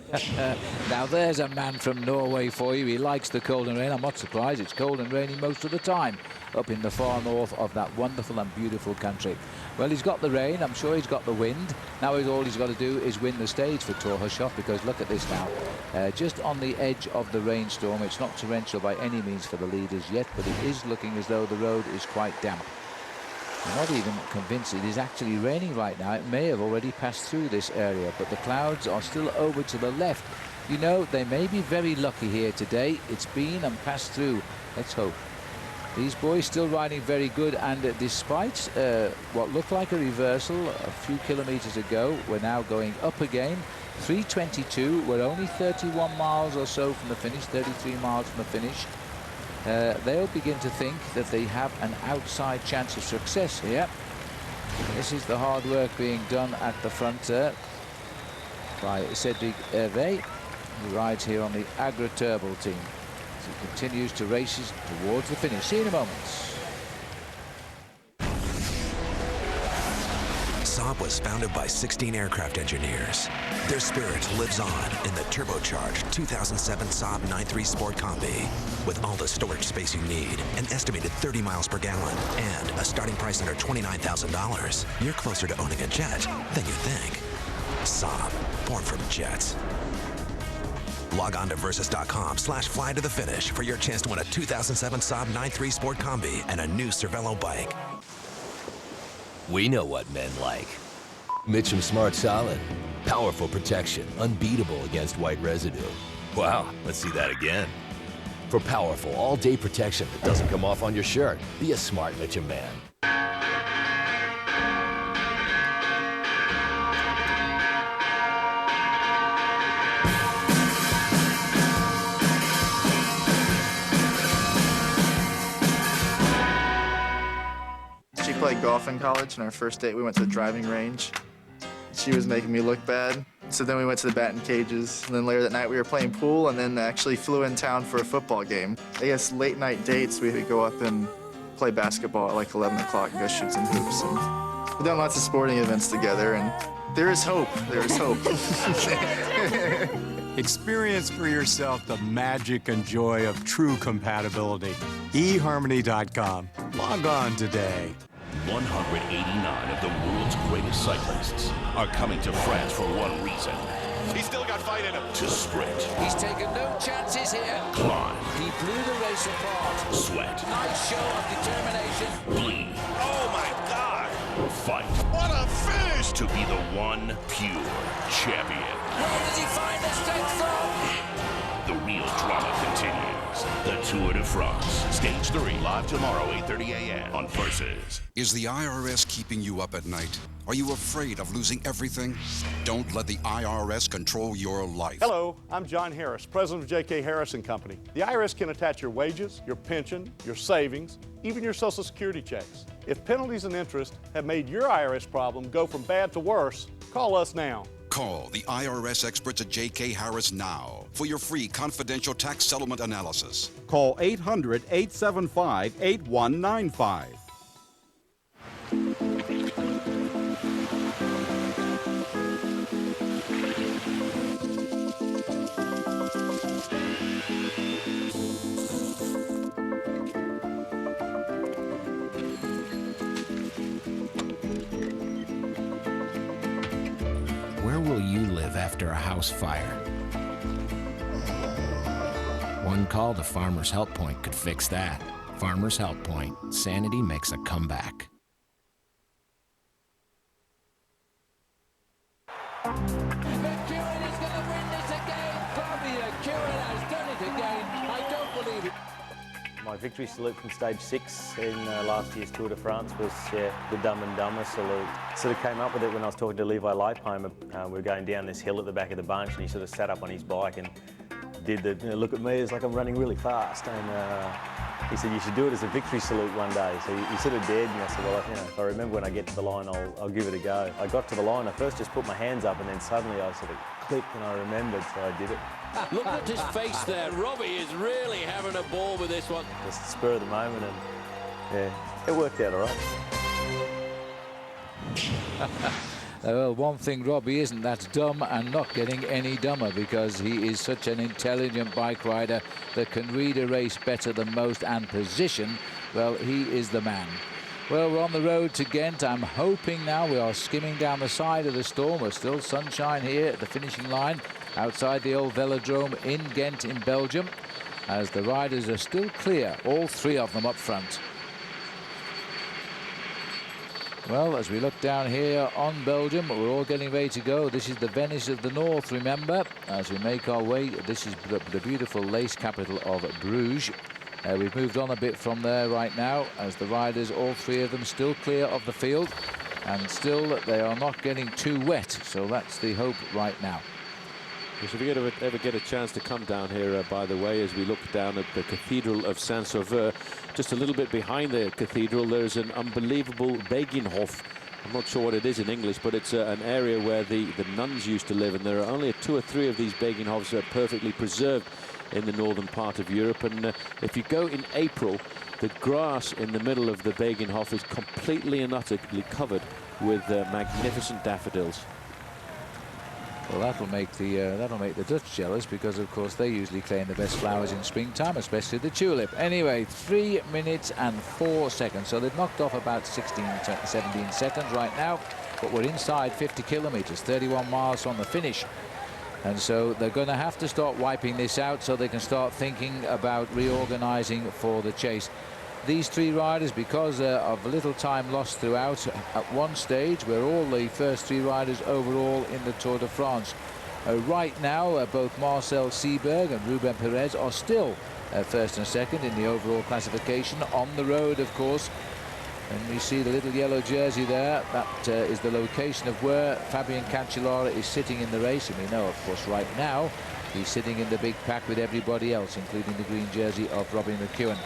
Now there's a man from Norway for you. He likes the cold and rain. I'm not surprised. It's cold and rainy most of the time up in the far north of that wonderful and beautiful country. Well, he's got the rain. I'm sure he's got the wind. Now all he's got to do is win the stage for Thor Hushovd, because look at this now. Just on the edge of the rainstorm. It's not torrential by any means for the leaders yet, but it is looking as though the road is quite damp. I'm not even convinced it is actually raining right now. It may have already passed through this area, but the clouds are still over to the left. You know, they may be very lucky here today. It's been and passed through. Let's hope. These boys still riding very good, and despite what looked like a reversal a few kilometers ago, we're now going up again. 3:22. We're only 31 miles or so from the finish, 33 miles from the finish. They'll begin to think that they have an outside chance of success here. This is the hard work being done at the front by Cedric Hervé, who rides here on the Agri-Turbo team. He continues to races towards the finish. See you in a moment. Saab was founded by 16 aircraft engineers. Their spirit lives on in the turbocharged 2007 Saab 9.3 Sport Combi. With all the storage space you need, an estimated 30 miles per gallon, and a starting price under $29,000, you're closer to owning a jet than you think. Saab, born from jets. Log on to Versus.com/fly to the finish for your chance to win a 2007 Saab 9.3 Sport Combi and a new Cervelo bike. We know what men like. Mitchum Smart Solid. Powerful protection, unbeatable against white residue. Wow, let's see that again. For powerful all-day protection that doesn't come off on your shirt, be a smart Mitchum man. She played golf in college, and our first date we went to the driving range. She was making me look bad. So then we went to the batting cages, and then later that night we were playing pool, and then actually flew in town for a football game. I guess late night dates, we would go up and play basketball at like 11 o'clock and go shoot some hoops. And we've done lots of sporting events together, and there is hope. There is hope. Experience for yourself the magic and joy of true compatibility. eHarmony.com. Log on today. 189 of the world's greatest cyclists are coming to France for one reason. He's still got fight in him. To sprint. He's taken no chances here. Climb. He blew the race apart. Sweat. Nice show of determination. Bleed. Oh my God! Fight. What a finish! To be the one pure champion. Where does he find the strength from? The real drama continues. The Tour de France. Stage 3, live tomorrow, 8:30 a.m. on Versus. Is the IRS keeping you up at night? Are you afraid of losing everything? Don't let the IRS control your life. Hello, I'm John Harris, president of J.K. Harris & Company. The IRS can attach your wages, your pension, your savings, even your Social Security checks. If penalties and interest have made your IRS problem go from bad to worse, call us now. Call the IRS experts at J.K. Harris now for your free confidential tax settlement analysis. Call 800-875-8195. Where will you live after a house fire? One call to Farmers Help Point could fix that. Farmers Help Point. Sanity makes a comeback. McEwen is going to win this again. Robbie McEwen has done it again. I don't believe it. My victory salute from stage 6 in last year's Tour de France was the Dumb and Dumber salute. Sort of came up with it when I was talking to Levi Leipheimer. We were going down this hill at the back of the bunch, and he sort of sat up on his bike and did the look at me as like I'm running really fast. And he said, you should do it as a victory salute one day. So he sort of dared me. I said, well, if I remember when I get to the line, I'll give it a go. I got to the line, I first just put my hands up, and then suddenly I sort of clicked and I remembered, so I did it. Look at his face there. Robbie is really having a ball with this one. Just the spur of the moment, and yeah, it worked out all right. Well, one thing Robbie isn't, that's dumb and not getting any dumber, because he is such an intelligent bike rider that can read a race better than most, and position, well, he is the man. Well, we're on the road to Ghent. I'm hoping now we are skimming down the side of the storm. There's still sunshine here at the finishing line outside the old velodrome in Ghent in Belgium, as the riders are still clear, all three of them up front. Well, as we look down here on Belgium, we're all getting ready to go. This is the Venice of the North, remember, as we make our way. This is the beautiful lace capital of Bruges. We've moved on a bit from there right now as the riders, all three of them, still clear of the field, and still they are not getting too wet, so that's the hope right now. If you ever get a chance to come down here, by the way, as we look down at the Cathedral of Saint-Sauveur, just a little bit behind the cathedral, there's an unbelievable Beginhof. I'm not sure what it is in English, but it's an area where the nuns used to live, and there are only 2 or 3 of these Beginhofs that are perfectly preserved in the northern part of Europe. And if you go in April, the grass in the middle of the Beginhof is completely and utterly covered with magnificent daffodils. Well, that'll make the Dutch jealous, because of course they usually claim the best flowers in springtime, especially the tulip. Anyway, 3 minutes and 4 seconds, so they've knocked off about 17 seconds right now, but we're inside 50 kilometers, 31 miles from the finish. And so they're going to have to start wiping this out so they can start thinking about reorganizing for the chase. These 3 riders, because of little time lost throughout, at one stage we're all the first 3 riders overall in the Tour de France. Right now, both Marcel Seeberg and Ruben Perez are still first and second in the overall classification. On the road, of course, and you see the little yellow jersey there. That is the location of where Fabian Cancellara is sitting in the race, and we know, of course, right now he's sitting in the big pack with everybody else, including the green jersey of Robbie McEwen.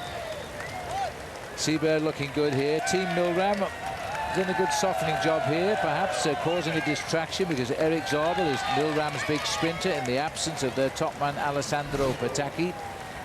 Seeberg looking good here. Team Milram doing a good softening job here, perhaps causing a distraction, because Eric Zabel is Milram's big sprinter in the absence of their top man Alessandro Patacchi.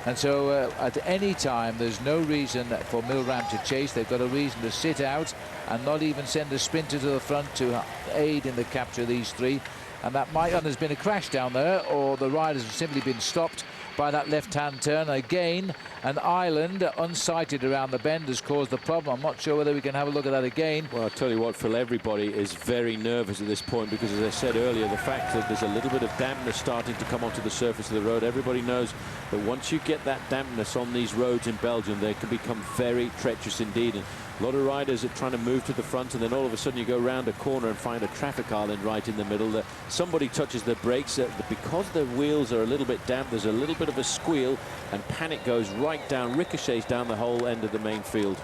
And so at any time there's no reason for Milram to chase. They've got a reason to sit out and not even send a sprinter to the front to aid in the capture of these 3. And that might, and there's been a crash down there, or the riders have simply been stopped by that left-hand turn. Again, an island unsighted around the bend has caused the problem. I'm not sure whether we can have a look at that again. Well, I'll tell you what, Phil, everybody is very nervous at this point, because, as I said earlier, the fact that there's a little bit of dampness starting to come onto the surface of the road. Everybody knows that once you get that dampness on these roads in Belgium, they can become very treacherous indeed. And a lot of riders are trying to move to the front, and then all of a sudden you go round a corner and find a traffic island right in the middle. Somebody touches the brakes. Because the wheels are a little bit damp, there's a little bit of a squeal, and panic goes right down, ricochets down the whole end of the main field.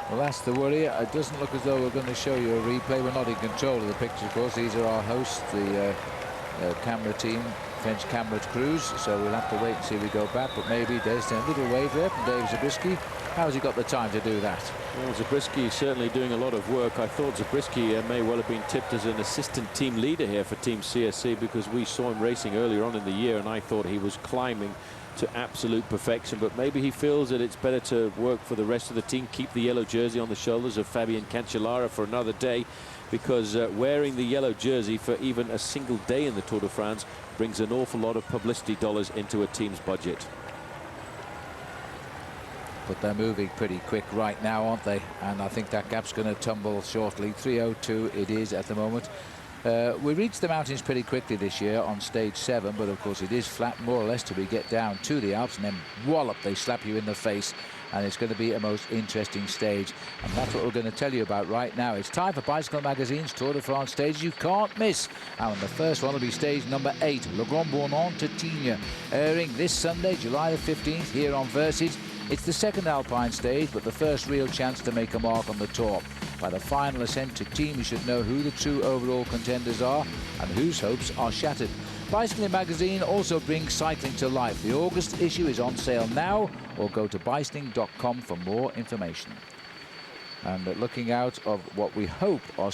Well, that's the worry. It doesn't look as though we're going to show you a replay. We're not in control of the picture, of course. These are our hosts, the camera team, French camera crews, so we'll have to wait and see if we go back. But maybe there's a little wave there from Dave Zabriskie. How's he got the time to do that? Well, Zabriskie is certainly doing a lot of work. I thought Zabriskie may well have been tipped as an assistant team leader here for Team CSC, because we saw him racing earlier on in the year, and I thought he was climbing to absolute perfection. But maybe he feels that it's better to work for the rest of the team, keep the yellow jersey on the shoulders of Fabian Cancellara for another day, because wearing the yellow jersey for even a single day in the Tour de France brings an awful lot of publicity dollars into a team's budget. But they're moving pretty quick right now, aren't they? And I think that gap's going to tumble shortly. 3:02 it is at the moment. We reached the mountains pretty quickly this year on stage 7, but of course it is flat more or less till we get down to the Alps, and then wallop, they slap you in the face, and it's going to be a most interesting stage. And that's what we're going to tell you about right now. It's time for Bicycle Magazine's Tour de France stages you can't miss. And the first one will be stage number 8, Le Grand Bounon to Tignes, airing this Sunday, July the 15th, here on Versus. It's the second Alpine stage, but the first real chance to make a mark on the Tour. By the final ascent to Tignes, you should know who the true overall contenders are and whose hopes are shattered. Bicycling Magazine also brings cycling to life. The August issue is on sale now, or go to bicycling.com for more information. And looking out of what we hope are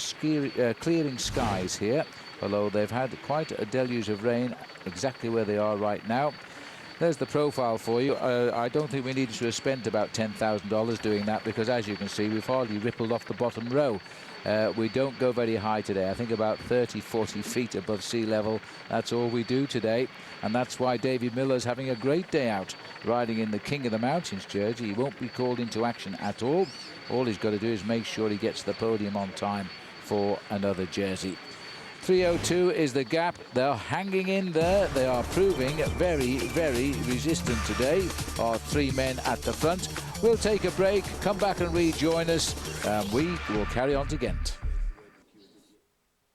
clearing skies here, although they've had quite a deluge of rain exactly where they are right now. There's the profile for you. I don't think we need to have spent about $10,000 doing that, because as you can see, we've hardly rippled off the bottom row. We don't go very high today. I think about 30-40 feet above sea level. That's all we do today, and that's why David Miller's having a great day out riding in the King of the Mountains jersey. He won't be called into action at all. All he's got to do is make sure he gets to the podium on time for another jersey. 3:02 is the gap. They're hanging in there. They are proving very, very resistant today. Our 3 men at the front. We'll take a break, come back and rejoin us, and we will carry on to Ghent.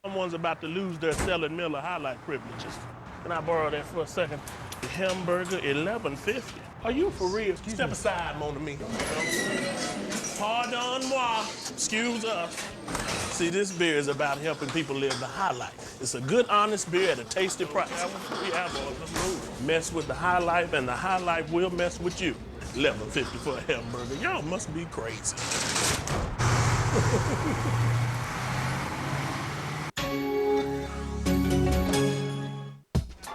Someone's about to lose their Selleck Miller highlight privileges. Can I borrow that for a second? Hamburger, $11.50. Are you for real? Step aside, mon ami. Pardon moi. Excuse us. See, this beer is about helping people live the high life. It's a good, honest beer at a tasty price. Mess with the high life, and the high life will mess with you. $11.50 for a hamburger. Y'all must be crazy.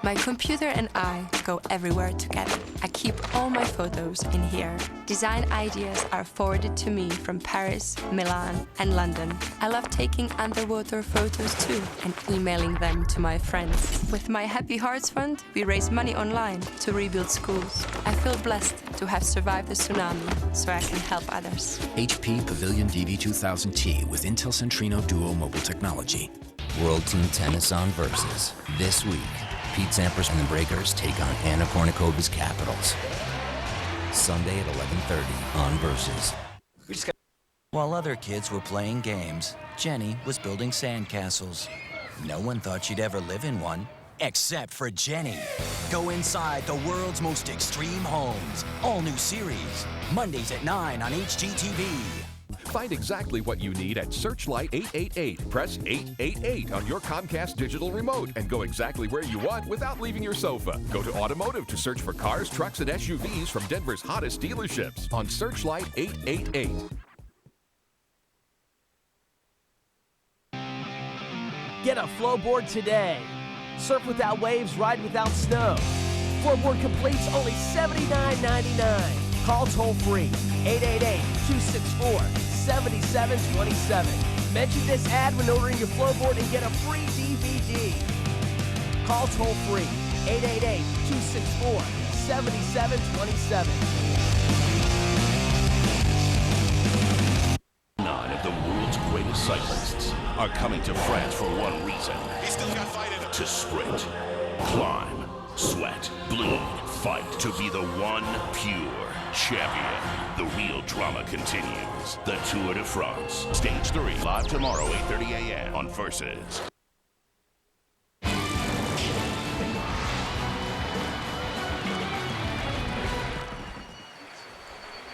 My computer and I go everywhere together. I keep all my photos in here. Design ideas are forwarded to me from Paris, Milan, and London. I love taking underwater photos too and emailing them to my friends. With my Happy Hearts Fund, we raise money online to rebuild schools. I feel blessed to have survived the tsunami so I can help others. HP Pavilion DV2000T with Intel Centrino Duo mobile technology. World Team Tennis on Versus. This week, Pete Sampras and the Breakers take on Anna Kournikova's Capitals. Sunday at 11:30 on Versus. While other kids were playing games, Jenny was building sandcastles. No one thought she'd ever live in one, except for Jenny. Go inside the world's most extreme homes. All new series. Mondays at 9 on HGTV. Find exactly what you need at Searchlight 888. Press 888 on your Comcast digital remote and go exactly where you want without leaving your sofa. Go to Automotive to search for cars, trucks, and SUVs from Denver's hottest dealerships on Searchlight 888. Get a Flowboard today. Surf without waves, ride without snow. Flowboard completes only $79.99. Call toll free 888-264-7727. Mention this ad when ordering your Flowboard and get a free DVD. Call toll free 888-264-7727. 9 of the world's greatest cyclists are coming to France for one reason. He's still got fight in him. To sprint, climb, sweat, bleed, fight to be the one pure champion. The real drama continues. The Tour de France. Stage 3, live tomorrow, 8:30 a.m. on Versus.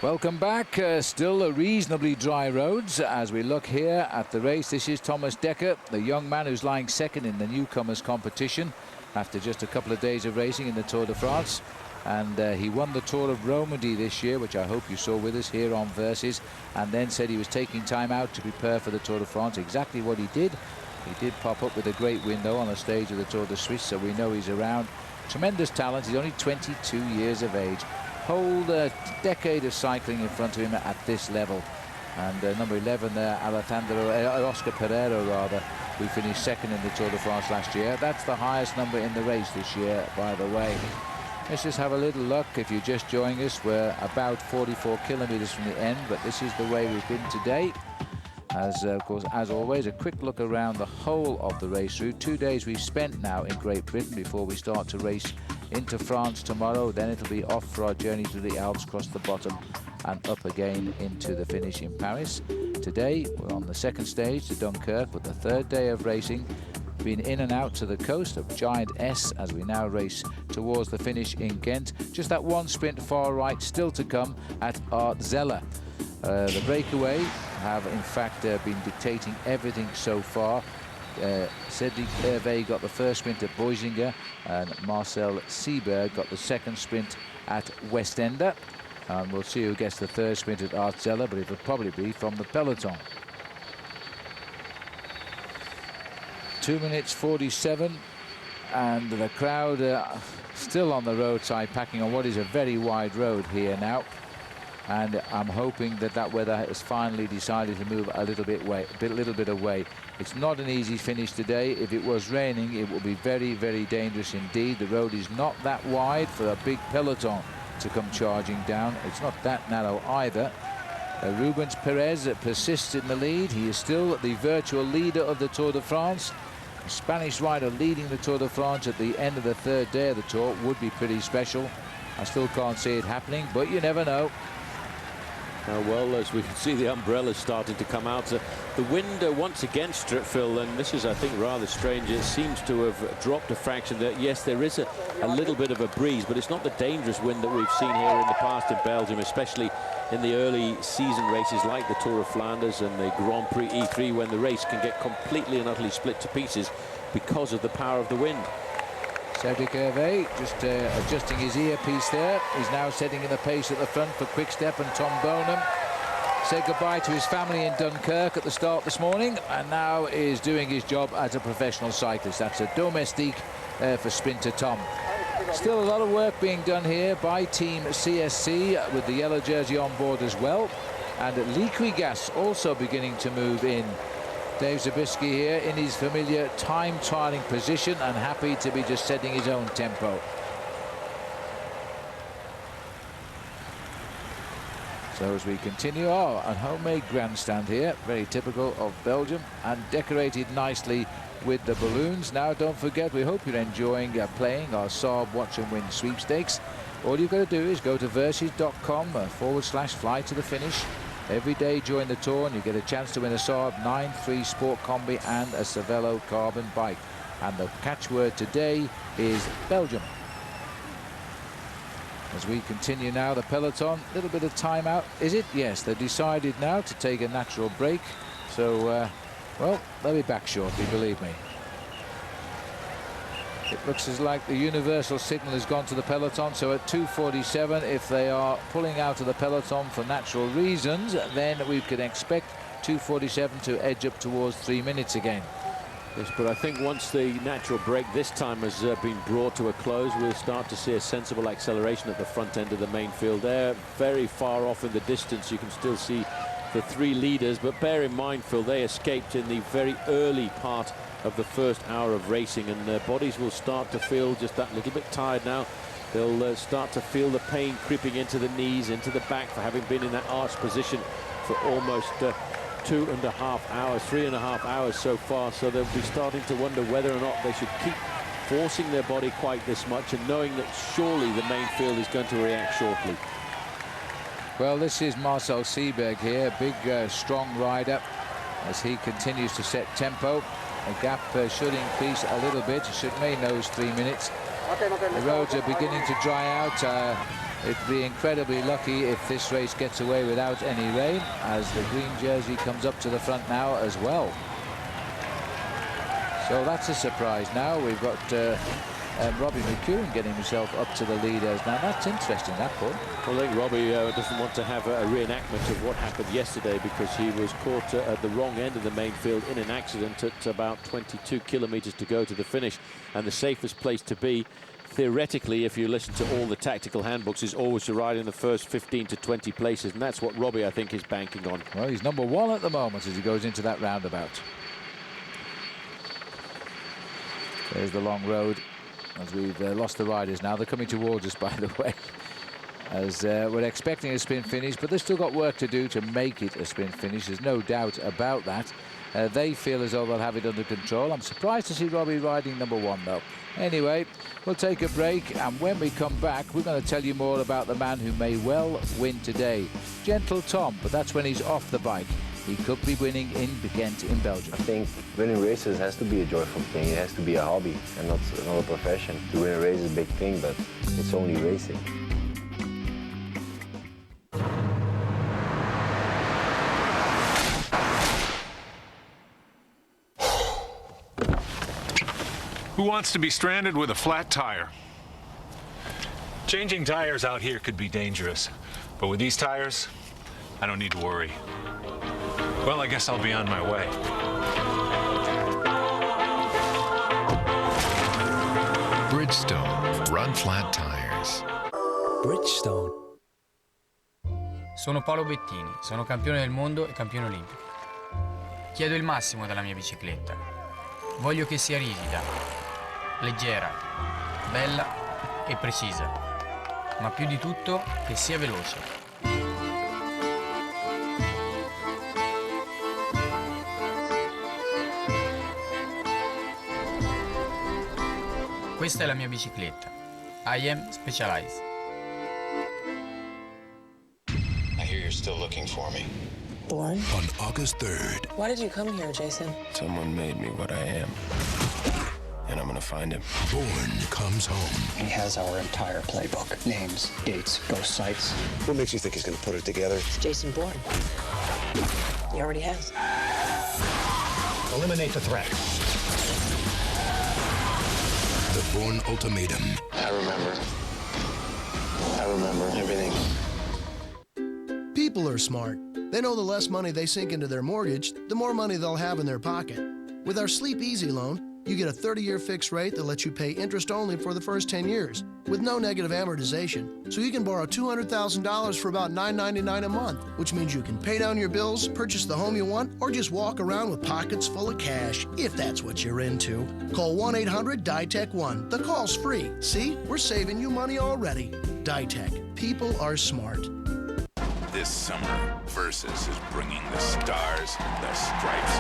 Welcome back. Still reasonably dry roads as we look here at the race. This is Thomas Dekker, the young man who's lying second in the newcomers competition after just a couple of days of racing in the Tour de France. And he won the Tour of Romandy this year, which I hope you saw with us here on Versus, and then said he was taking time out to prepare for the Tour de France. Exactly what he did. He did pop up with a great window on the stage of the Tour de Suisse, so we know he's around. Tremendous talent. He's only 22 years of age. Whole decade of cycling in front of him at this level. And number 11 there, Oscar Pereira rather, who finished second in the Tour de France last year. That's the highest number in the race this year, by the way. Let's just have a little look. If you're just joining us, we're about 44 kilometers from the end, but this is the way we've been today. As of course, as always, a quick look around the whole of the race route. 2 days we've spent now in Great Britain before we start to race into France tomorrow. Then it'll be off for our journey through the Alps, across the bottom and up again into the finish in Paris. Today we're on the second stage to Dunkirk with the third day of racing. Been in and out to the coast of Giant S as we now race towards the finish in Ghent. Just that one sprint far right still to come at Artzelle. The Breakaway have in fact been dictating everything so far. Cedric Hervé got the first sprint at Boisinger and Marcel Seberg got the second sprint at Westende. And we'll see who gets the third sprint at Artzelle, but it'll probably be from the Peloton. 2 minutes 47, and the crowd still on the roadside, packing on what is a very wide road here now. And I'm hoping that that weather has finally decided to move a little bit away. It's not an easy finish today. If it was raining, it would be very, very dangerous indeed. The road is not that wide for a big peloton to come charging down. It's not that narrow either. Rubens Perez persists in the lead. He is still the virtual leader of the Tour de France. A Spanish rider leading the Tour de France at the end of the third day of the Tour would be pretty special. I still can't see it happening, but you never know. Well, as we can see, the umbrellas starting to come out. The wind once again, Phil, and this is, I think, rather strange. It seems to have dropped a fraction. That yes, there is a little bit of a breeze, but it's not the dangerous wind that we've seen here in the past in Belgium, especially in the early season races like the Tour of Flanders and the Grand Prix E3, when the race can get completely and utterly split to pieces because of the power of the wind. Cedric Hervé just adjusting his earpiece there. He's now setting in the pace at the front for Quick-Step and Tom Boonen. Said goodbye to his family in Dunkirk at the start this morning, and now is doing his job as a professional cyclist. That's a domestique for sprinter Tom. Still a lot of work being done here by Team CSC with the yellow jersey on board as well. And Liquigas also beginning to move in. Dave Zabiskie here in his familiar time trialing position and happy to be just setting his own tempo. So as we continue, a homemade grandstand here, very typical of Belgium, and decorated nicely with the balloons. Now don't forget, we hope you're enjoying playing our Saab Watch and Win sweepstakes. All you've got to do is go to versus.com/fly to the finish. Every day during the tour, and you get a chance to win a Saab 9.3 Sport Combi and a Cervelo carbon bike. And the catchword today is Belgium. As we continue now, the peloton, a little bit of timeout. Is it? Yes, they've decided now to take a natural break. So, well, they'll be back shortly, believe me. It looks as like the universal signal has gone to the peloton, so at 2:47, if they are pulling out of the peloton for natural reasons, then we could expect 2:47 to edge up towards 3 minutes again. Yes, but I think once the natural break this time has been brought to a close, we'll start to see a sensible acceleration at the front end of the main field there. Very far off in the distance, you can still see the three leaders, but bear in mind, Phil, they escaped in the very early part of the first hour of racing, and their bodies will start to feel just that little bit tired now. They'll start to feel the pain creeping into the knees, into the back, for having been in that arch position for almost 2.5 hours, 3.5 hours so far. So they'll be starting to wonder whether or not they should keep forcing their body quite this much, and knowing that surely the main field is going to react shortly. Well, this is Marcel Seeberg here, big strong rider, as he continues to set tempo. The gap should increase a little bit. It may nose 3 minutes. The roads are beginning to dry out. It'd be incredibly lucky if this race gets away without any rain, as the green jersey comes up to the front now as well. So that's a surprise now. We've got Robbie McEwen getting himself up to the leaders. Now that's interesting, that Paul. Well, I think Robbie doesn't want to have a reenactment of what happened yesterday, because he was caught at the wrong end of the main field in an accident at about 22 kilometers to go to the finish. And the safest place to be, theoretically, if you listen to all the tactical handbooks, is always to ride in the first 15 to 20 places. And that's what Robbie, I think, is banking on. Well, he's number one at the moment as he goes into that roundabout. There's the long road. As we've lost the riders now. They're coming towards us, by the way, as we're expecting a sprint finish, but they've still got work to do to make it a sprint finish. There's no doubt about that. They feel as though they'll have it under control. I'm surprised to see Robbie riding number one, though. Anyway, we'll take a break, and when we come back, we're going to tell you more about the man who may well win today. Gentle Tom, but that's when he's off the bike. He could be winning in Ghent in Belgium. I think winning races has to be a joyful thing. It has to be a hobby and not a profession. To win a race is a big thing, but it's only racing. Who wants to be stranded with a flat tire? Changing tires out here could be dangerous, but with these tires, I don't need to worry. Well, I guess I'll be on my way. Bridgestone. Run flat tires. Bridgestone. Sono Paolo Bettini, sono campione del mondo e campione olimpico. Chiedo il massimo dalla mia bicicletta. Voglio che sia ripida, leggera, bella e precisa, ma più di tutto che sia veloce. Questa è la mia bicicletta. I am Specialized. I hear you're still looking for me. Born? On August 3rd. Why did you come here, Jason? Someone made me what I am. And I'm gonna find him. Bourne comes home. He has our entire playbook. Names, dates, ghost sites. What makes you think he's gonna put it together? It's Jason Bourne. He already has. Eliminate the threat. The Bourne Ultimatum. I remember everything. People are smart. They know the less money they sink into their mortgage, the more money they'll have in their pocket. With our Sleep Easy loan, you get a 30-year fixed rate that lets you pay interest only for the first 10 years, with no negative amortization. So you can borrow $200,000 for about $9.99 a month, which means you can pay down your bills, purchase the home you want, or just walk around with pockets full of cash, if that's what you're into. Call 1-800-DITECH-1. The call's free. See, we're saving you money already. DITECH. People are smart. This summer, Versus is bringing the stars, the stripes,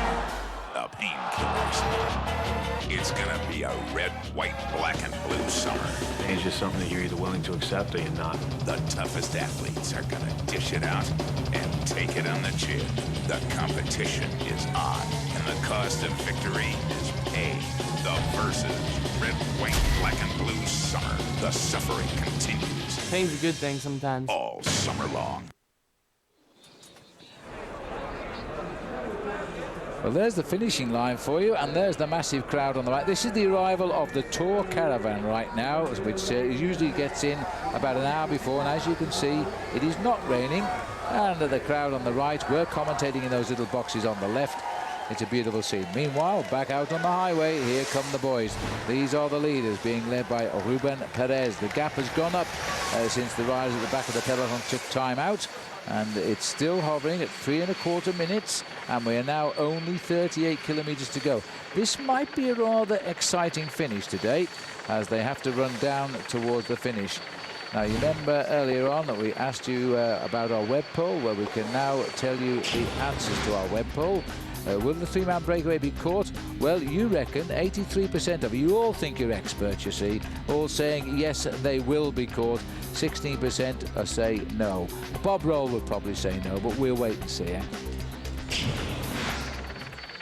the painkillers. It's gonna be a red, white, black, and blue summer. It's just something that you're either willing to accept or you're not. The toughest athletes are gonna dish it out and take it on the chin. The competition is on, and the cost of victory is paid. The Versus red, white, black, and blue summer. The suffering continues. Pain's a good thing sometimes. All summer long. Well, there's the finishing line for you, and there's the massive crowd on the right. This is the arrival of the tour caravan right now, which usually gets in about an hour before, and as you can see, it is not raining, and the crowd on the right, we're commentating in those little boxes on the left. It's a beautiful scene. Meanwhile, back out on the highway, here come the boys. These are the leaders, being led by Ruben Perez. The gap has gone up since the riders at the back of the peloton took time out, and it's still hovering at 3¼ minutes, and we are now only 38 kilometers to go. This might be a rather exciting finish today, as they have to run down towards the finish. Now, you remember earlier on that we asked you about our web poll, where we can now tell you the answers to our web poll. Will the three-man breakaway be caught? Well, you reckon 83% of you all think you're experts, you see, all saying yes, they will be caught. 16% say no. Bob Roll would probably say no, but we'll wait and see. Eh?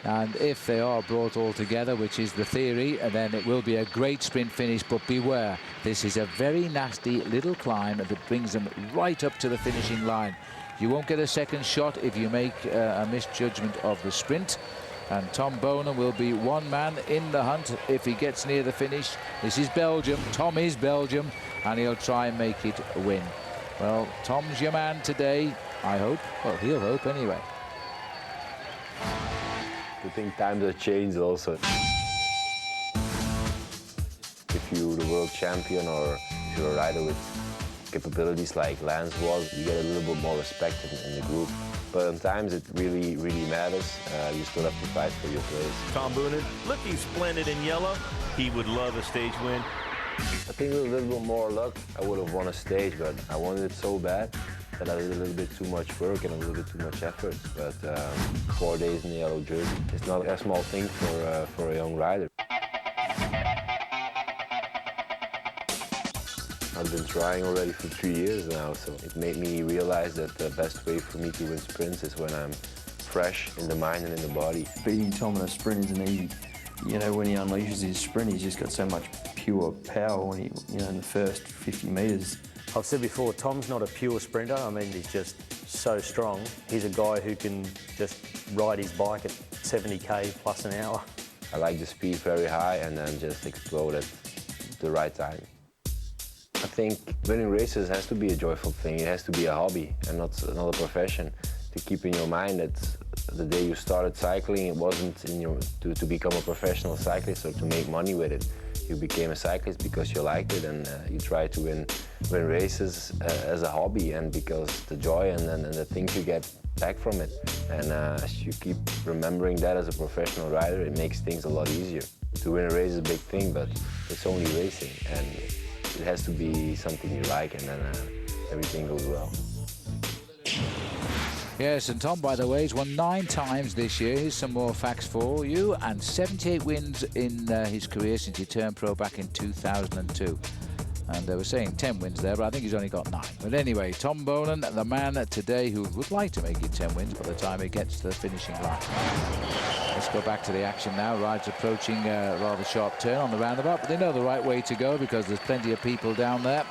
And if they are brought all together, which is the theory, then it will be a great sprint finish. But beware, this is a very nasty little climb that brings them right up to the finishing line. You won't get a second shot if you make a misjudgment of the sprint. And Tom Boonen will be one man in the hunt if he gets near the finish. This is Belgium. Tom is Belgium, and he'll try and make it win. Well, Tom's your man today, I hope. Well, he'll hope anyway. I think times have changed also. If you're the world champion or if you're a rider with capabilities like Lance was, you get a little bit more respect in the group. But sometimes it really matters. You still have to fight for your place. Tom Boonen, looking splendid in yellow. He would love a stage win. I think with a little bit more luck, I would have won a stage, but I wanted it so bad that I did a little bit too much work and a little bit too much effort. But 4 days in the yellow jersey, it's not a small thing for a young rider. I've been trying already for 3 years now, so it made me realize that the best way for me to win sprints is when I'm fresh in the mind and in the body. Beating Tom in a sprint isn't easy. You know, when he unleashes his sprint, he's just got so much pure power when he, you know, in the first 50 metres. I've said before, Tom's not a pure sprinter. I mean, he's just so strong. He's a guy who can just ride his bike at 70k plus an hour. I like the speed very high and then just explode at the right time. I think winning races has to be a joyful thing. It has to be a hobby and not a profession. To keep in your mind that the day you started cycling, it wasn't to become a professional cyclist or to make money with it. You became a cyclist because you liked it, and you tried to win races as a hobby and because the joy and the things you get back from it. And as you keep remembering that as a professional rider, it makes things a lot easier. To win a race is a big thing, but it's only racing, and it has to be something you like, and then everything goes well. Yes, and Tom, by the way, has won 9 times this year. Here's some more facts for you. And 78 wins in his career since he turned pro back in 2002. And they were saying 10 wins there, but I think he's only got 9. But anyway, Tom Boonen, the man today who would like to make it 10 wins by the time he gets to the finishing line. Let's go back to the action now. Rides approaching a rather sharp turn on the roundabout, but they know the right way to go because there's plenty of people down there.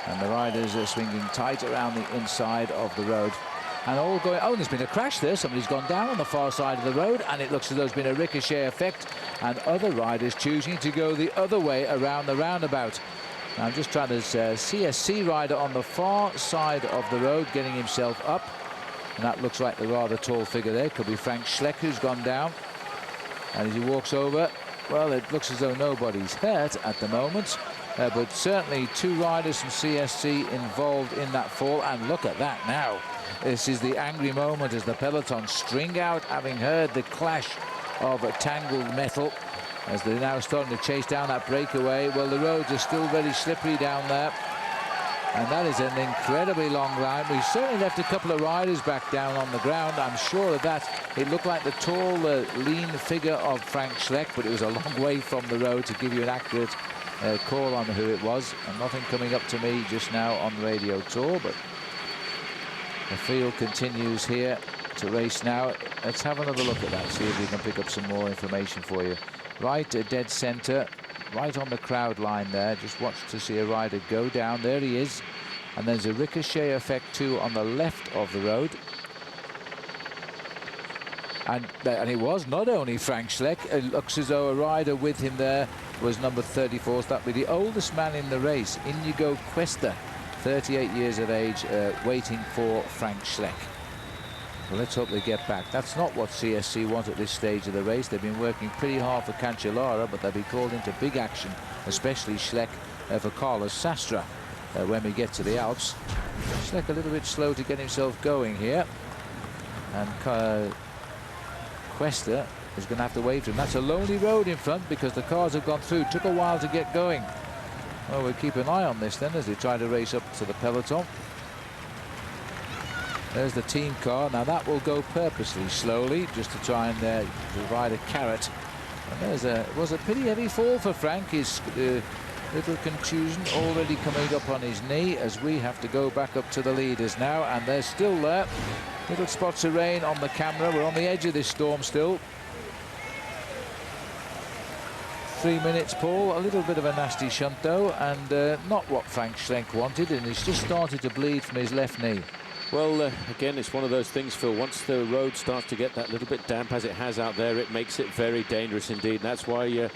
And the riders are swinging tight around the inside of the road. And all going, oh, there's been a crash there. Somebody's gone down on the far side of the road, and it looks as though there's been a ricochet effect, and other riders choosing to go the other way around the roundabout. Now, I'm just trying to CSC rider on the far side of the road, getting himself up. And that looks like the rather tall figure there. Could be Frank Schleck, who's gone down. And as he walks over, well, it looks as though nobody's hurt at the moment. But certainly 2 riders from CSC involved in that fall. And look at that now. This is the angry moment as the peloton string out, having heard the clash of tangled metal, as they're now starting to chase down that breakaway. Well, the roads are still very slippery down there, and that is an incredibly long line. We certainly left a couple of riders back down on the ground. I'm sure of that. It looked like the tall, lean figure of Frank Schleck, but it was a long way from the road to give you an accurate call on who it was. And nothing coming up to me just now on radio tour, but the field continues here to race now. Let's have another look at that, see if we can pick up some more information for you. Right dead center, right on the crowd line there. Just watch to see a rider go down. There he is. And there's a ricochet effect too on the left of the road. And it was not only Frank Schleck. It looks as though a rider with him there was number 34. So that would be the oldest man in the race, Inigo Cuesta, 38 years of age, waiting for Frank Schleck. Well, let's hope they get back. That's not what CSC want at this stage of the race. They've been working pretty hard for Cancellara, but they'll be called into big action, especially Schleck for Carlos Sastre when we get to the Alps. Schleck a little bit slow to get himself going here. And Cuesta is going to have to wait for him. That's a lonely road in front because the cars have gone through. Took a while to get going. Well, we'll keep an eye on this then as they try to race up to the peloton. There's the team car. Now that will go purposely slowly just to try and provide a carrot. And there's it was a pretty heavy fall for Frank. His little contusion already coming up on his knee as we have to go back up to the leaders now, and they're still there. Little spots of rain on the camera. We're on the edge of this storm still. 3 minutes, Paul. A little bit of a nasty shunt though, and not what Frank Schleck wanted, and he's just started to bleed from his left knee. Well, again, it's one of those things, Phil. Once the road starts to get that little bit damp, as it has out there, it makes it very dangerous indeed. And that's why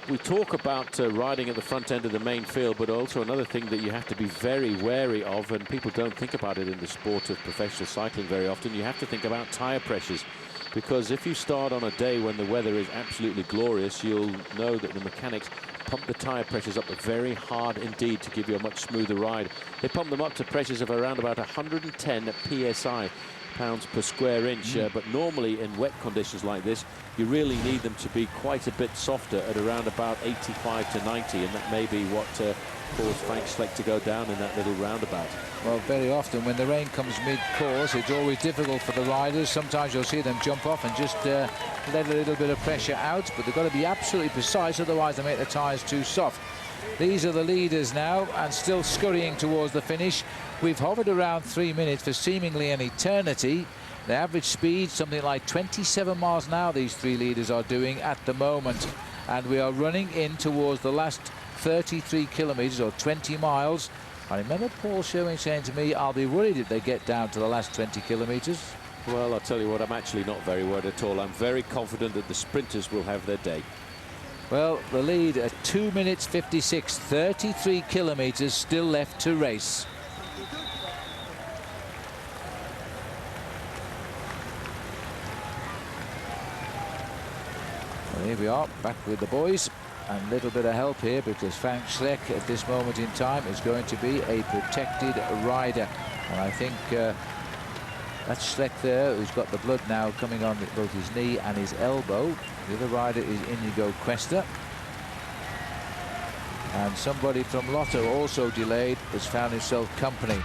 we talk about riding at the front end of the main field, but also another thing that you have to be very wary of, and people don't think about it in the sport of professional cycling very often, you have to think about tyre pressures. Because if you start on a day when the weather is absolutely glorious, you'll know that the mechanics pump the tyre pressures up very hard indeed to give you a much smoother ride. They pump them up to pressures of around about 110 psi, pounds per square inch. But normally in wet conditions like this, you really need them to be quite a bit softer at around about 85 to 90, and that may be what caused Frank Schleck to go down in that little roundabout. Well, very often when the rain comes mid-course, it's always difficult for the riders. Sometimes you'll see them jump off and just let a little bit of pressure out, but they've got to be absolutely precise, otherwise they make the tyres too soft. These are the leaders now, and still scurrying towards the finish. We've hovered around 3 minutes for seemingly an eternity. The average speed, something like 27 miles an hour, these 3 leaders are doing at the moment. And we are running in towards the last 33 kilometres or 20 miles. I remember Paul Sherwen saying to me, I'll be worried if they get down to the last 20 kilometres. Well, I'll tell you what, I'm actually not very worried at all. I'm very confident that the sprinters will have their day. Well, the lead at 2 minutes 56, 33 kilometres still left to race. Well, here we are, back with the boys. And a little bit of help here because Frank Schleck at this moment in time is going to be a protected rider. And I think that's Schleck there, who's got the blood now coming on both his knee and his elbow. The other rider is Inigo Cuesta. And somebody from Lotto also delayed, has found himself company.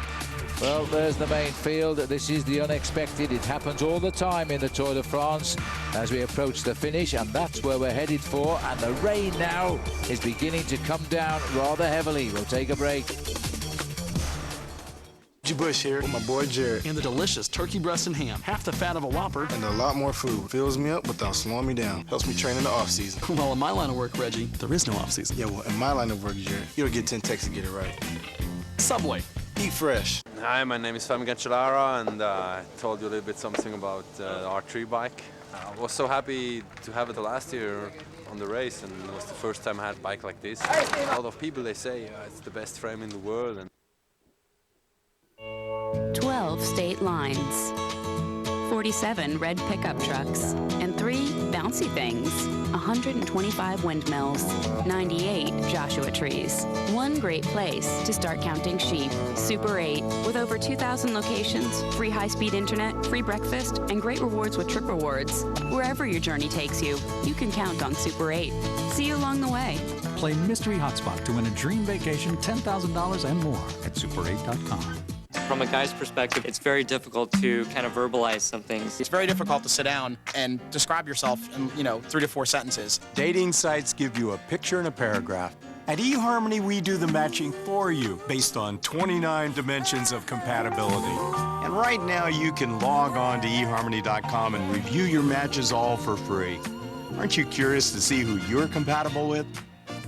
Well, there's the main field. This is the unexpected. It happens all the time in the Tour de France as we approach the finish, and that's where we're headed for. And the rain now is beginning to come down rather heavily. We'll take a break. Bush here with my boy Jared. And the delicious turkey breast and ham. Half the fat of a Whopper. And a lot more food. Fills me up without slowing me down. Helps me train in the off-season. Well, in my line of work, Reggie, there is no off-season. Yeah, well, in my line of work, Jared, you don't get 10 texts to get it right. Subway. Eat fresh. Hi, my name is Femi Cancellara, and I told you a little bit something about the R3 bike. I was so happy to have it last year on the race, and it was the first time I had a bike like this. A lot of people, they say it's the best frame in the world. And 12 state lines, 47 red pickup trucks, and 3 bouncy things, 125 windmills, 98 Joshua trees. One great place to start counting sheep. Super 8, with over 2,000 locations, free high-speed internet, free breakfast, and great rewards with Trip Rewards. Wherever your journey takes you, you can count on Super 8. See you along the way. Play Mystery Hotspot to win a dream vacation, $10,000 and more at super8.com. From a guy's perspective, it's very difficult to kind of verbalize some things. It's very difficult to sit down and describe yourself in, 3 to 4 sentences. Dating sites give you a picture and a paragraph. At eHarmony, we do the matching for you based on 29 dimensions of compatibility. And right now, you can log on to eHarmony.com and review your matches all for free. Aren't you curious to see who you're compatible with?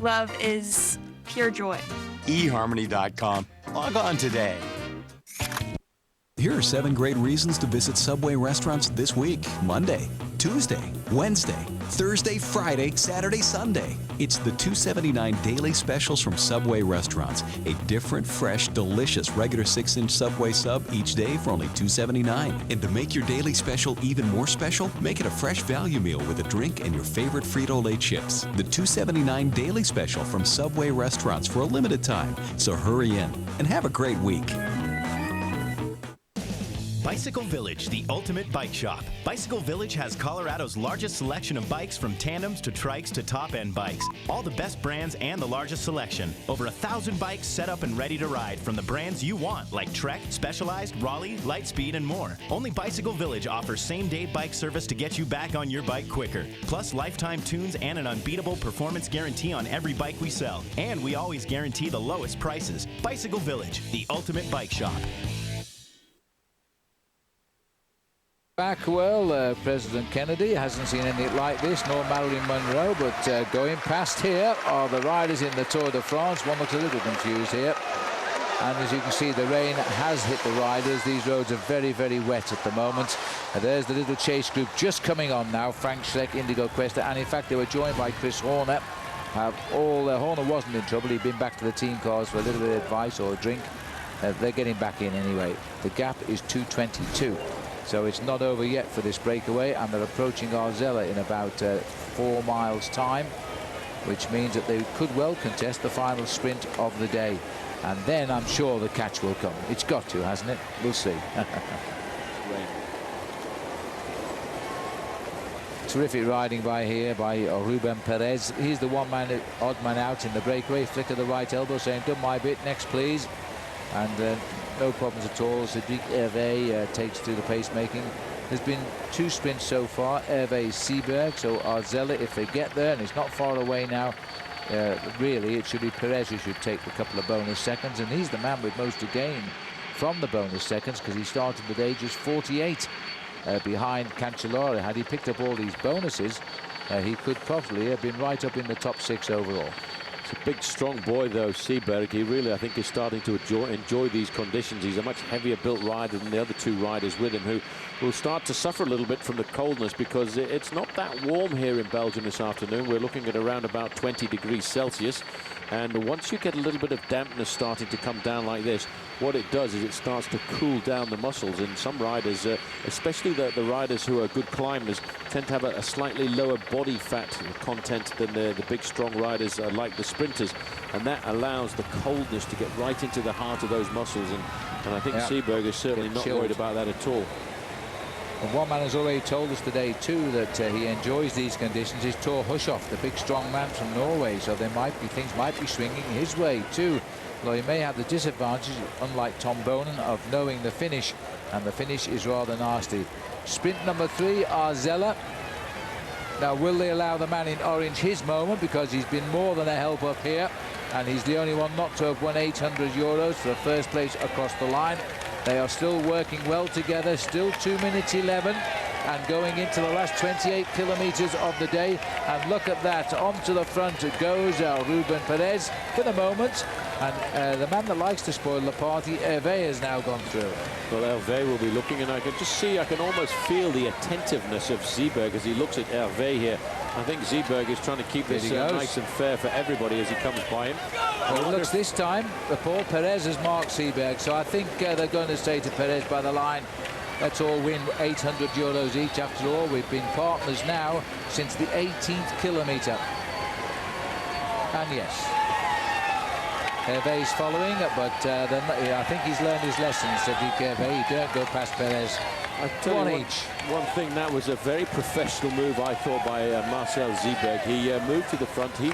Love is pure joy. eHarmony.com. Log on today. Here are 7 great reasons to visit Subway restaurants this week. Monday, Tuesday, Wednesday, Thursday, Friday, Saturday, Sunday. It's the $2.79 daily specials from Subway restaurants. A different, fresh, delicious regular 6-inch Subway sub each day for only $2.79. And to make your daily special even more special, make it a fresh value meal with a drink and your favorite Frito-Lay chips. The $2.79 daily special from Subway restaurants for a limited time. So hurry in and have a great week. Bicycle Village, the ultimate bike shop. Bicycle Village has Colorado's largest selection of bikes, from tandems to trikes to top-end bikes. All the best brands and the largest selection. Over 1,000 bikes set up and ready to ride from the brands you want, like Trek, Specialized, Raleigh, Lightspeed, and more. Only Bicycle Village offers same-day bike service to get you back on your bike quicker. Plus lifetime tunes and an unbeatable performance guarantee on every bike we sell. And we always guarantee the lowest prices. Bicycle Village, the ultimate bike shop. Back well, President Kennedy hasn't seen anything like this, nor Marilyn Monroe, but going past here are the riders in the Tour de France. One looks a little confused here. And as you can see, the rain has hit the riders. These roads are very, very wet at the moment. There's the little chase group just coming on now. Frank Schleck, Indigo Questa, and in fact they were joined by Chris Horner. Horner wasn't in trouble. He'd been back to the team cars for a little bit of advice or a drink. They're getting back in anyway. The gap is 2:22. So it's not over yet for this breakaway, and they're approaching Arzella in about 4 miles time, which means that they could well contest the final sprint of the day. And then I'm sure the catch will come. It's got to, hasn't it? We'll see. Terrific riding by Ruben Perez. He's the odd man out in the breakaway. Flick of the right elbow saying, done my bit, next please. And no problems at all. Cedric Hervé takes to the pacemaking. There's been 2 sprints so far. Hervé Seberg, so Arzella, if they get there, and it's not far away now, really it should be Perez who should take a couple of bonus seconds, and he's the man with most to gain from the bonus seconds, because he started with age just 48 behind Cancellara. Had he picked up all these bonuses, he could probably have been right up in the top 6 overall. It's a big, strong boy, though, Seberg. He really, I think, is starting to enjoy these conditions. He's a much heavier built rider than the other 2 riders with him, who will start to suffer a little bit from the coldness, because it's not that warm here in Belgium this afternoon. We're looking at around about 20 degrees Celsius. And once you get a little bit of dampness starting to come down like this, what it does is it starts to cool down the muscles. And some riders, especially the riders who are good climbers, tend to have a slightly lower body fat content than the big, strong riders like the sprinters. And that allows the coldness to get right into the heart of those muscles. And I think Seberg is certainly not worried about that at all. And one man has already told us today too that he enjoys these conditions is Thor Hushovd, the big strong man from Norway. So there might be things might be swinging his way too. Though he may have the disadvantage, unlike Tom Boonen, of knowing the finish, and the finish is rather nasty. Sprint number 3, Arzella. Now, will they allow the man in orange his moment, because he's been more than a help up here, and he's the only one not to have won 800 euros for the first place across the line. They are still working well together, still 2 minutes 11, and going into the last 28 kilometers of the day. And look at that, onto the front goes Ruben Perez for the moment. And the man that likes to spoil the party, Hervé, has now gone through. Well, Hervé will be looking, and I can just see, I can almost feel the attentiveness of Seeberg as he looks at Hervé here. I think Seeberg is trying to keep this nice and fair for everybody as he comes by him. Well, it looks this time, Paul Perez has marked Seeberg, so I think they're going to say to Perez by the line, let's all win 800 euros each. After all, we've been partners now since the 18th kilometre. And yes, Hervé's following, but I think he's learned his lessons. Cedric Hervé, don't go past Perez. One thing, that was a very professional move, I thought, by Marcel Seeberg. He moved to the front. He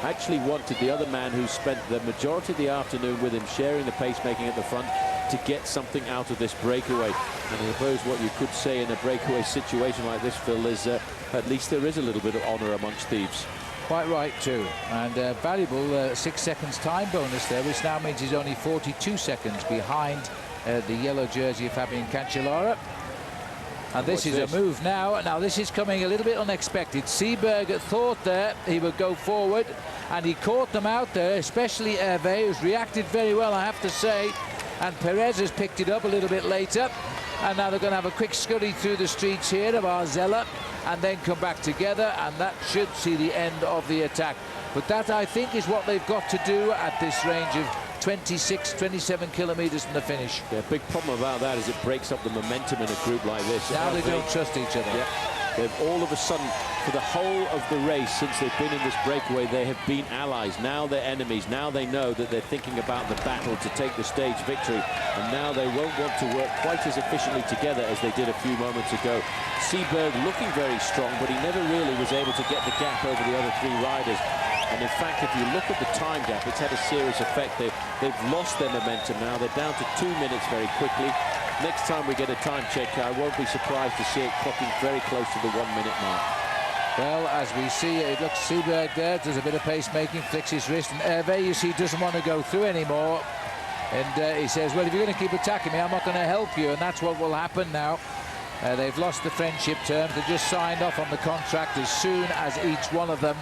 actually wanted the other man who spent the majority of the afternoon with him, sharing the pacemaking at the front, to get something out of this breakaway. And I suppose what you could say in a breakaway situation like this, Phil, is at least there is a little bit of honour amongst thieves. Quite right too, and valuable 6 seconds time bonus there, which now means he's only 42 seconds behind the yellow jersey of Fabian Cancellara. And this is a move now. Now this is coming a little bit unexpected. Seeberg thought there he would go forward, and he caught them out there, especially Hervé, who's reacted very well, I have to say. And Perez has picked it up a little bit later. And now they're going to have a quick scurry through the streets here of Arzella, and then come back together, and that should see the end of the attack. But that, I think, is what they've got to do at this range of 26, 27 kilometres from the finish. The big problem about that is it breaks up the momentum in a group like this. Now they don't trust each other. Yeah. They've all of a sudden, for the whole of the race since they've been in this breakaway, they have been allies. Now they're enemies. Now they know that they're thinking about the battle to take the stage victory, and now they won't want to work quite as efficiently together as they did a few moments ago. Seeberg looking very strong, but he never really was able to get the gap over the other 3 riders. And in fact, if you look at the time gap, it's had a serious effect. They've lost their momentum now. They're down to 2 minutes very quickly. Next time we get a time check, I won't be surprised to see it clocking very close to the 1 minute mark. Well, as we see, it looks Seeberg there does a bit of pacemaking, flicks his wrist, and Hervé, you see, doesn't want to go through anymore. And he says, well, if you're going to keep attacking me, I'm not going to help you. And that's what will happen now. They've lost the friendship terms. They just signed off on the contract as soon as each one of them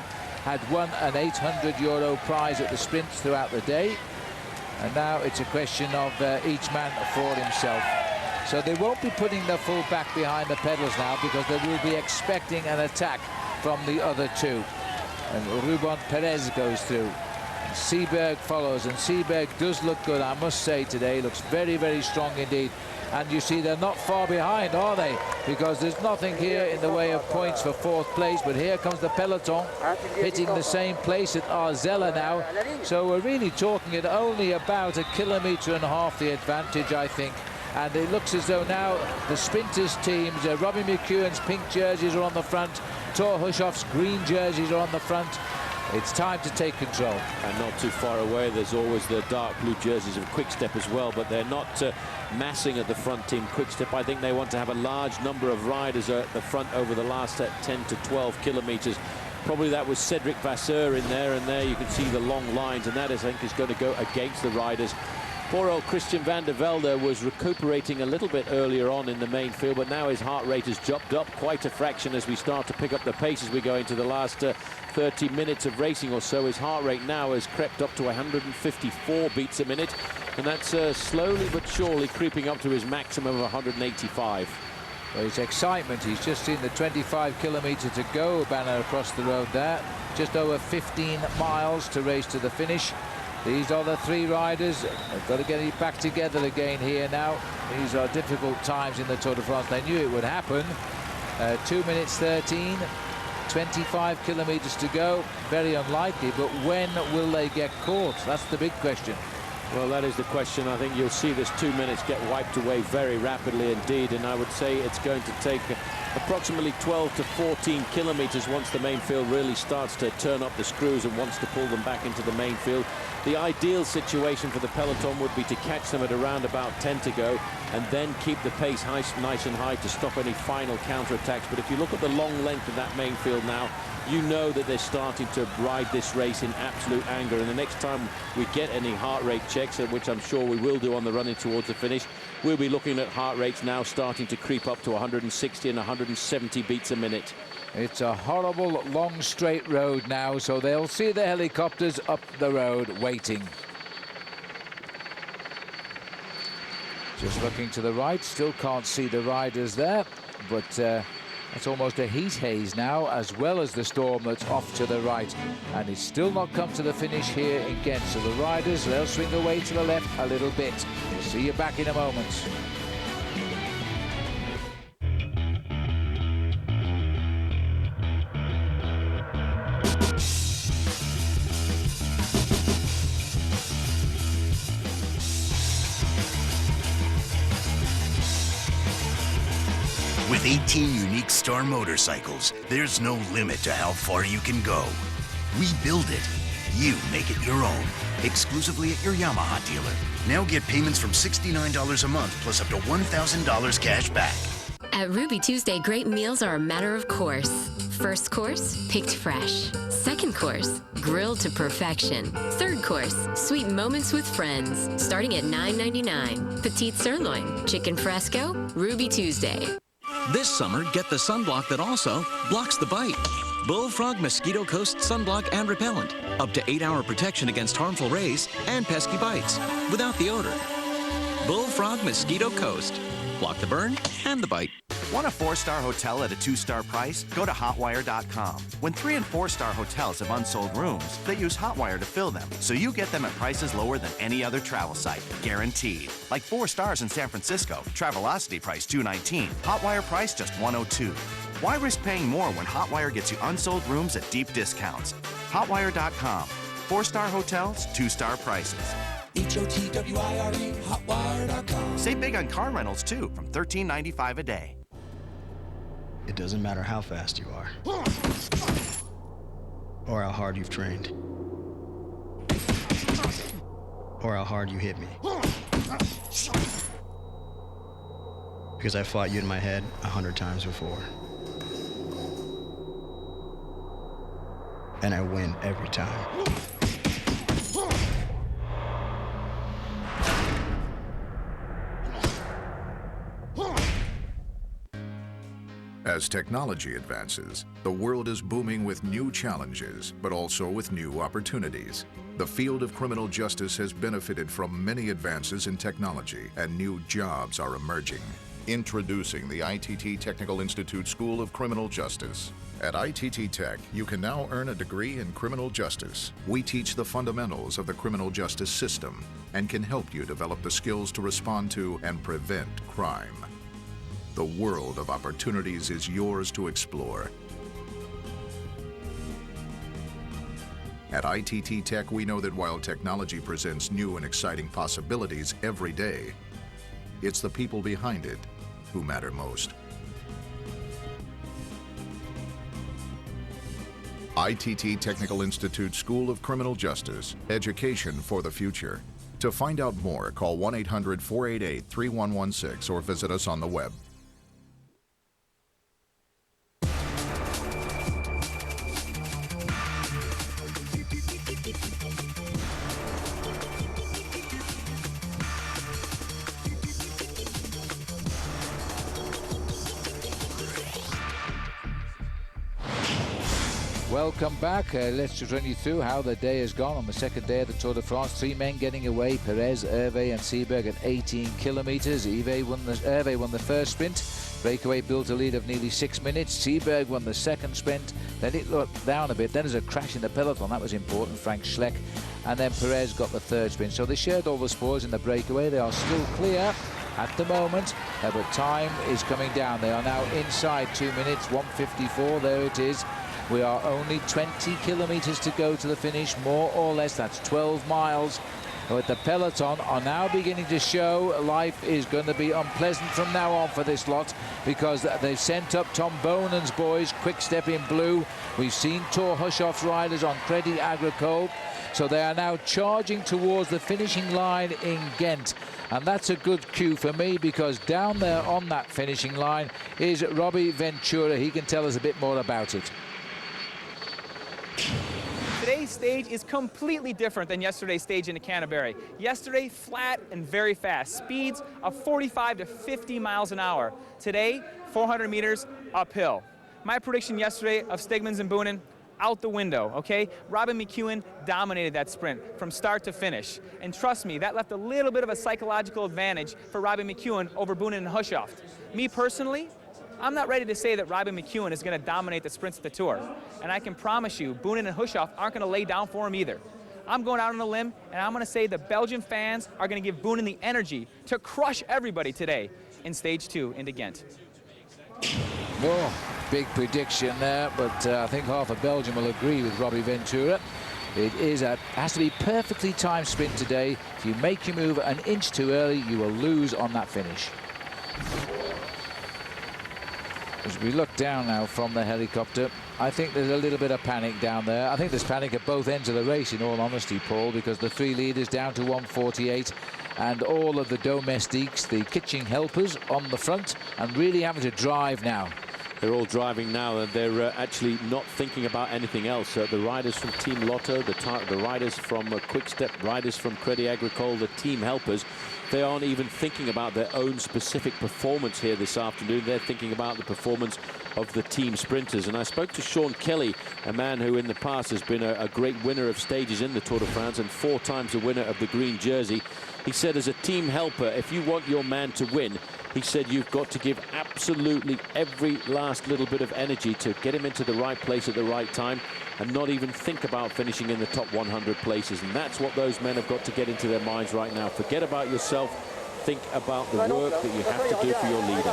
had won an 800 euro prize at the sprints throughout the day. And now it's a question of each man for himself. So they won't be putting their full back behind the pedals now, because they will be expecting an attack from the other 2. And Ruben Perez goes through. Seeberg follows, and Seeberg does look good, I must say, today. Looks very, very strong indeed. And you see they're not far behind, are they? Because there's nothing here in the way of points for 4th place, but here comes the peloton hitting the same place at Arzella now. So we're really talking at only about 1.5 kilometres the advantage, I think. And it looks as though now the sprinters teams, Robbie McEwen's pink jerseys are on the front, Thor Hushovd's green jerseys are on the front. It's time to take control. And not too far away, there's always the dark blue jerseys of Quick-Step as well, but they're not massing at the front team. Quick-Step, I think they want to have a large number of riders at the front over the last 10 to 12 kilometres. Probably that was Cedric Vasseur in there, and there you can see the long lines, and that, I think, is going to go against the riders. Poor old Christian van der Velde was recuperating a little bit earlier on in the main field, but now his heart rate has jumped up quite a fraction as we start to pick up the pace as we go into the last 30 minutes of racing or so. His heart rate now has crept up to 154 beats a minute, and that's slowly but surely creeping up to his maximum of 185. Well, it's excitement. He's just seen the 25 kilometres to go, banner across the road there. Just over 15 miles to race to the finish. These are the 3 riders. They've got to get it back together again here now. These are difficult times in the Tour de France. They knew it would happen. 2 minutes 13, 25 kilometres to go. Very unlikely, but when will they get caught? That's the big question. Well, that is the question. I think you'll see this 2 minutes get wiped away very rapidly indeed, and I would say it's going to take approximately 12 to 14 kilometers once the main field really starts to turn up the screws and wants to pull them back into the main field. The ideal situation for the peloton would be to catch them at around about 10 to go and then keep the pace nice and high to stop any final counterattacks. But if you look at the long length of that main field now, you know that they're starting to ride this race in absolute anger. And the next time we get any heart rate checks, which I'm sure we will do on the running towards the finish, we'll be looking at heart rates now starting to creep up to 160 and 170 beats a minute. It's a horrible long straight road now, so they'll see the helicopters up the road waiting. Just looking to the right, still can't see the riders there, but it's almost a heat haze now, as well as the storm that's off to the right. And it's still not come to the finish here in Ghent. So the riders, they'll swing away to the left a little bit. See you back in a moment. With 18 unique Star motorcycles, there's no limit to how far you can go. We build it. You make it your own. Exclusively at your Yamaha dealer. Now get payments from $69 a month plus up to $1,000 cash back. At Ruby Tuesday, great meals are a matter of course. First course, picked fresh. Second course, grilled to perfection. Third course, sweet moments with friends. Starting at $9.99. Petite sirloin, chicken fresco, Ruby Tuesday. This summer, get the sunblock that also blocks the bite. Bullfrog Mosquito Coast Sunblock and Repellent. Up to 8-hour protection against harmful rays and pesky bites without the odor. Bullfrog Mosquito Coast. Block the burn and the bite. Want a 4-star hotel at a 2-star price? Go to Hotwire.com. When 3- and 4-star hotels have unsold rooms, they use Hotwire to fill them, so you get them at prices lower than any other travel site, guaranteed. Like 4 stars in San Francisco, Travelocity price $219, Hotwire price just $102. Why risk paying more when Hotwire gets you unsold rooms at deep discounts? Hotwire.com. 4-star hotels, 2-star prices. HOTWIRE, Hotwire.com. Save big on car rentals too, from $13.95 a day. It doesn't matter how fast you are, or how hard you've trained, or how hard you hit me. Because I fought you in my head 100 times before. And I win every time. As technology advances, the world is booming with new challenges, but also with new opportunities. The field of criminal justice has benefited from many advances in technology, and new jobs are emerging. Introducing the ITT Technical Institute School of Criminal Justice. At ITT Tech, you can now earn a degree in criminal justice. We teach the fundamentals of the criminal justice system and can help you develop the skills to respond to and prevent crime. The world of opportunities is yours to explore. At ITT Tech, we know that while technology presents new and exciting possibilities every day, it's the people behind it who matter most. ITT Technical Institute School of Criminal Justice, education for the future. To find out more, call 1-800-488-3116 or visit us on the web. Welcome back. Let's just run you through how the day has gone on the second day of the Tour de France. 3 men getting away, Perez, Hervé and Seeberg at 18 kilometers. Hervé won the first sprint. Breakaway built a lead of nearly 6 minutes. Seeberg won the second sprint. Then it looked down a bit. Then there's a crash in the peloton. That was important. Frank Schleck. And then Perez got the third sprint. So they shared all the spoils in the breakaway. They are still clear at the moment, but time is coming down. They are now inside 2 minutes, 1:54. There it is. We are only 20 kilometers to go to the finish, more or less. That's 12 miles. But the peloton are now beginning to show life is going to be unpleasant from now on for this lot, because they've sent up Tom Boonen's boys, Quick Step in blue. We've seen Thor Hushovd's riders on Crédit Agricole. So they are now charging towards the finishing line in Ghent. And that's a good cue for me, because down there on that finishing line is Robbie Ventura. He can tell us a bit more about it. Today's stage is completely different than yesterday's stage in Canterbury. Yesterday, flat and very fast. Speeds of 45 to 50 miles an hour. Today, 400 meters uphill. My prediction yesterday of Stegmans and Boonen, out the window, okay? Robbie McEwen dominated that sprint from start to finish. And trust me, that left a little bit of a psychological advantage for Robbie McEwen over Boonen and Hushovd. Me personally, I'm not ready to say that Robbie McEwen is going to dominate the sprints of the Tour. And I can promise you, Boonen and Hushovd aren't going to lay down for him either. I'm going out on a limb, and I'm going to say the Belgian fans are going to give Boonen the energy to crush everybody today in Stage 2 into Ghent. Oh, big prediction there, but I think half of Belgium will agree with Robbie Ventura. It has to be perfectly timed sprint today. If you make your move an inch too early, you will lose on that finish. As we look down now from the helicopter, I think there's a little bit of panic down there. I think there's panic at both ends of the race, in all honesty, Paul, because the three leaders down to 148, and all of the domestiques, the kitchen helpers, on the front and really having to drive now. They're all driving now, and they're actually not thinking about anything else. The riders from Team Lotto, the riders from Quick Step, riders from Crédit Agricole, the team helpers, they aren't even thinking about their own specific performance here this afternoon. They're thinking about the performance of the team sprinters. And I spoke to Sean Kelly, a man who in the past has been a great winner of stages in the Tour de France and 4 times a winner of the green jersey. He said, as a team helper, if you want your man to win, he said you've got to give absolutely every last little bit of energy to get him into the right place at the right time, and not even think about finishing in the top 100 places. And that's what those men have got to get into their minds right now. Forget about yourself. Think about the work that you have to do for your leader.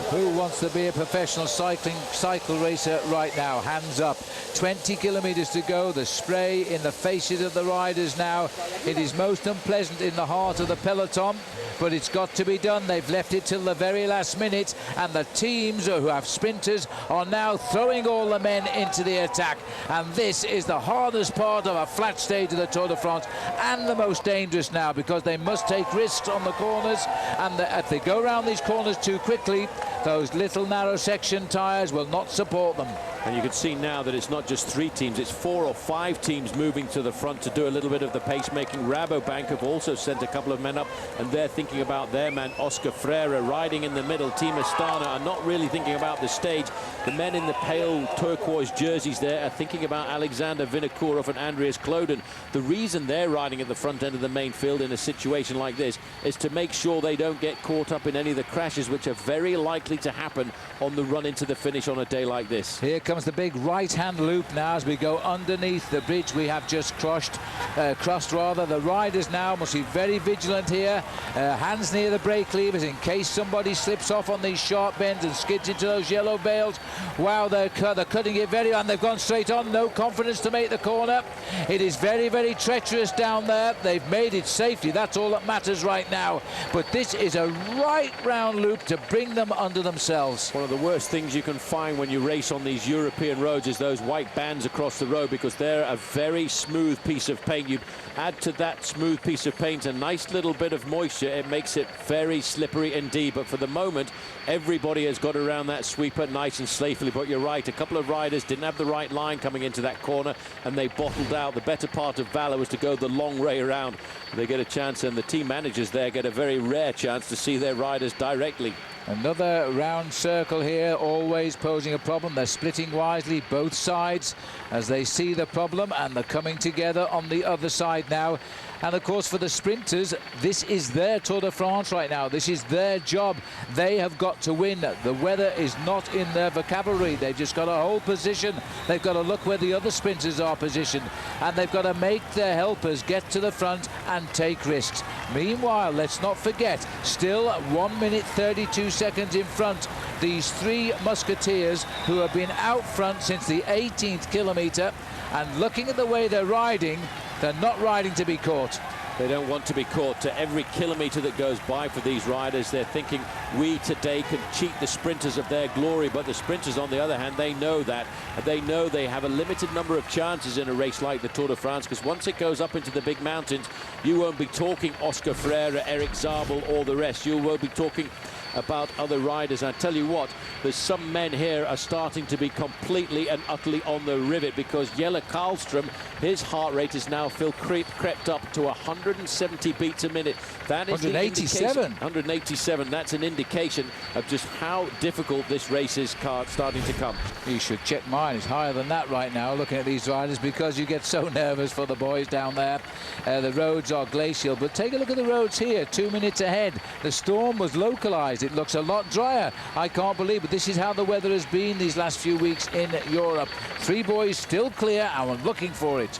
Who wants to be a professional cycle racer right now? Hands up. 20 kilometers to go. The spray in the faces of the riders now. It is most unpleasant in the heart of the peloton, but it's got to be done. They've left it till the very last minute, and the teams who have sprinters are now throwing all the men into the attack. And this is the hardest part of a flat stage of the Tour de France, and the most dangerous now, because they must take risks on the corners, and if they go around these corners too quickly, those little narrow section tyres will not support them. And you can see now that it's not just 3 teams, it's 4 or 5 teams moving to the front to do a little bit of the pacemaking. Rabobank have also sent a couple of men up, and they're thinking about their man Oscar Freire riding in the middle. Team Astana are not really thinking about the stage. The men in the pale turquoise jerseys there are thinking about Alexander Vinokourov and Andreas Kloden. The reason they're riding at the front end of the main field in a situation like this is to make sure they don't get caught up in any of the crashes, which are very likely to happen on the run into the finish on a day like this. Here comes the big right-hand loop now as we go underneath the bridge we have just crossed. The riders now must be very vigilant here. Hands near the brake levers in case somebody slips off on these sharp bends and skids into those yellow bales. Wow, they're cutting it very, and they've gone straight on. No confidence to make the corner. It is very, very treacherous down there. They've made it safely. That's all that matters right now. But this is a right round loop to bring them under themselves. One of the worst things you can find when you race on these European roads is those white bands across the road, because they're a very smooth piece of paint. You add to that smooth piece of paint a nice little bit of moisture, it makes it very slippery indeed. But for the moment, everybody has got around that sweeper nice and safely. But you're right, a couple of riders didn't have the right line coming into that corner, and they bottled out. The better part of valor was to go the long way around. They get a chance, and the team managers there get a very rare chance to see their riders directly. Another round circle here, always posing a problem. They're splitting wisely, both sides, as they see the problem, and they're coming together on the other side now. And of course, for the sprinters, this is their Tour de France right now. This is their job. They have got to win. The weather is not in their vocabulary. They've just got to hold position. They've got to look where the other sprinters are positioned, and they've got to make their helpers get to the front and take risks. Meanwhile, let's not forget, still 1 minute 32 seconds in front, these 3 musketeers who have been out front since the 18th kilometre, and looking at the way they're riding, they're not riding to be caught. They don't want to be caught. To every kilometre that goes by for these riders, they're thinking we today can cheat the sprinters of their glory. But the sprinters, on the other hand, they know that. They know they have a limited number of chances in a race like the Tour de France, because once it goes up into the big mountains, you won't be talking Oscar Freire, Eric Zabel, or the rest. You will be talking about other riders. I tell you what, there's some men here are starting to be completely and utterly on the rivet, because Jelle Karlström, his heart rate is now crept up to 170 beats a minute. That is 187. 187. That's an indication of just how difficult this race is starting to come. You should check mine. It's higher than that right now, looking at these riders, because you get so nervous for the boys down there. The roads are glacial, but take a look at the roads here, 2 minutes ahead. The storm was localized. It looks a lot drier. I can't believe it. This is how the weather has been these last few weeks in Europe. 3 boys still clear, and we're looking for it.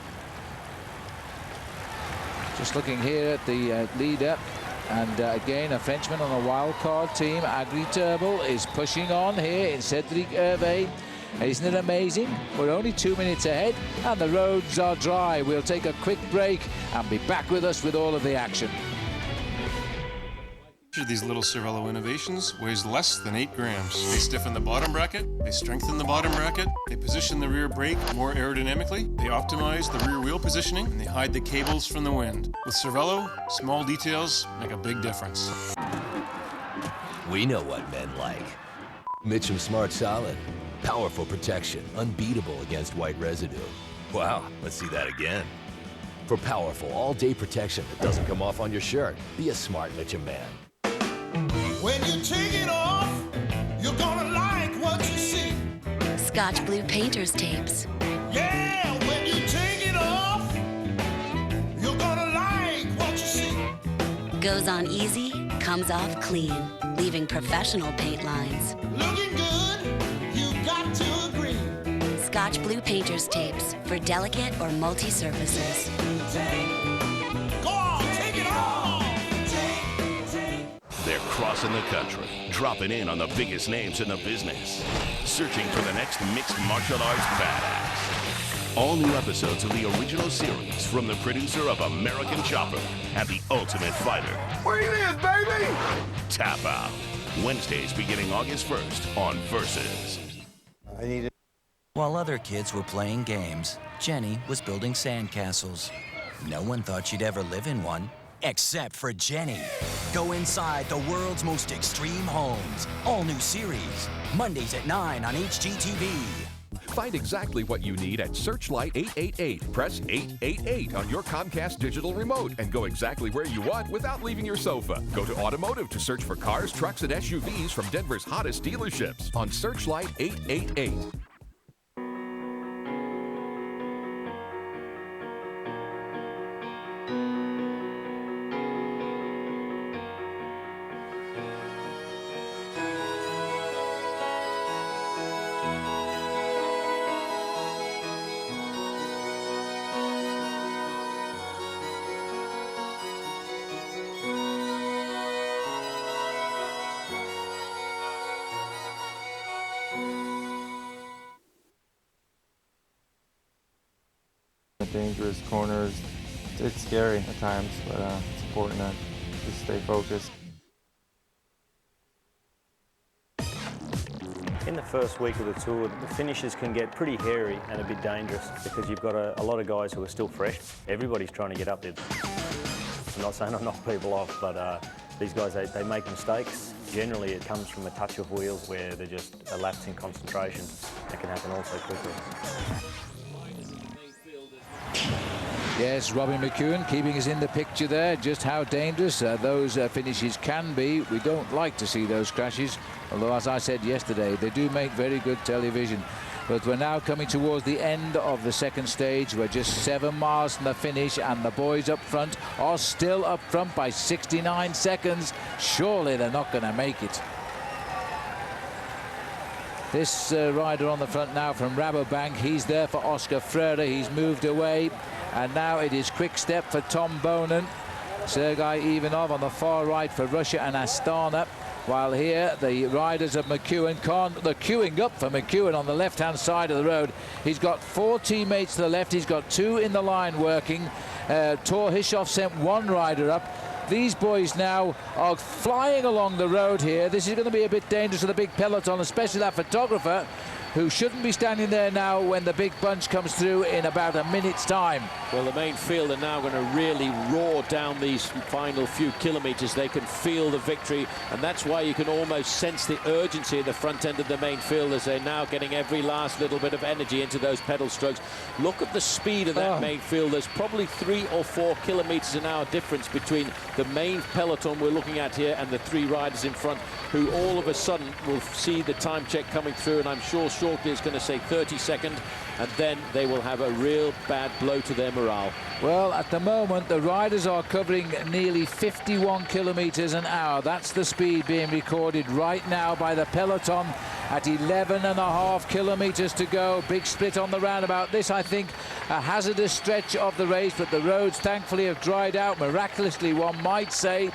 Just looking here at the leader, and again a Frenchman on a wild card team. Agri Turbel is pushing on here in Cedric Hervé. Isn't it amazing? We're only 2 minutes ahead, and the roads are dry. We'll take a quick break and be back with us with all of the action. These little Cervelo innovations weighs less than 8 grams. They stiffen the bottom bracket, they strengthen the bottom bracket, they position the rear brake more aerodynamically, they optimize the rear wheel positioning, and they hide the cables from the wind. With Cervelo, small details make a big difference. We know what men like. Mitchum Smart Solid. Powerful protection, unbeatable against white residue. Wow, let's see that again. For powerful all-day protection that doesn't come off on your shirt, be a smart Mitchum man. When you take it off, you're gonna like what you see. Scotch Blue Painter's Tapes. Yeah, when you take it off, you're gonna like what you see. Goes on easy, comes off clean, leaving professional paint lines. Looking good, you got to agree. Scotch Blue Painter's Tapes for delicate or multi-surfaces. Go on, take it off. They're crossing the country, dropping in on the biggest names in the business, searching for the next mixed martial arts badass. All new episodes of the original series from the producer of American Chopper and The Ultimate Fighter. Where he is, baby? Tap Out. Wednesdays beginning August 1st on Versus. While other kids were playing games, Jenny was building sandcastles. No one thought she'd ever live in one. Except for Jenny. Go inside the world's most extreme homes. All new series. Mondays at 9 on HGTV. Find exactly what you need at Searchlight 888. Press 888 on your Comcast digital remote and go exactly where you want without leaving your sofa. Go to Automotive to search for cars, trucks, and SUVs from Denver's hottest dealerships on Searchlight 888. Dangerous corners. It's scary at times, but it's important to just stay focused. In the first week of the tour, the finishes can get pretty hairy and a bit dangerous because you've got a lot of guys who are still fresh. Everybody's trying to get up there. I'm not saying I knock people off, but these guys, they make mistakes. Generally, it comes from a touch of wheels where they're just a lapse in concentration. That can happen also quickly. Yes, Robbie McEwen keeping us in the picture there, just how dangerous those finishes can be. We don't like to see those crashes, although, as I said yesterday, they do make very good television. But we're now coming towards the end of the second stage. We're just 7 miles from the finish, and the boys up front are still up front by 69 seconds. Surely they're not going to make it. This rider on the front now from Rabobank, he's there for Oscar Freire. He's moved away. And now it is quick step for Tom Boonen. Sergei Ivanov on the far right for Russia and Astana. While here, the riders of McEwen they're queuing up for McEwen on the left-hand side of the road. He's got 4 teammates to the left. He's got 2 in the line working. Thor Hushovd sent one rider up. These boys now are flying along the road here. This is going to be a bit dangerous for the big peloton, especially that photographer, who shouldn't be standing there now when the big bunch comes through in about a minute's time. Well, the main field are now going to really roar down these final few kilometres. They can feel the victory, and that's why you can almost sense the urgency at the front end of the main field as they're now getting every last little bit of energy into those pedal strokes. Look at the speed of that main field. There's probably 3 or 4 kilometres an hour difference between the main peloton we're looking at here and the 3 riders in front, who all of a sudden will see the time check coming through, and I'm sure shortly is going to say 32nd, and then they will have a real bad blow to their morale. Well, at the moment, the riders are covering nearly 51 kilometres an hour. That's the speed being recorded right now by the peloton at 11.5 kilometres to go. Big split on the roundabout. This, I think, a hazardous stretch of the race, but the roads thankfully have dried out miraculously, one might say,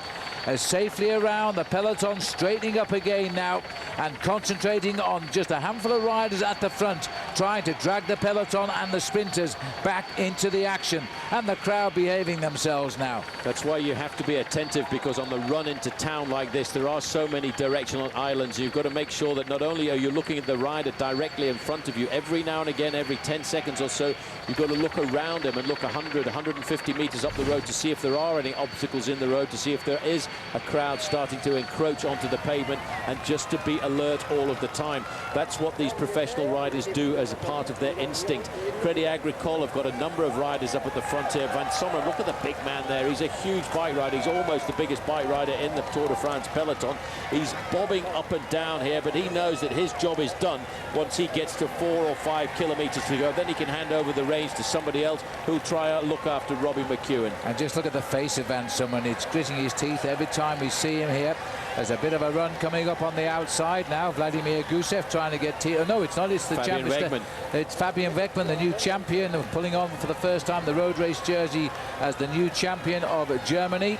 as safely around. The peloton straightening up again now and concentrating on just a handful of riders at the front, trying to drag the peloton and the sprinters back into the action, and the crowd behaving themselves now. That's why you have to be attentive, because on the run into town like this, there are so many directional islands. You've got to make sure that not only are you looking at the rider directly in front of you, every now and again, every 10 seconds or so, you've got to look around him and look 100, 150 meters up the road to see if there are any obstacles in the road, to see if there is a crowd starting to encroach onto the pavement, and just to be alert all of the time. That's what these professional riders do as a part of their instinct. Crédit Agricole have got a number of riders up at the front here. Van Sommer, look at the big man there. He's a huge bike rider. He's almost the biggest bike rider in the Tour de France peloton. He's bobbing up and down here, but he knows that his job is done once he gets to 4 or 5 kilometers to go. Then he can hand over the reins to somebody else who'll try to look after Robbie McEwen. And just look at the face of Van Sommer. It's gritting his teeth every time we see him here. There's a bit of a run coming up on the outside now. Vladimir Gusev trying to get... no, it's not. It's the champion. It's Fabian Weckmann, the new champion, pulling on for the first time the road race jersey as the new champion of Germany,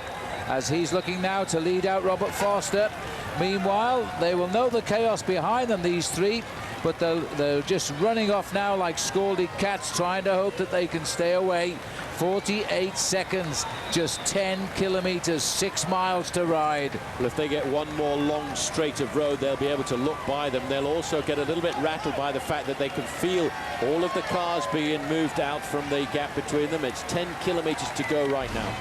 as he's looking now to lead out Robert Foster. Meanwhile, they will know the chaos behind them, these three, but they're just running off now like scalded cats, trying to hope that they can stay away. 48 seconds, just 10 kilometers, 6 miles to ride. Well, if they get one more long straight of road, they'll be able to look by them. They'll also get a little bit rattled by the fact that they can feel all of the cars being moved out from the gap between them. It's 10 kilometers to go right now.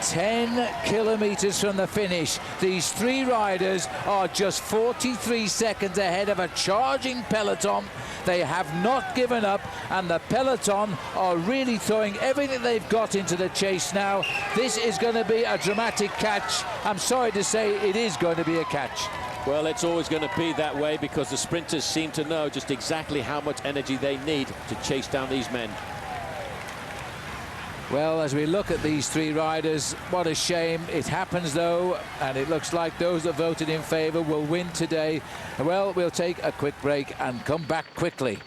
10 kilometers from the finish. These 3 riders are just 43 seconds ahead of a charging peloton. They have not given up, and the peloton are really throwing everything they've got into the chase now. This is going to be a dramatic catch. I'm sorry to say it is going to be a catch. Well, it's always going to be that way, because the sprinters seem to know just exactly how much energy they need to chase down these men. Well, as we look at these 3 riders, what a shame. It happens, though, and it looks like those that voted in favour will win today. Well, we'll take a quick break and come back quickly.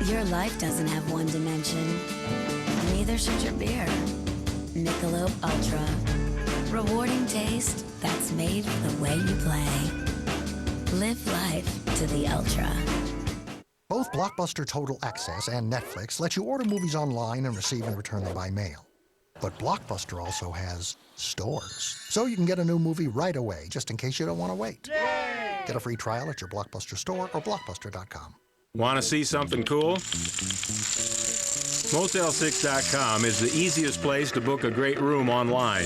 Your life doesn't have one dimension. Neither should your beer. Michelob Ultra. Rewarding taste that's made for the way you play. Live life to the Ultra. Both Blockbuster Total Access and Netflix let you order movies online and receive and return them by mail. But Blockbuster also has stores. So you can get a new movie right away, just in case you don't want to wait. Yay! Get a free trial at your Blockbuster store or Blockbuster.com. Want to see something cool? Motel6.com is the easiest place to book a great room online.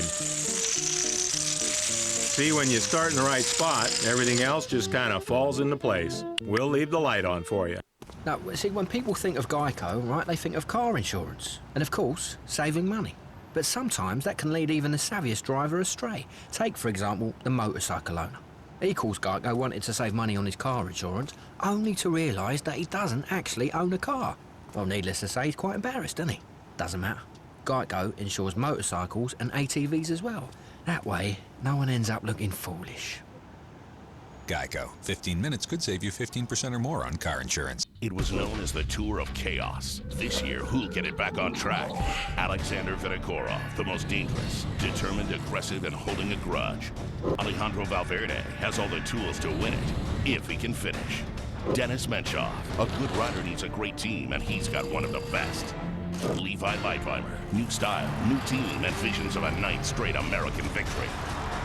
See, when you start in the right spot, everything else just kind of falls into place. We'll leave the light on for you. Now, see, when people think of Geico, right, they think of car insurance. And of course, saving money. But sometimes that can lead even the savviest driver astray. Take, for example, the motorcycle owner. He calls Geico wanted to save money on his car insurance, only to realise that he doesn't actually own a car. Well, needless to say, he's quite embarrassed, isn't he? Doesn't matter. Geico insures motorcycles and ATVs as well. That way, no one ends up looking foolish. Geico. 15 minutes could save you 15% or more on car insurance. It was known as the Tour of Chaos. This year, who'll get it back on track? Alexander Vinokourov, the most dangerous, determined, aggressive, and holding a grudge. Alejandro Valverde has all the tools to win it, if he can finish. Dennis Menchov, a good rider needs a great team, and he's got one of the best. Levi Leipheimer, new style, new team, and visions of a ninth straight American victory.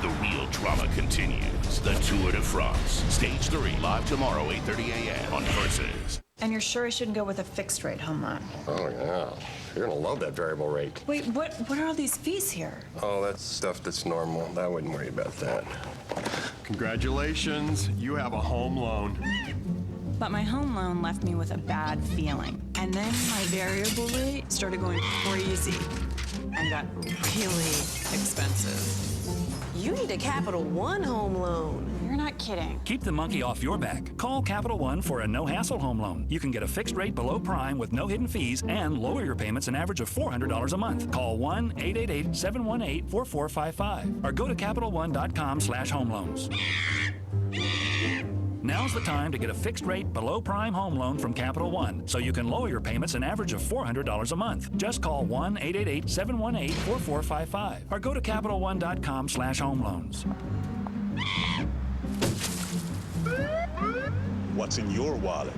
The real drama continues. The Tour de France. Stage 3, live tomorrow, 8:30 a.m. on Versus. And you're sure I shouldn't go with a fixed rate home loan? Oh, yeah. You're gonna love that variable rate. Wait, what are all these fees here? Oh, that's stuff that's normal. I wouldn't worry about that. Congratulations. You have a home loan. But my home loan left me with a bad feeling. And then my variable rate started going crazy and got really expensive. You need a Capital One home loan. You're not kidding. Keep the monkey off your back. Call Capital One for a no-hassle home loan. You can get a fixed rate below prime with no hidden fees and lower your payments an average of $400 a month. Call 1-888-718-4455 or go to CapitalOne.com/home loans. Now's the time to get a fixed rate below prime home loan from Capital One so you can lower your payments an average of $400 a month. Just call 1-888-718-4455 or go to CapitalOne.com/home loans. What's in your wallet?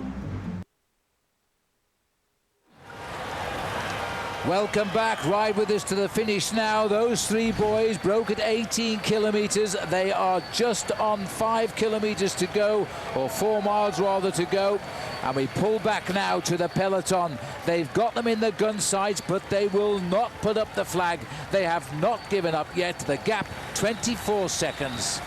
Welcome back. Ride with us to the finish now. Those three boys broke at 18 kilometres. They are just on 5 kilometres to go, or 4 miles rather to go. And we pull back now to the peloton. They've got them in the gun sights, but they will not put up the flag. They have not given up yet. The gap, 24 seconds.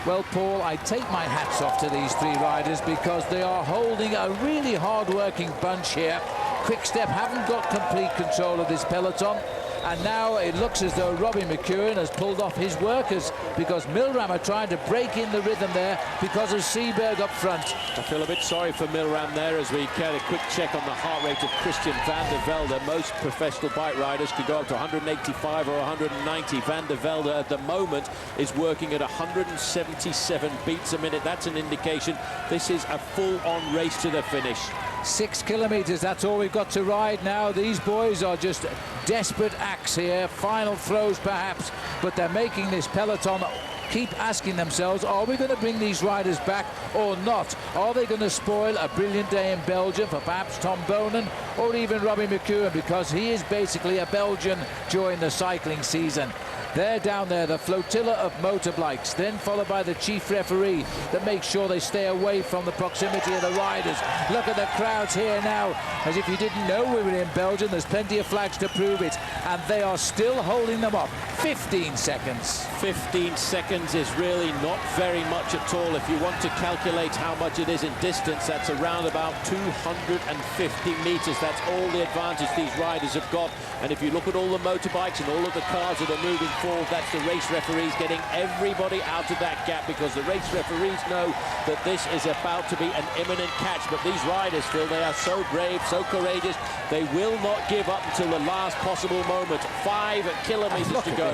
Well, Paul, I take my hats off to these three riders because they are holding a really hard-working bunch here. Quick-Step haven't got complete control of this peloton. And now it looks as though Robbie McEwen has pulled off his workers because Milram are trying to break in the rhythm there because of Seberg up front. I feel a bit sorry for Milram there as we get a quick check on the heart rate of Christian van der Velde. Most professional bike riders could go up to 185 or 190. Van der Velde at the moment is working at 177 beats a minute. That's an indication this is a full-on race to the finish. 6 kilometres, that's all we've got to ride now. These boys are just desperate acts here, final throws perhaps, but they're making this peloton keep asking themselves, are we going to bring these riders back or not? Are they going to spoil a brilliant day in Belgium for perhaps Tom Boonen or even Robbie McEwen, because he is basically a Belgian during the cycling season. They're down there, the flotilla of motorbikes, then followed by the chief referee that makes sure they stay away from the proximity of the riders. Look at the crowds here now, as if you didn't know we were in Belgium. There's plenty of flags to prove it, and they are still holding them up. 15 seconds. 15 seconds is really not very much at all. If you want to calculate how much it is in distance, that's around about 250 meters. That's all the advantage these riders have got. And if you look at all the motorbikes and all of the cars that are moving forward, that's the race referees getting everybody out of that gap, because the race referees know that this is about to be an imminent catch. But these riders, Phil, they are so brave, so courageous. They will not give up until the last possible moment. 5 kilometers to go.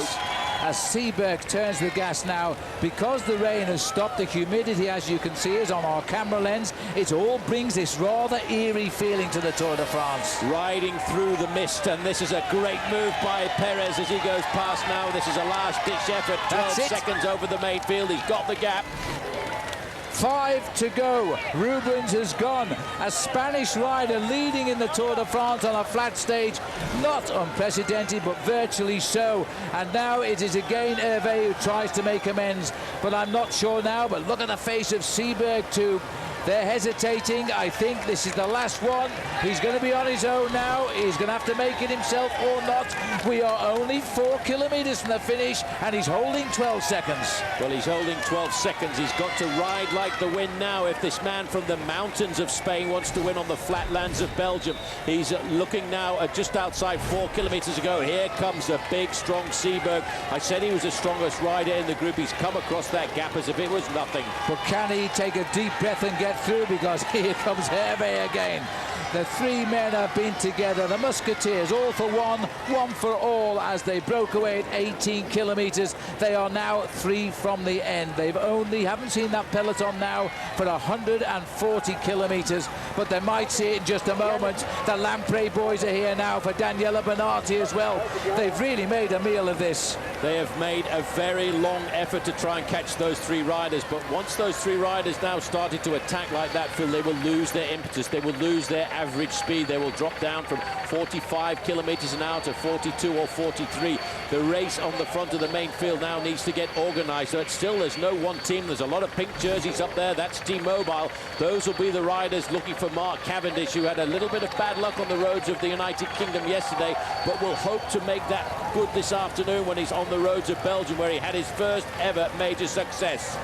As Seberg turns the gas now, because the rain has stopped, the humidity, as you can see, is on our camera lens. It all brings this rather eerie feeling to the Tour de France. Riding through the mist, and this is a great move by Perez as he goes past now. This is a last-ditch effort, 12 seconds over the main field. He's got the gap. 5 to go. Rubens has gone. A Spanish rider leading in the Tour de France on a flat stage. Not unprecedented, but virtually so. And now it is again Hervé who tries to make amends. But I'm not sure now. But look at the face of Seberg too. They're hesitating. I think this is the last one. He's going to be on his own now. He's going to have to make it himself or not. We are only 4 kilometres from the finish, and he's holding 12 seconds. Well, he's holding 12 seconds. He's got to ride like the wind now if this man from the mountains of Spain wants to win on the flatlands of Belgium. He's looking now at just outside 4 kilometres ago. Here comes a big, strong Seberg. I said he was the strongest rider in the group. He's come across that gap as if it was nothing. But can he take a deep breath and get through? Because here comes Hervé again. The three men have been together, the Musketeers, all for one, one for all, as they broke away at 18 kilometres. They are now 3 from the end. They've haven't seen that peloton now for 140 kilometres, but they might see it in just a moment. The Lamprey boys are here now for Daniela Benatti as well. They've really made a meal of this. They have made a very long effort to try and catch those 3 riders, but once those 3 riders now started to attack like that, Phil, they will lose their impetus, they will lose their average speed. They will drop down from 45 kilometres an hour to 42 or 43. The race on the front of the main field now needs to get organised. So there's no one team. There's a lot of pink jerseys up there. That's T-Mobile. Those will be the riders looking for Mark Cavendish, who had a little bit of bad luck on the roads of the United Kingdom yesterday, but will hope to make that good this afternoon when he's on the roads of Belgium, where he had his first ever major success.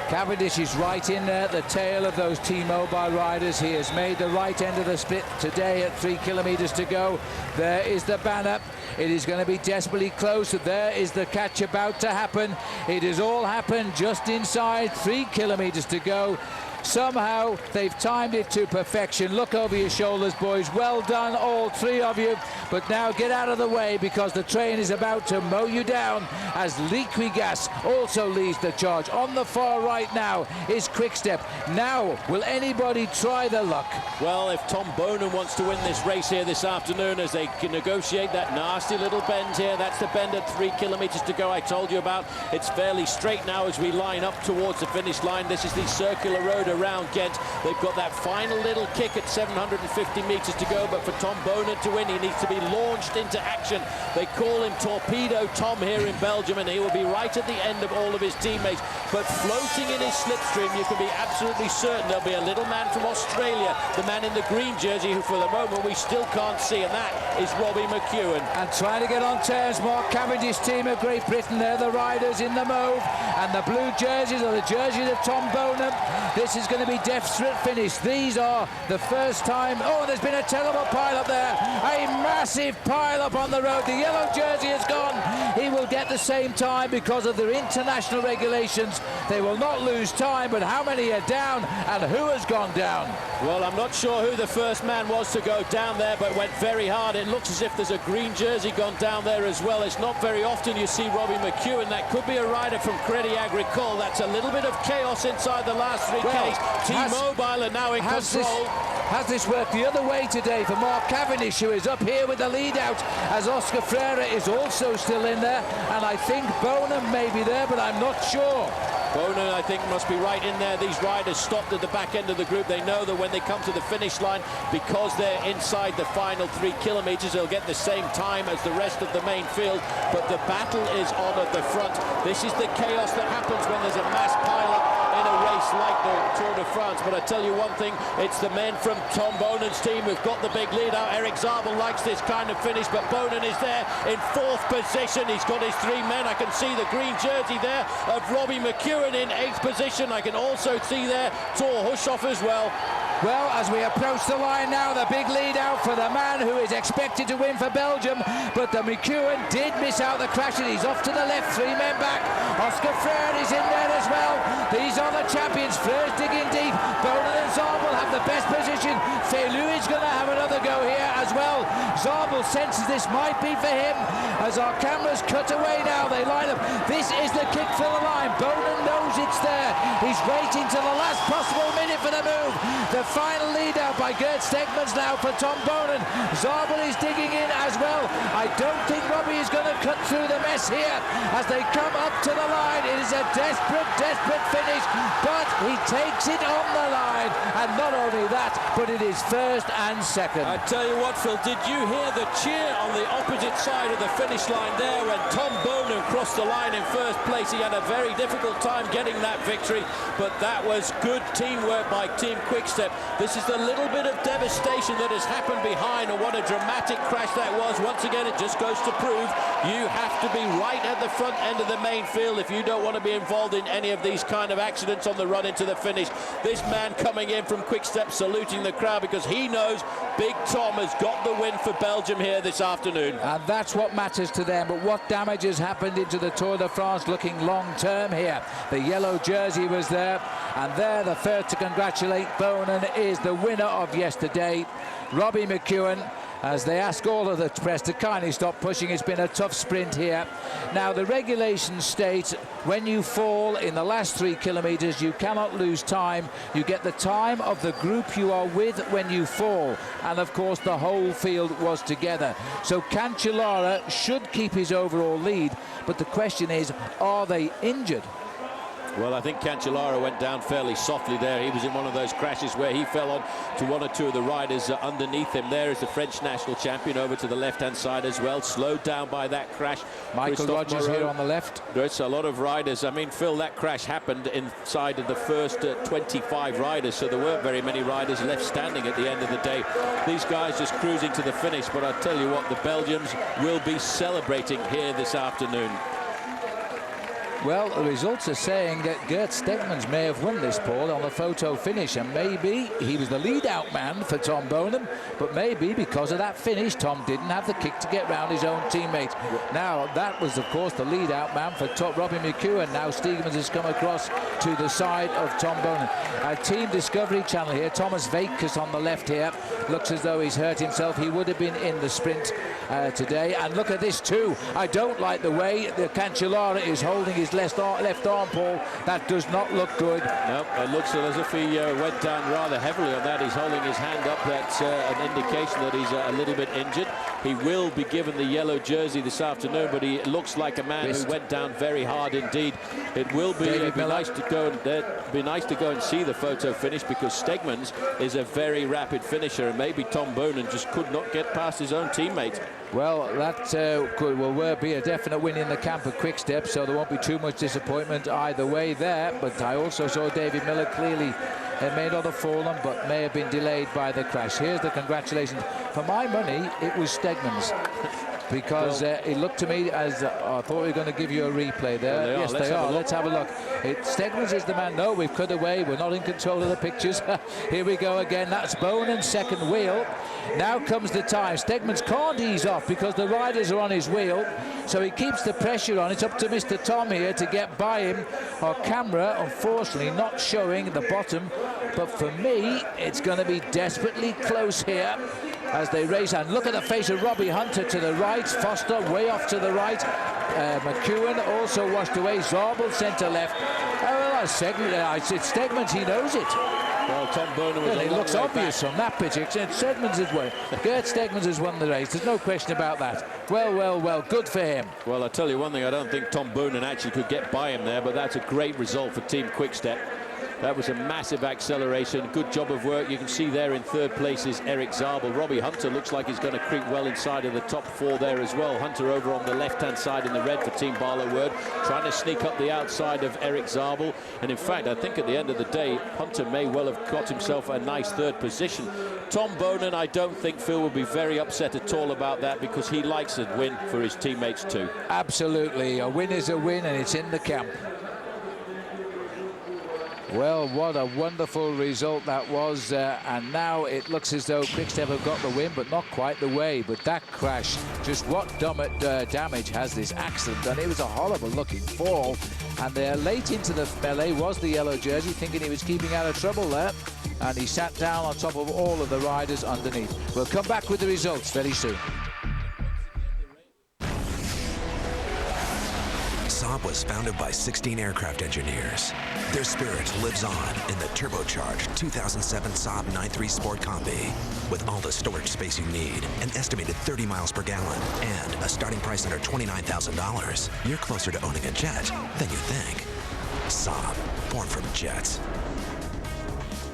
Cavendish is right in there at the tail of those T-Mobile riders. He has made the right end of the split today at 3 kilometres to go. There is the banner. It is going to be desperately close. There is the catch about to happen. It has all happened just inside 3 kilometres to go. Somehow they've timed it to perfection. Look over your shoulders, boys. Well done, all 3 of you. But now get out of the way, because the train is about to mow you down as Liquigas also leads the charge. On the far right now is Quickstep. Now, will anybody try the luck? Well, if Tom Boonen wants to win this race here this afternoon, as they can negotiate that nasty little bend here, that's the bend at 3 kilometres to go I told you about. It's fairly straight now as we line up towards the finish line. This is the circular road around Ghent. They've got that final little kick at 750 metres to go, but for Tom Boonen to win, he needs to be launched into action. They call him Torpedo Tom here in Belgium, and he will be right at the end of all of his teammates. But floating in his slipstream, you can be absolutely certain there'll be a little man from Australia, the man in the green jersey, who for the moment we still can't see, and that is Robbie McEwen. And trying to get on terms, Mark Cavendish team of Great Britain. They're the riders in the mauve, and the blue jerseys are the jerseys of Tom Boonen. This is going to be desperate finish. These are the first time. Oh, there's been a terrible pile-up there. A massive pile-up on the road. The yellow jersey has gone. He will get the same time because of their international regulations. They will not lose time, but how many are down and who has gone down? Well, I'm not sure who the first man was to go down there, but went very hard. It looks as if there's a green jersey gone down there as well. It's not very often you see Robbie McEwen. That could be a rider from Crédit Agricole. That's a little bit of chaos inside the last 3Ks. T-Mobile are now in control. Has this worked the other way today for Mark Cavendish, who is up here with the lead out, as Oscar Freire is also still in there, and I think Boonen may be there, but I'm not sure. Boonen, I think, must be right in there. These riders stopped at the back end of the group. They know that when they come to the finish line, because they're inside the final 3 kilometres, they'll get the same time as the rest of the main field. But the battle is on at the front. This is the chaos that happens when there's a mass pile-up in a race like the Tour de France. But I tell you one thing, it's the men from Tom Boonen's team who've got the big lead out. Eric Zabel likes this kind of finish, but Boonen is there in 4th position. He's got his 3 men. I can see the green jersey there of Robbie McEwen in 8th position. I can also see there Thor Hushovd as well. Well, as we approach the line now, the big lead out for the man who is expected to win for Belgium, but the McEwen did miss out the crash, and he's off to the left, 3 men back. Oscar Freire is in there as well. These are the champions. Freire's digging deep. Boonen and Zabel have the best position. Felu is going to have another go here as well. Zabel senses this might be for him. As our cameras cut away now, they line up. This is the kick for the line. Boonen knows it's there. He's waiting till the last possible minute for the move. The final lead out by Gert Stegmans now for Tom Boonen. Zabel is digging in as well. I don't think Robbie is going to cut through the mess here as they come up to the line. It is a desperate, desperate finish, but he takes it on the line. and not only that, but it is first and second. I tell you what, Phil, did you hear the cheer on the opposite side of the finish line there when Tom Boonen crossed the line in first place? He had a very difficult time getting that victory, but that was good teamwork by Team Quickstep. This is the little bit of devastation that has happened behind, and what a dramatic crash that was. Once again, it just goes to prove you have to be right at the front end of the main field if you don't want to be involved in any of these kind of accidents on the run into the finish. This man coming in from Quickstep saluting the crowd because he knows Big Tom has got the win for Belgium here this afternoon. And that's what matters to them. But what damage has happened into the Tour de France looking long-term here? The yellow jersey was there, and there the third to congratulate Boonen is the winner of yesterday, Robbie McEwen, as they ask all of the press to kindly stop pushing. It's been a tough sprint here. Now, the regulations state when you fall in the last 3 kilometres, you cannot lose time. You get the time of the group you are with when you fall. And, of course, the whole field was together. So Cancellara should keep his overall lead. But the question is, are they injured? Well, I think Cancellara went down fairly softly there. He was in one of those crashes where he fell on to one or two of the riders underneath him. There is the French national champion over to the left-hand side as well, slowed down by that crash. Michael Rogers here on the left. There's a lot of riders. I mean, Phil, that crash happened inside of the first 25 riders, so there weren't very many riders left standing at the end of the day. These guys just cruising to the finish, but I tell you what, the Belgians will be celebrating here this afternoon. Well, the results are saying that Gert Stegmans may have won this, Paul, on the photo finish, and maybe he was the lead-out man for Tom Boonen, but maybe because of that finish, Tom didn't have the kick to get round his own teammate. Now, that was, of course, the lead-out man for Robbie McEwen. Now Stegmans has come across to the side of Tom Boonen. Team Discovery Channel here, Thomas Vakus on the left here, looks as though he's hurt himself. He would have been in the sprint today, and look at this too. I don't like the way the Cancellara is holding his left arm, Paul. That does not look good. No, it looks as if he went down rather heavily on that. He's holding his hand up. That's an indication that he's a little bit injured. He will be given the yellow jersey this afternoon, but he looks like a man who went down very hard indeed. It will be, nice to go and see the photo finish, because Stegmans is a very rapid finisher, and maybe Tom Boonen just could not get past his own teammate. Well, that will be a definite win in the camp of Quickstep, so there won't be too much disappointment either way there. But I also saw David Miller clearly may not have fallen, but may have been delayed by the crash. Here's the congratulations. For my money, it was Stegmans, because it looked to me as I thought we were going to give you a replay there. Well, yes, they are. Let's have a look. Stegmans is the man. No, we've cut away. We're not in control of the pictures. Here we go again. That's Boonen's second wheel. Now comes the time. Stegmans can't ease off because the riders are on his wheel, so he keeps the pressure on. It's up to Mr. Tom here to get by him. Our camera, unfortunately, not showing the bottom, but for me, it's going to be desperately close here as they race. And look at the face of Robbie Hunter to the right, Foster way off to the right, McEwen also washed away, Zabel centre left. Oh, it's Stegmans, he knows it. Well, Tom Boonen was it looks obvious on that pitch. Stegmans has won. Gert Stegmans has won the race. There's no question about that. Well, good for him. Well, I'll tell you one thing. I don't think Tom Boonen actually could get by him there, but that's a great result for Team Quickstep. That was a massive acceleration. Good job of work. You can see there in third place is Eric Zabel. Robbie Hunter looks like he's going to creep well inside of the top 4 there as well. Hunter over on the left-hand side in the red for Team Barlow-Word, trying to sneak up the outside of Eric Zabel. And in fact, I think at the end of the day, Hunter may well have got himself a nice third position. Tom Boonen, I don't think Phil will be very upset at all about that, because he likes a win for his teammates too. Absolutely. A win is a win, and it's in the camp. Well, what a wonderful result that was, and now it looks as though Quickstep have got the win, but not quite the way. But that crash, just what damage has this accident done? It was a horrible looking fall, and late into the melee was the yellow jersey, thinking he was keeping out of trouble there, and he sat down on top of all of the riders underneath. We'll come back with the results very soon. Saab was founded by 16 aircraft engineers. Their spirit lives on in the turbocharged 2007 Saab 9.3 Sport Combi. With all the storage space you need, an estimated 30 miles per gallon, and a starting price under $29,000, you're closer to owning a jet than you think. Saab, born from jets.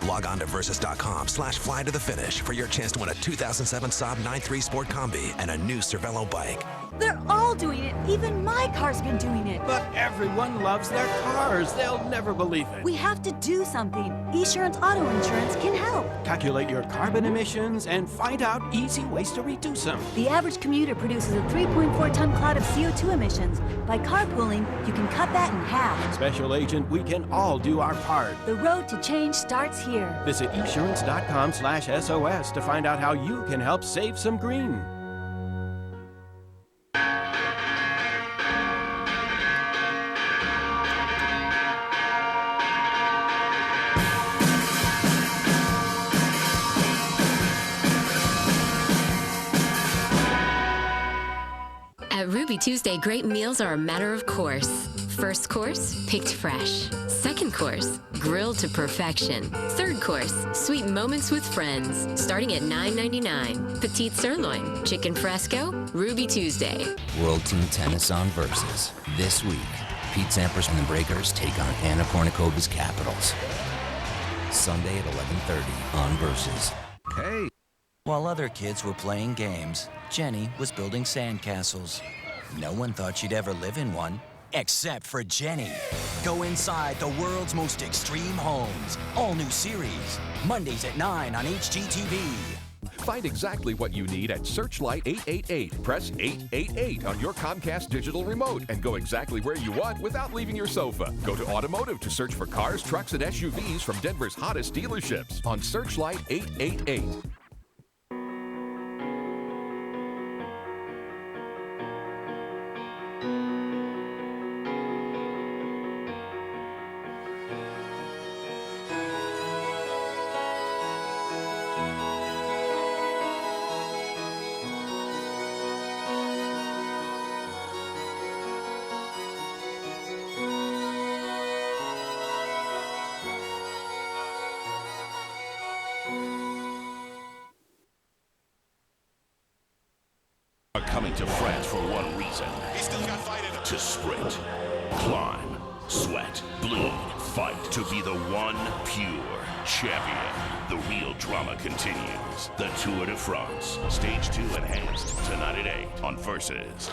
Log on to versus.com/fly to the finish for your chance to win a 2007 Saab 9.3 Sport Combi and a new Cervelo bike. They're all doing it. Even my car's been doing it. But everyone loves their cars. They'll never believe it. We have to do something. Esurance Auto Insurance can help. Calculate your carbon emissions and find out easy ways to reduce them. The average commuter produces a 3.4-ton cloud of CO2 emissions. By carpooling, you can cut that in half. Special agent, we can all do our part. The road to change starts here. Visit esurance.com/SOS to find out how you can help save some green. At Ruby Tuesday, great meals are a matter of course. First course, picked fresh. Second course, grilled to perfection. Third course, sweet moments with friends. Starting at $9.99. Petite sirloin, chicken fresco, Ruby Tuesday. World Team Tennis on Versus. This week, Pete Sampras and the Breakers take on Anna Kournikova's Capitals. Sunday at 11:30 on Versus. Hey. While other kids were playing games, Jenny was building sandcastles. No one thought she'd ever live in one, except for Jenny. Go inside the world's most extreme homes. All new series. Mondays at 9 on HGTV. Find exactly what you need at Searchlight 888. Press 888 on your Comcast digital remote and go exactly where you want without leaving your sofa. Go to Automotive to search for cars, trucks, and SUVs from Denver's hottest dealerships on Searchlight 888. Coming to France for one reason. He's still got fight in him. To sprint, climb, sweat, bleed, fight to be the one pure champion. The real drama continues. The Tour de France, Stage 2 enhanced, tonight at 8 on Versus.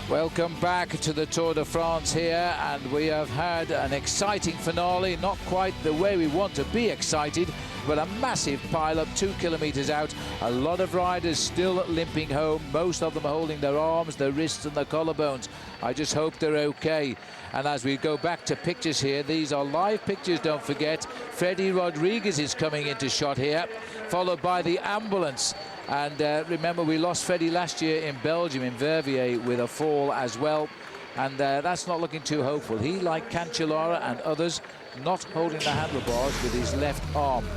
Welcome back to the Tour de France here, and we have had an exciting finale. Not quite the way we want to be excited, but a massive pile-up 2 kilometers out. A lot of riders still limping home. Most of them are holding their arms, their wrists and their collarbones. I just hope they're okay. And as we go back to pictures here, these are live pictures, don't forget. Freddie Rodriguez is coming into shot here, followed by the ambulance. And remember, we lost Freddie last year in Belgium, in Verviers, with a fall as well. And that's not looking too hopeful. He, like Cancellara and others, not holding the handlebars with his left arm.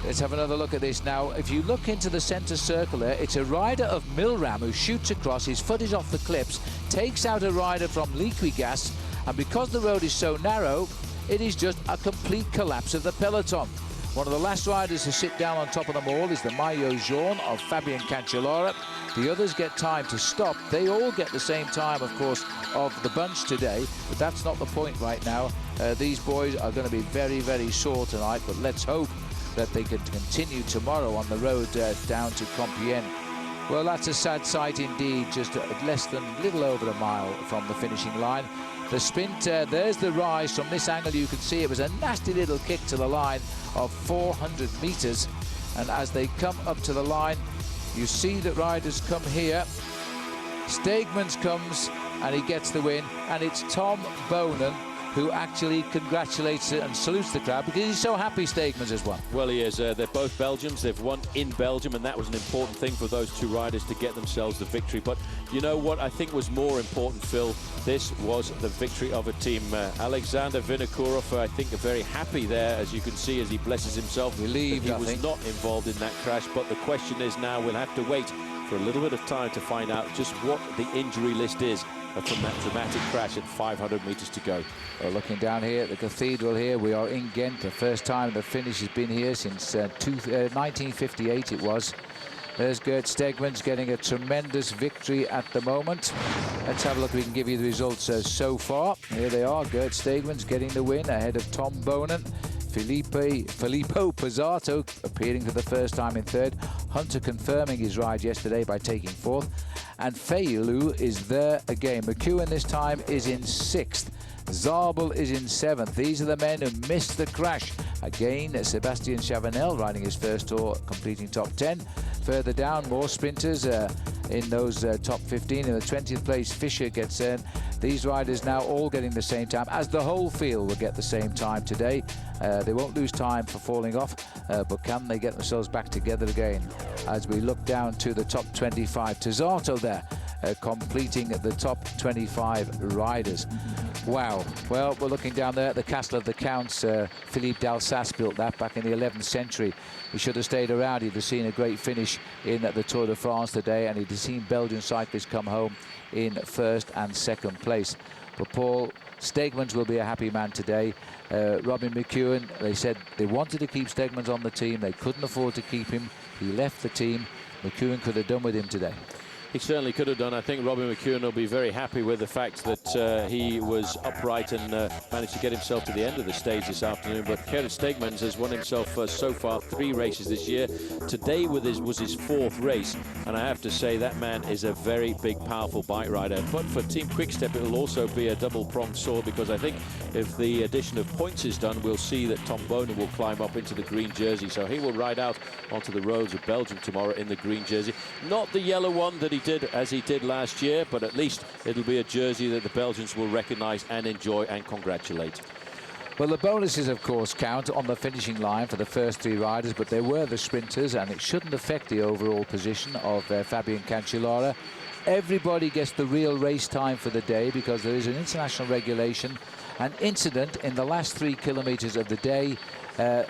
Let's have another look at this now. If you look into the center circle there, it's a rider of Milram who shoots across. His foot is off the clips, takes out a rider from Liquigas, and because the road is so narrow, it is just a complete collapse of the peloton. One of the last riders to sit down on top of them all is the Maillot Jaune of Fabien Cancellara. The others get time to stop. They all get the same time, of course, of the bunch today, but that's not the point right now. These boys are going to be very, very sore tonight, but let's hope that they can continue tomorrow on the road down to Compiègne. Well, that's a sad sight indeed, just less than a little over a mile from the finishing line. The sprint, there's the rise. From this angle you can see it was a nasty little kick to the line of 400 meters, and as they come up to the line, you see that riders come here. Stegmans comes and he gets the win, and it's Tom Boonen who actually congratulates and salutes the crowd because he's so happy Stegmans has won. Well, he is. They're both Belgians. They've won in Belgium, and that was an important thing for those two riders to get themselves the victory. But you know what I think was more important, Phil? This was the victory of a team. Alexander Vinokourov, I think, very happy there, as you can see, as he blesses himself. Relieved, he was not involved in that crash. But the question is now, we'll have to wait for a little bit of time to find out just what the injury list is from that dramatic crash at 500 meters to go. Well, looking down here at the cathedral here, we are in Ghent. The first time the finish has been here since 1958 it was. There's Gert Stegmans getting a tremendous victory at the moment. Let's have a look. We can give you the results so far. Here they are. Gert Stegmans getting the win ahead of Tom Boonen. Filippo Pozzato appearing for the first time in third. Hunter confirming his ride yesterday by taking fourth. And Feilu is there again. McEwen this time is in sixth. Zabel is in seventh. These are the men who missed the crash. Again, Sebastian Chavanel riding his first tour, completing top 10. Further down, more sprinters in those top 15. In the 20th place, Fischer gets in. These riders now all getting the same time, as the whole field will get the same time today. They won't lose time for falling off, but can they get themselves back together again? As we look down to the top 25, Tozzato there, completing the top 25 riders. Wow. Well, we're looking down there at the Castle of the Counts. Philippe d'Alsace built that back in the 11th century. He should have stayed around. He'd have seen a great finish in the Tour de France today, and he'd have seen Belgian cyclists come home in first and second place. But Paul Stegmans will be a happy man today. Robbie McEwen, they said they wanted to keep Stegmans on the team. They couldn't afford to keep him. He left the team. McEwen could have done with him today. He certainly could have done. I think Robbie McEwen will be very happy with the fact that he was upright and managed to get himself to the end of the stage this afternoon. But Gert Stegmans has won himself so far 3 races this year. Today was his 4th race, and I have to say that man is a very big, powerful bike rider. But for Team Quick-Step, it will also be a double-pronged sword, because I think if the addition of points is done, we'll see that Tom Boonen will climb up into the green jersey. So he will ride out onto the roads of Belgium tomorrow in the green jersey. Not the yellow one that he did as he did last year, but at least it'll be a jersey that the Belgians will recognise and enjoy and congratulate. Well, the bonuses, of course, count on the finishing line for the first 3 riders, but they were the sprinters, and it shouldn't affect the overall position of Fabian Cancellara. Everybody gets the real race time for the day, because there is an international regulation. An incident in the last 3 kilometres of the day.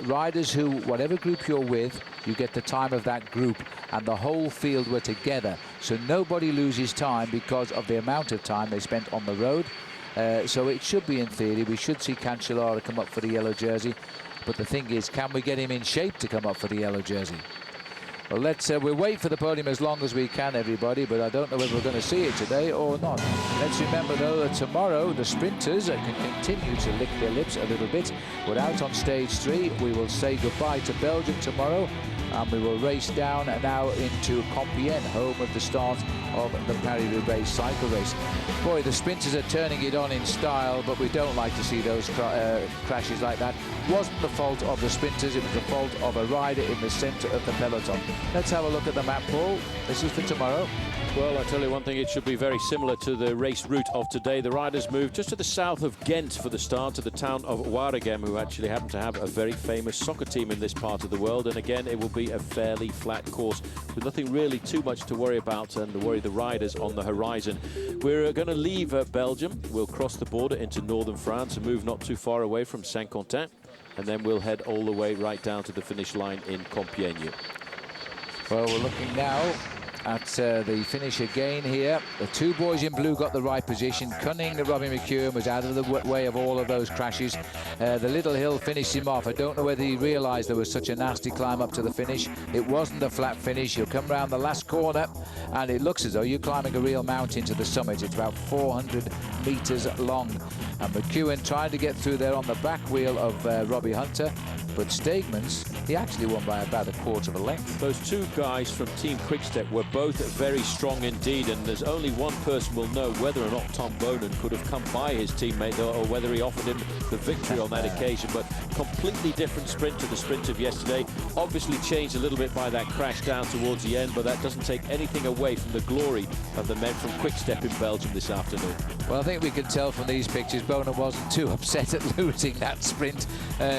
Riders who, whatever group you're with, you get the time of that group, and the whole field were together, so nobody loses time because of the amount of time they spent on the road. So it should be, in theory, we should see Cancellara come up for the yellow jersey, but the thing is, can we get him in shape to come up for the yellow jersey? Well, we'll wait for the podium as long as we can, everybody, but I don't know whether we're going to see it today or not. Let's remember, though, that tomorrow the sprinters can continue to lick their lips a little bit. We're out on stage 3. We will say goodbye to Belgium tomorrow, and we will race down now into Compiègne, home of the start of the Paris-Roubaix cycle race. Boy, the sprinters are turning it on in style, but we don't like to see those crashes like that. It wasn't the fault of the sprinters, it was the fault of a rider in the centre of the peloton. Let's have a look at the map, Paul. This is for tomorrow. Well, I tell you one thing, it should be very similar to the race route of today. The riders moved just to the south of Ghent for the start, to the town of Waregem, who actually happen to have a very famous soccer team in this part of the world. And again, it will be a fairly flat course with nothing really too much to worry about and to worry the riders on the horizon. We're going to leave Belgium. We'll cross the border into northern France and move not too far away from Saint-Quentin. And then we'll head all the way right down to the finish line in Compiègne. Well, we're looking now at the finish again here. The 2 boys in blue got the right position. Cunning, Robbie McEwen, was out of the way of all of those crashes. The little hill finished him off. I don't know whether he realised there was such a nasty climb up to the finish. It wasn't a flat finish. You'll come round the last corner, and it looks as though you're climbing a real mountain to the summit. It's about 400 metres long. And McEwen trying to get through there on the back wheel of Robbie Hunter. But Stegmans, he actually won by about a quarter of a length. Those 2 guys from Team Quick-Step were both very strong indeed, and there's only one person will know whether or not Tom Boonen could have come by his teammate or whether he offered him the victory on that occasion. But completely different sprint to the sprint of yesterday. Obviously changed a little bit by that crash down towards the end, but that doesn't take anything away from the glory of the men from Quick-Step in Belgium this afternoon. Well, I think we can tell from these pictures Boonen wasn't too upset at losing that sprint,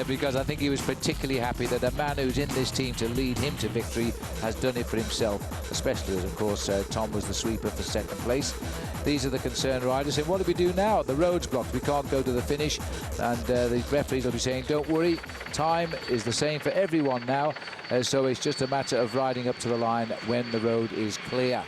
because I think he was particularly happy that a man who's in this team to lead him to victory has done it for himself, especially as, of course, Tom was the sweeper for second place. These are the concerned riders, and what do we do now? The road's blocked, we can't go to the finish, and the referees will be saying, don't worry, time is the same for everyone now, so it's just a matter of riding up to the line when the road is clear.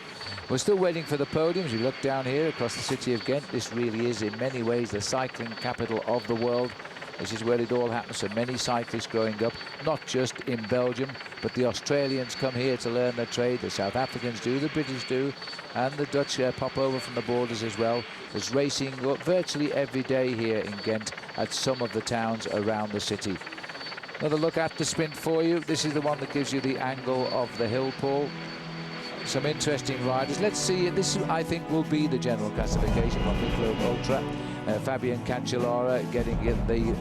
We're still waiting for the podiums. You look down here across the city of Ghent. This really is, in many ways, the cycling capital of the world. This is where it all happens. So many cyclists growing up, not just in Belgium, but the Australians come here to learn their trade. The South Africans do, the British do, and the Dutch pop over from the borders as well. There's racing virtually every day here in Ghent at some of the towns around the city. Another look at the sprint for you. This is the one that gives you the angle of the hill, Paul. Some interesting riders. Let's see. This, I think, will be the general classification from Michelob Ultra. Fabian Cancellara getting in the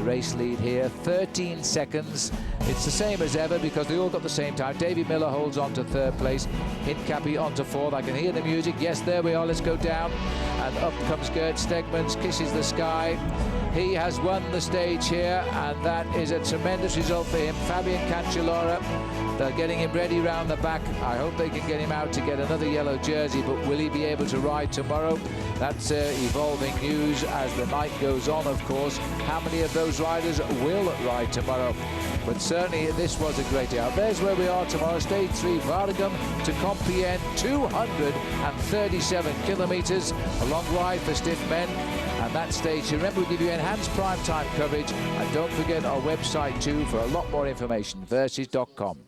race lead here. 13 seconds. It's the same as ever because they all got the same time. Davy Miller holds on to third place. Hincapie on to fourth. I can hear the music. Yes, there we are. Let's go down. And up comes Gert Stegmans, kisses the sky. He has won the stage here, and that is a tremendous result for him. Fabian Cancellara, they're getting him ready round the back. I hope they can get him out to get another yellow jersey, but will he be able to ride tomorrow? That's evolving news as the night goes on, of course. How many of those riders will ride tomorrow? But certainly this was a great day out. There's where we are tomorrow. Stage 3, Waregem to Compiègne, 237 kilometres. A long ride for stiff men. And that stage, remember, we give you enhanced prime time coverage. And don't forget our website too for a lot more information, versus.com.